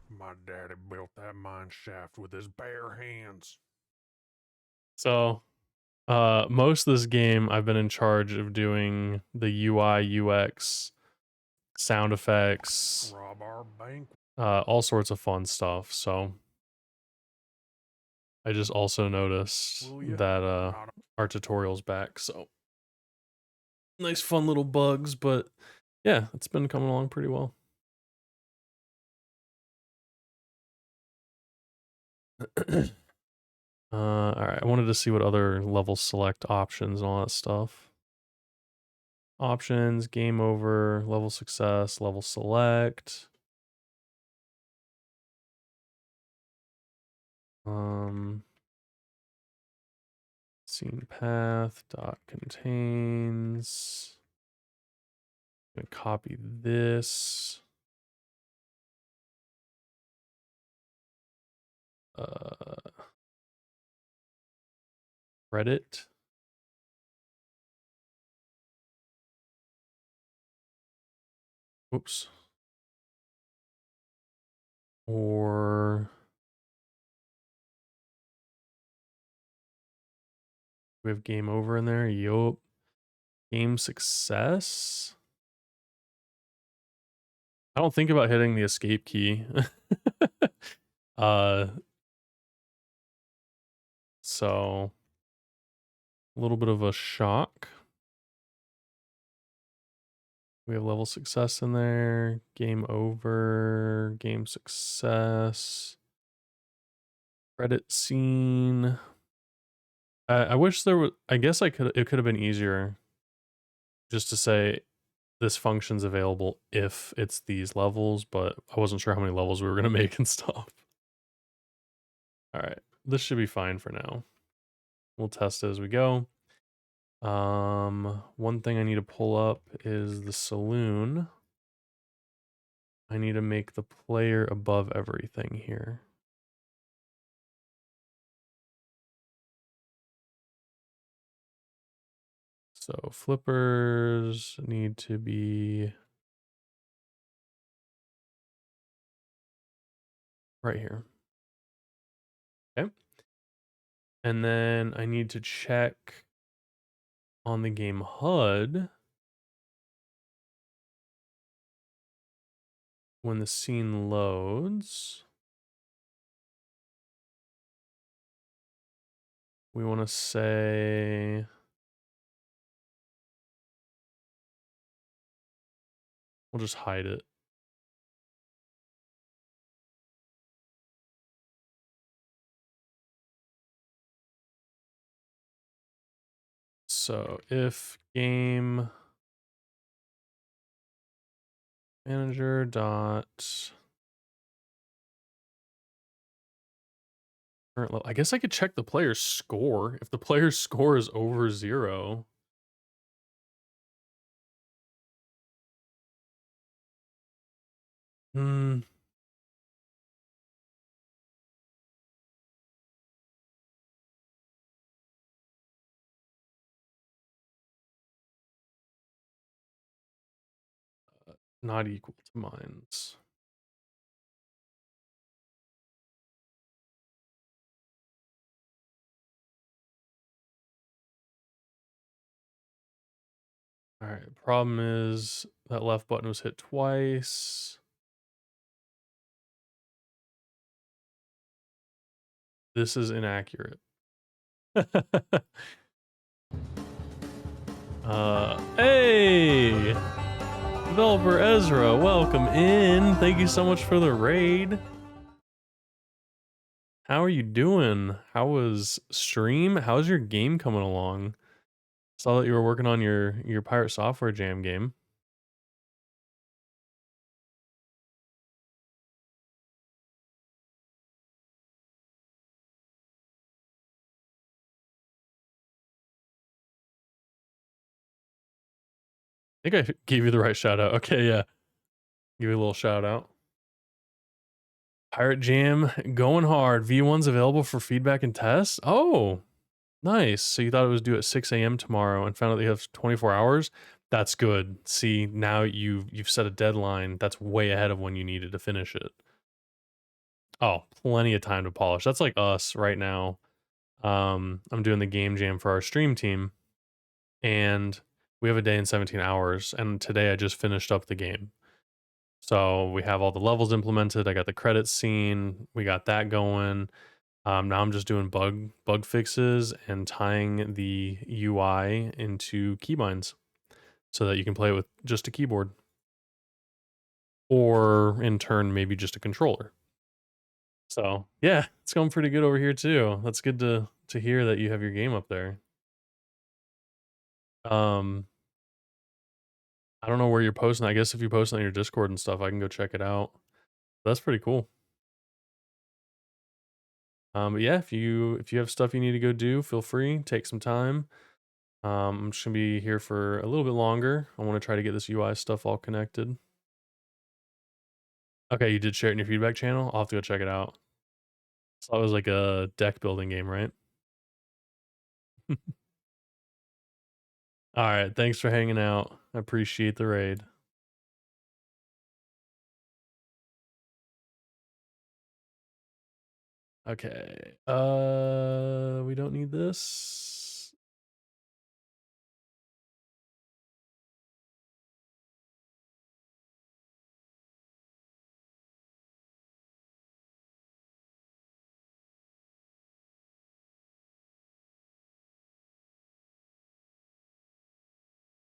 My daddy built that mine shaft with his bare hands. So, most of this game, I've been in charge of doing the UI, UX, sound effects, Rob our bank. all sorts of fun stuff. So, I just also noticed Will ya? that Not our tutorial's back. So, nice, fun little bugs, but yeah, it's been coming along pretty well. All right, I wanted to see what other level select options and all that stuff. Options, game over, level success, level select. Scene path dot contains. I'm gonna copy this. Credit. Oops. Or we have game over in there. Yup. Game success. I don't think about hitting the escape key. So a little bit of a shock. We have level success in there. Game over. Game success. Credit scene. I wish there was. I guess it could have been easier just to say this function's available if it's these levels, but I wasn't sure how many levels we were going to make and stuff. All right, this should be fine for now. We'll test it as we go. One thing I need to pull up is the saloon. I need to make the player above everything here. So flippers need to be right here. Okay. And then I need to check on the game HUD when the scene loads. We want to say we'll just hide it. So if game manager dot current level, I guess I could check the player's score. If the player's score is over 0, not equal to mine's. All right, problem is that left button was hit twice. This is inaccurate. Hey! Developer Ezra, welcome in. Thank you so much for the raid. How are you doing? How was stream? How's your game coming along? Saw that you were working on your Pirate Software Jam game. I think I gave you the right shout out. Okay, yeah. Give you a little shout out. Pirate Jam going hard. V1's available for feedback and tests. Oh, nice. So you thought it was due at 6 a.m. tomorrow and found out you have 24 hours? That's good. See, now you've set a deadline that's way ahead of when you needed to finish it. Oh, plenty of time to polish. That's like us right now. I'm doing the game jam for our stream team, and we have a day in 17 hours, and today I just finished up the game. So we have all the levels implemented. I got the credits scene. We got that going. Now I'm just doing bug fixes and tying the UI into keybinds so that you can play with just a keyboard, or in turn maybe just a controller. So yeah, it's going pretty good over here too. That's good to hear that you have your game up there. I don't know where you're posting. I guess if you post on your Discord and stuff, I can go check it out. That's pretty cool. But yeah, if you have stuff you need to go do, feel free, take some time. I'm just gonna be here for a little bit longer. I want to try to get this UI stuff all connected. Okay, you did share it in your feedback channel. I'll have to go check it out. So that was like a deck building game, right? All right, thanks for hanging out. I appreciate the raid. Okay. We don't need this.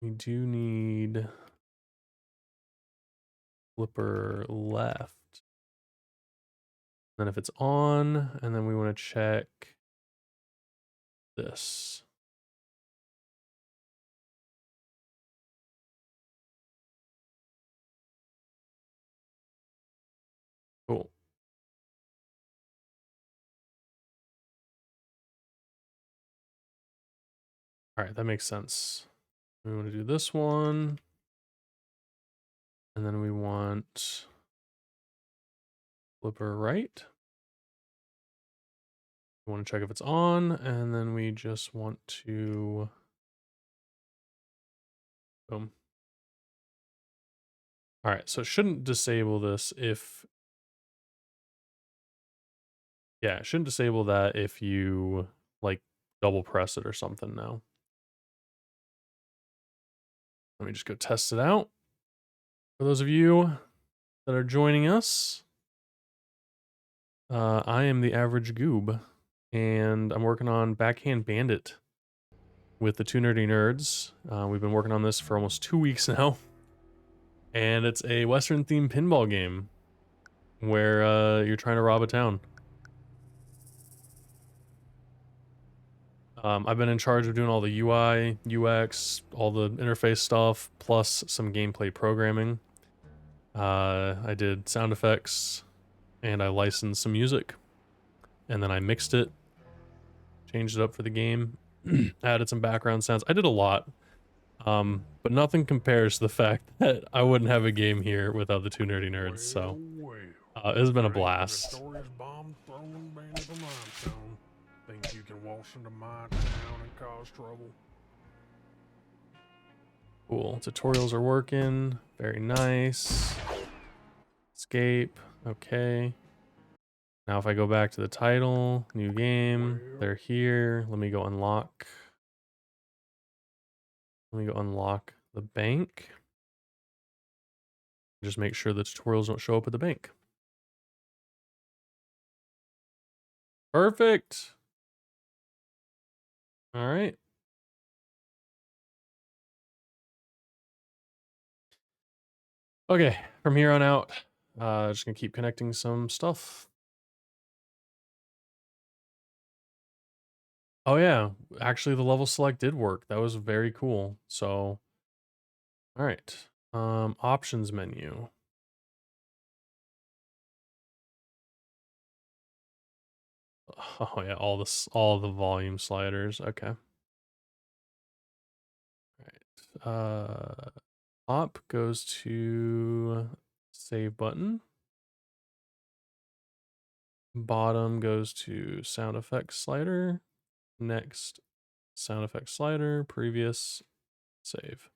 We do need flipper left. Then if it's on, and then we want to check this. Cool. All right, that makes sense. We want to do this one. And then we want flipper right. We want to check if it's on, and then we just want to boom. All right, so it shouldn't disable this if yeah, it shouldn't disable that if you like double press it or something now. Let me just go test it out. For those of you that are joining us, I am the average goob, and I'm working on Backhand Bandit with the Two Nerdy Nerds. We've been working on this for almost 2 weeks now, and it's a Western themed pinball game where you're trying to rob a town. I've been in charge of doing all the UI, UX, all the interface stuff, plus some gameplay programming. I did sound effects, and I licensed some music, and then I mixed it, changed it up for the game, added some background sounds. I did a lot, but nothing compares to the fact that I wouldn't have a game here without the Two Nerdy Nerds. So it's been a blast. Notorious bomb throwing bandit from limestone. Think you can waltz into my town and cause trouble? Cool. Tutorials are working. Very nice. Escape. Okay. Now if I go back to the title, new game, they're here. Let me go unlock. Let me go unlock the bank. Just make sure the tutorials don't show up at the bank. Perfect. All right. Okay, from here on out, just gonna keep connecting some stuff. Oh yeah, actually the level select did work. That was very cool. So, all right, options menu. Oh yeah, all the volume sliders. Okay. All right. Top goes to save button. Bottom goes to sound effects slider. Next, sound effects slider. Previous, save.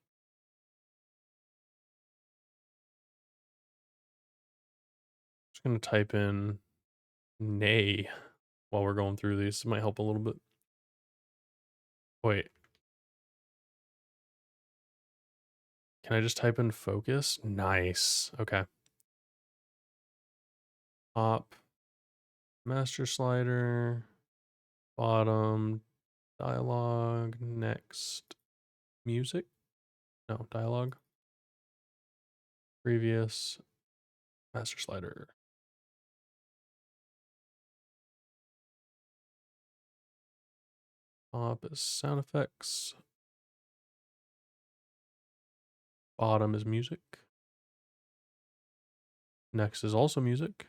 Just gonna type in nay while we're going through these. This might help a little bit. Wait. Can I just type in focus? Nice. Okay. Top, master slider, bottom, dialogue, next, music. No, dialogue. Previous, master slider. Top is sound effects. Bottom is music. Next is also music.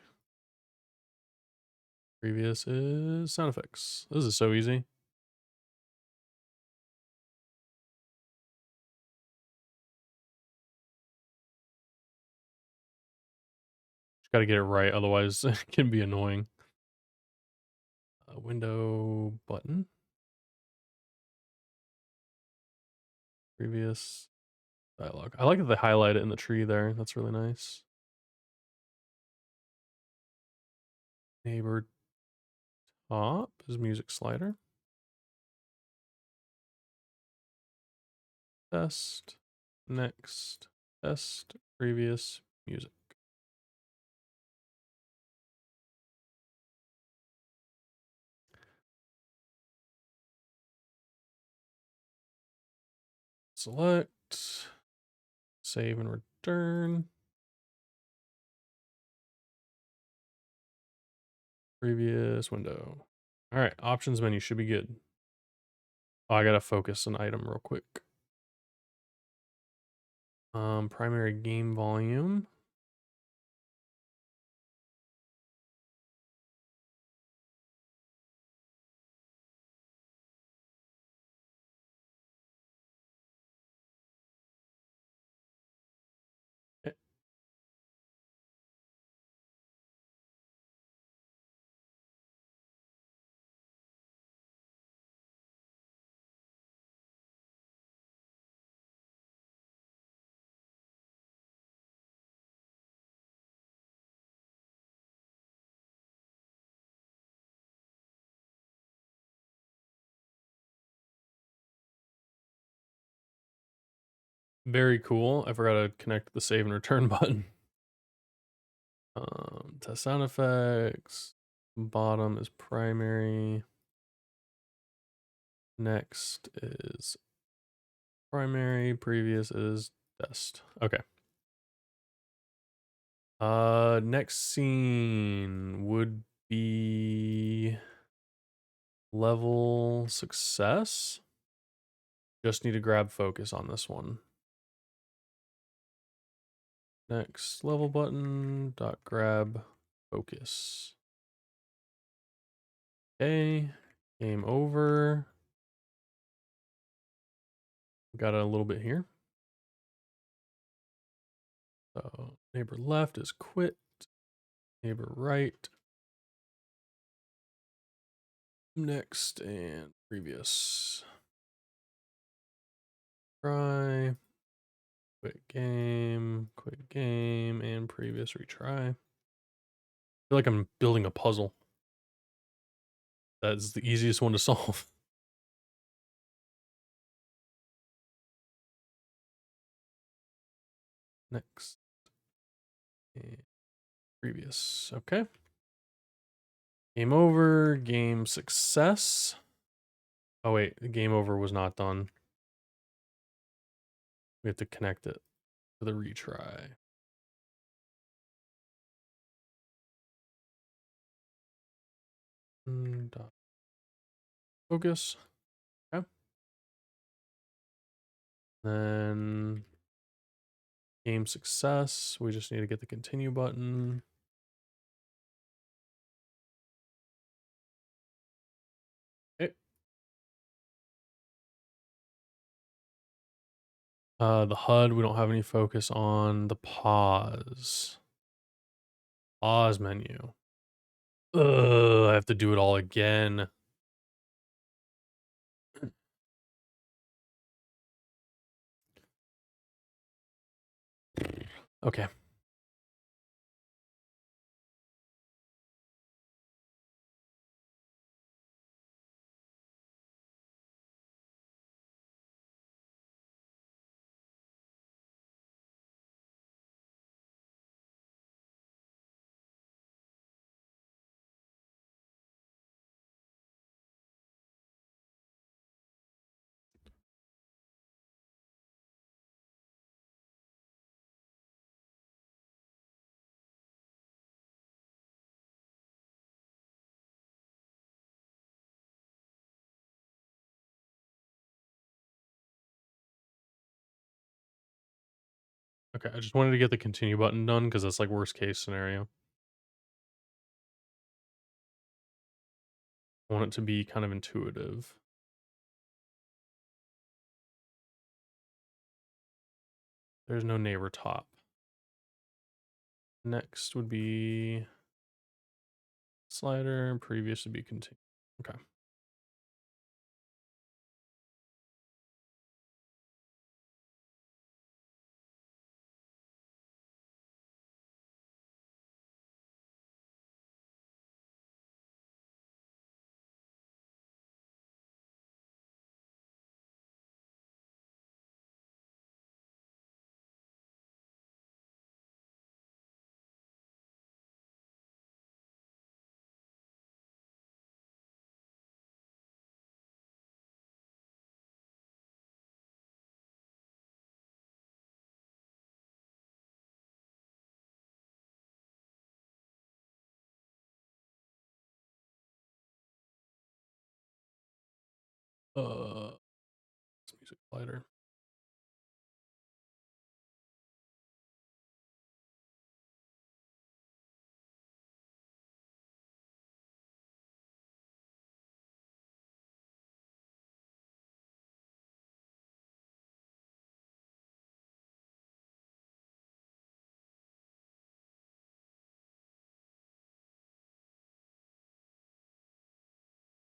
Previous is sound effects. This is so easy. Just got to get it right, otherwise it can be annoying. Window button. Previous dialogue. I like that they highlight it in the tree there. That's really nice. Neighbor top is music slider. Test. Next. Test. Previous. Music. Select. Save and return. Previous window. All right, options menu should be good. Oh, I gotta focus an item real quick. Primary game volume. Very cool. I forgot to connect the save and return button. Test sound effects. Bottom is primary. Next is primary. Previous is test. Okay. Next scene would be level success. Just need to grab focus on this one. Next level button, dot grab focus. Okay, game over. Got a little bit here. So neighbor left is quit. Neighbor right. Next and previous. Try. Quit game, and previous retry. I feel like I'm building a puzzle. That's the easiest one to solve. Next. And previous. Okay. Game over. Game success. Oh, wait. The game over was not done. We have to connect it to the retry. Dot focus. Okay. Then game success. We just need to get the continue button. Okay. The HUD, we don't have any focus on. The pause. Pause menu. I have to do it all again. Okay. Okay, I just wanted to get the continue button done because that's like worst case scenario. I want it to be kind of intuitive. There's no neighbor top. Next would be slider, previous would be continue. Okay. Music slider.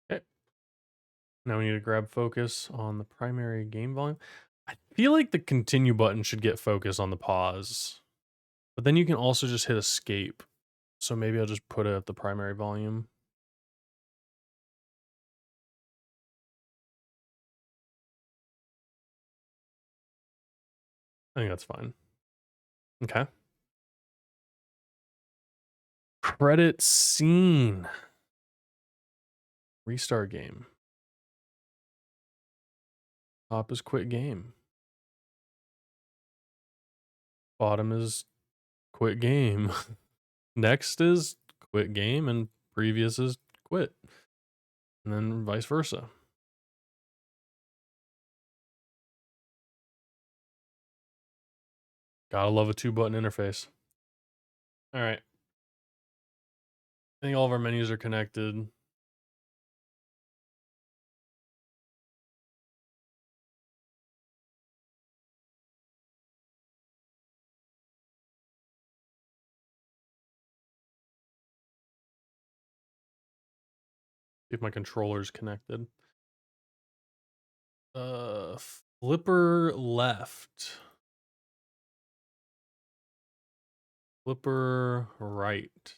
Okay. Now we need to grab focus on the primary game volume. I feel like the continue button should get focus on the pause, but then you can also just hit escape. So maybe I'll just put it at the primary volume. I think that's fine. Okay. Credit scene. Restart game. Top is quit game. Bottom is quit game. Next is quit game, and previous is quit. And then vice versa. Gotta love a 2-button interface. All right. I think all of our menus are connected. See if my controller's connected. Flipper left. Flipper right.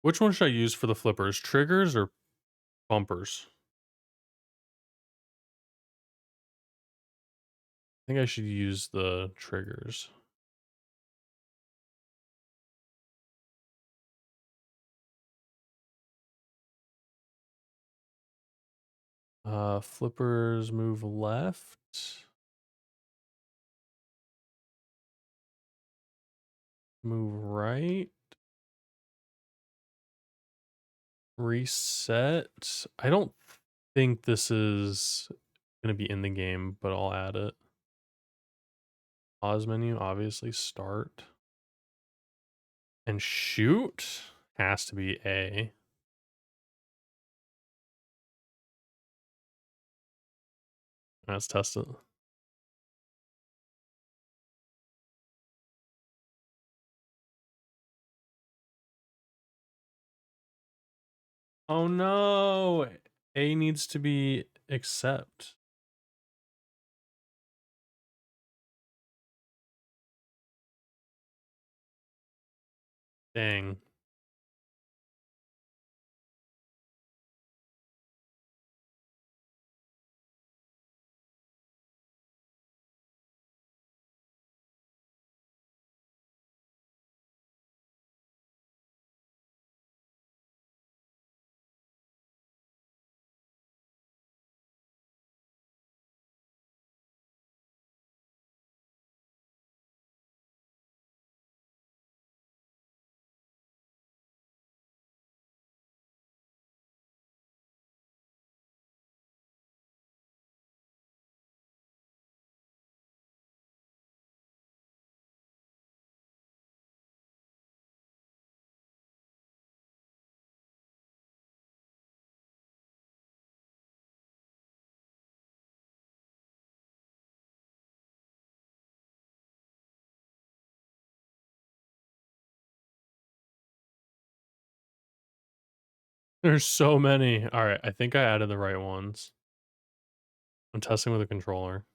Which one should I use for the flippers? Triggers or bumpers? I think I should use the triggers. Flippers move left. Move right. Reset. I don't think this is going to be in the game, but I'll add it. Pause menu, obviously. Start. And shoot has to be A. Let's test it. Oh no! A needs to be accept. Dang. There's so many. All right, I think I added the right ones. I'm testing with a controller.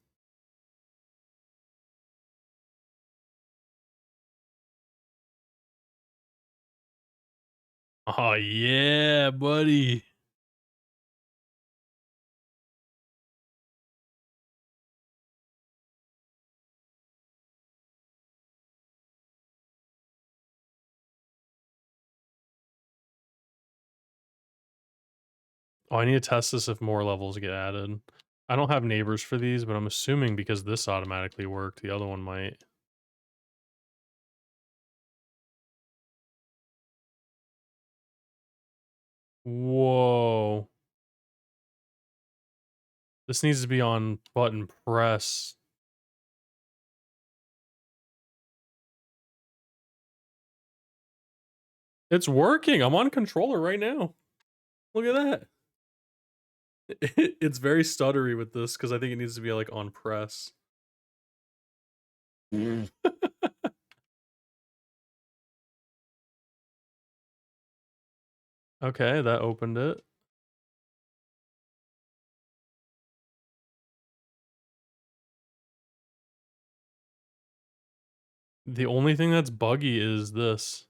Oh yeah, buddy. Oh, I need to test this if more levels get added. I don't have neighbors for these, but I'm assuming because this automatically worked, the other one might. Whoa. This needs to be on button press. It's working. I'm on controller right now. Look at that. It's very stuttery with this because I think it needs to be like on press. Okay, that opened it. The only thing that's buggy is this.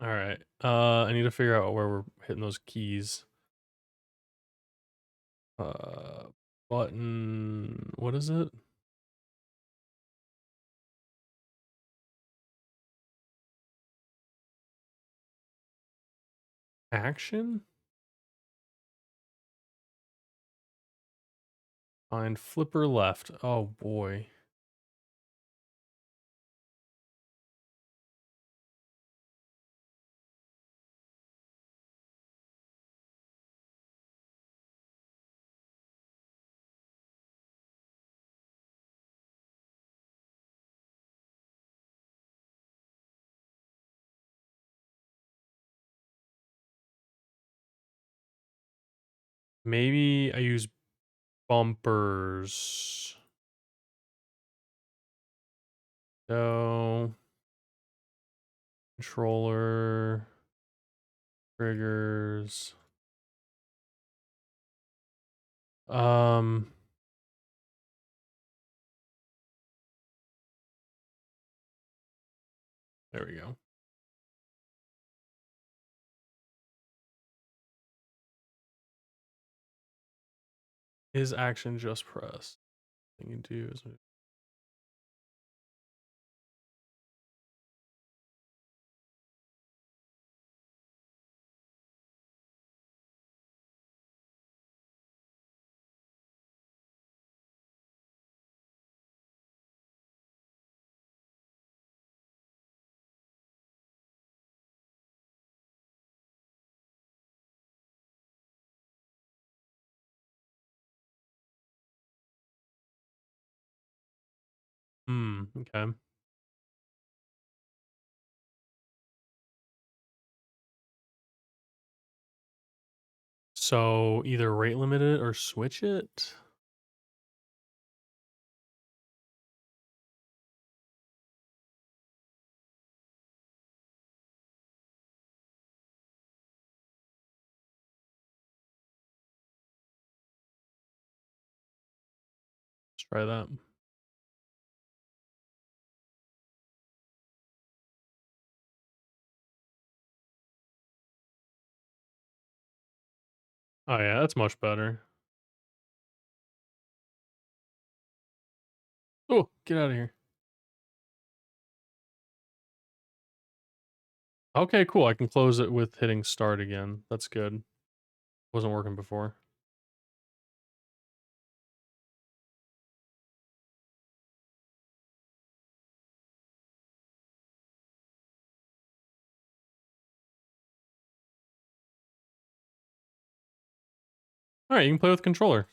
All right. I need to figure out where we're hitting those keys. Button. What is it? Action? Find flipper left. Oh boy. Maybe I use bumpers. So controller triggers. There we go. Is action just press? Thing you do is okay. So either rate limit it or switch it. Let's try that. Oh yeah, that's much better. Oh, get out of here. Okay, cool. I can close it with hitting start again. That's good. Wasn't working before. All right, you can play with controller.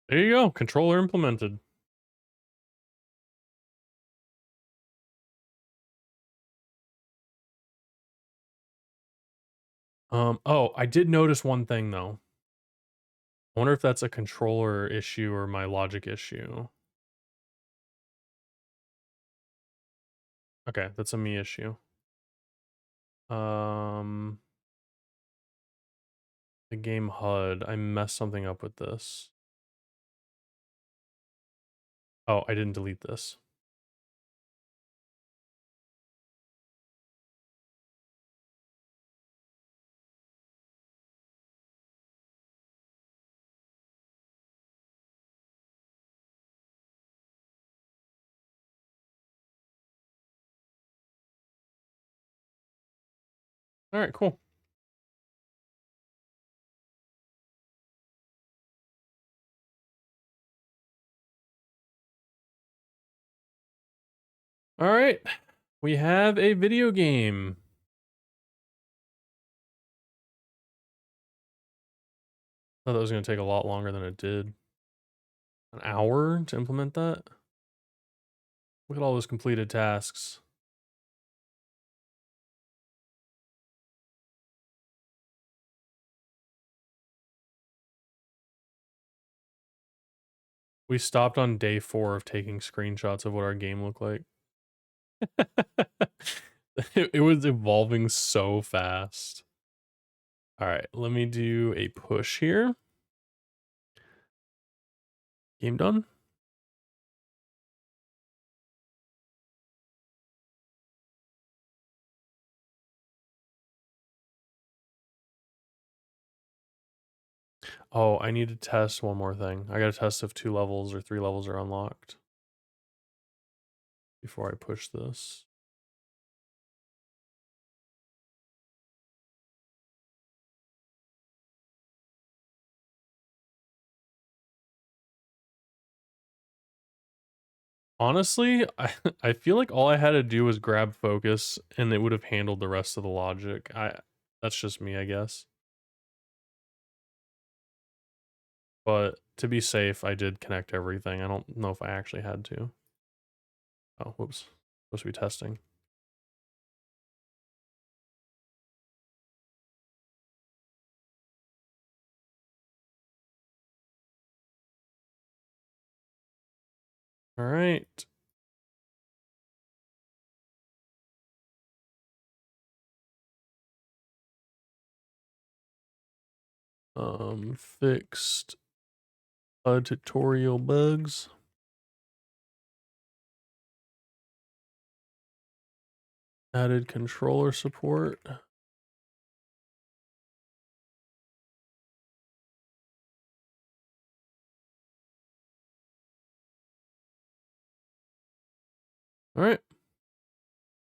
There you go. Controller implemented. Oh, I did notice one thing though. I wonder if that's a controller issue or my logic issue. Okay, that's a me issue. Um, the game HUD. I messed something up with this. Oh, I didn't delete this. All right, cool. All right, we have a video game. Thought that was going to take a lot longer than it did. An hour to implement that? Look at all those completed tasks. We stopped on day 4 of taking screenshots of what our game looked like. It was evolving so fast. All right, let me do a push here. Game done. Oh, I need to test one more thing. I gotta test if 2 levels or 3 levels are unlocked before I push this. Honestly, I feel like all I had to do was grab focus and it would have handled the rest of the logic. That's just me, I guess. But to be safe, I did connect everything. I don't know if I actually had to. Oh, whoops. Supposed to be testing. All right. Fixed tutorial bugs. Added controller support. All right.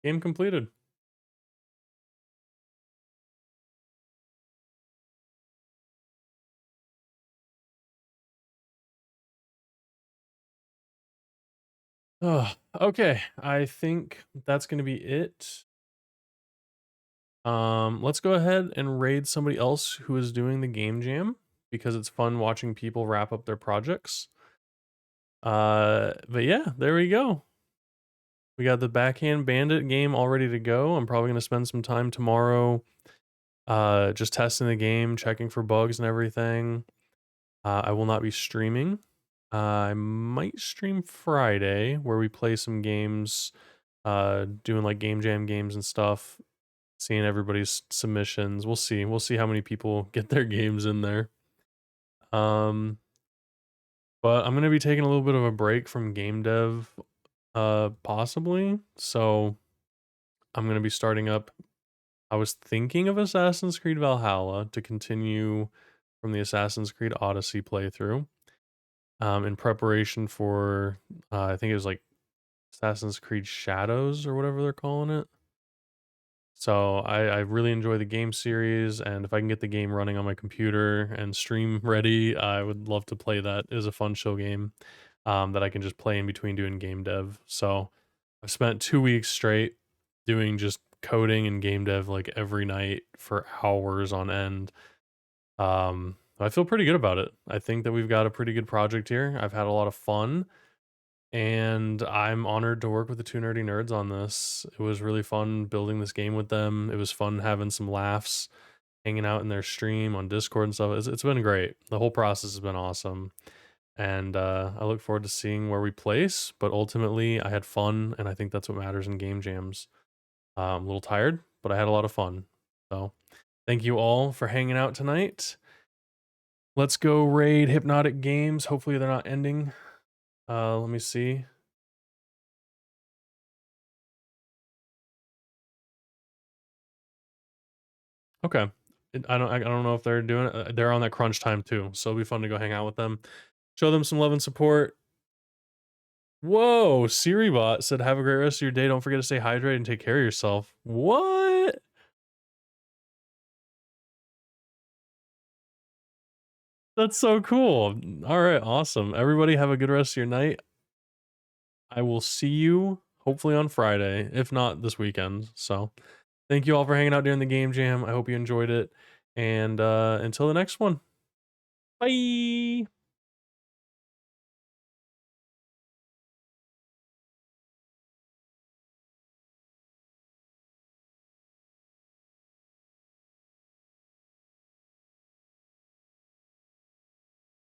Game completed. Oh, okay. I think that's going to be it. Let's go ahead and raid somebody else who is doing the game jam because it's fun watching people wrap up their projects. But yeah, there we go. We got the Backhand Bandit game all ready to go. I'm probably going to spend some time tomorrow just testing the game, checking for bugs and everything. I will not be streaming. I might stream Friday where we play some games, doing like game jam games and stuff, seeing everybody's submissions. We'll see. We'll see how many people get their games in there. But I'm going to be taking a little bit of a break from game dev, possibly. So I'm going to be starting up. I was thinking of Assassin's Creed Valhalla to continue from the Assassin's Creed Odyssey playthrough, in preparation for, I think it was like Assassin's Creed Shadows or whatever they're calling it. So I really enjoy the game series, and if I can get the game running on my computer and stream ready, I would love to play that. It is a fun chill game that I can just play in between doing game dev. So I've spent 2 weeks straight doing just coding and game dev like every night for hours on end. I feel pretty good about it. I think that we've got a pretty good project here. I've had a lot of fun. And I'm honored to work with the two nerdy nerds on this. It was really fun building this game with them. It was fun having some laughs, hanging out in their stream on Discord and stuff. It's been great. The whole process has been awesome. And I look forward to seeing where we place. But ultimately, I had fun, and I think that's what matters in game jams. I'm a little tired, but I had a lot of fun. So thank you all for hanging out tonight. Let's go raid Hypnotic Games. Hopefully, they're not ending. Let me see. Okay. I don't know if they're doing it. They're on that crunch time too, so it'll be fun to go hang out with them. Show them some love and support. Whoa, SiriBot said, "Have a great rest of your day. Don't forget to stay hydrated and take care of yourself." What? That's so cool. All right, awesome. Everybody have a good rest of your night. I will see you hopefully on Friday, if not this weekend. So, thank you all for hanging out during the game jam. I hope you enjoyed it. And until the next one. Bye.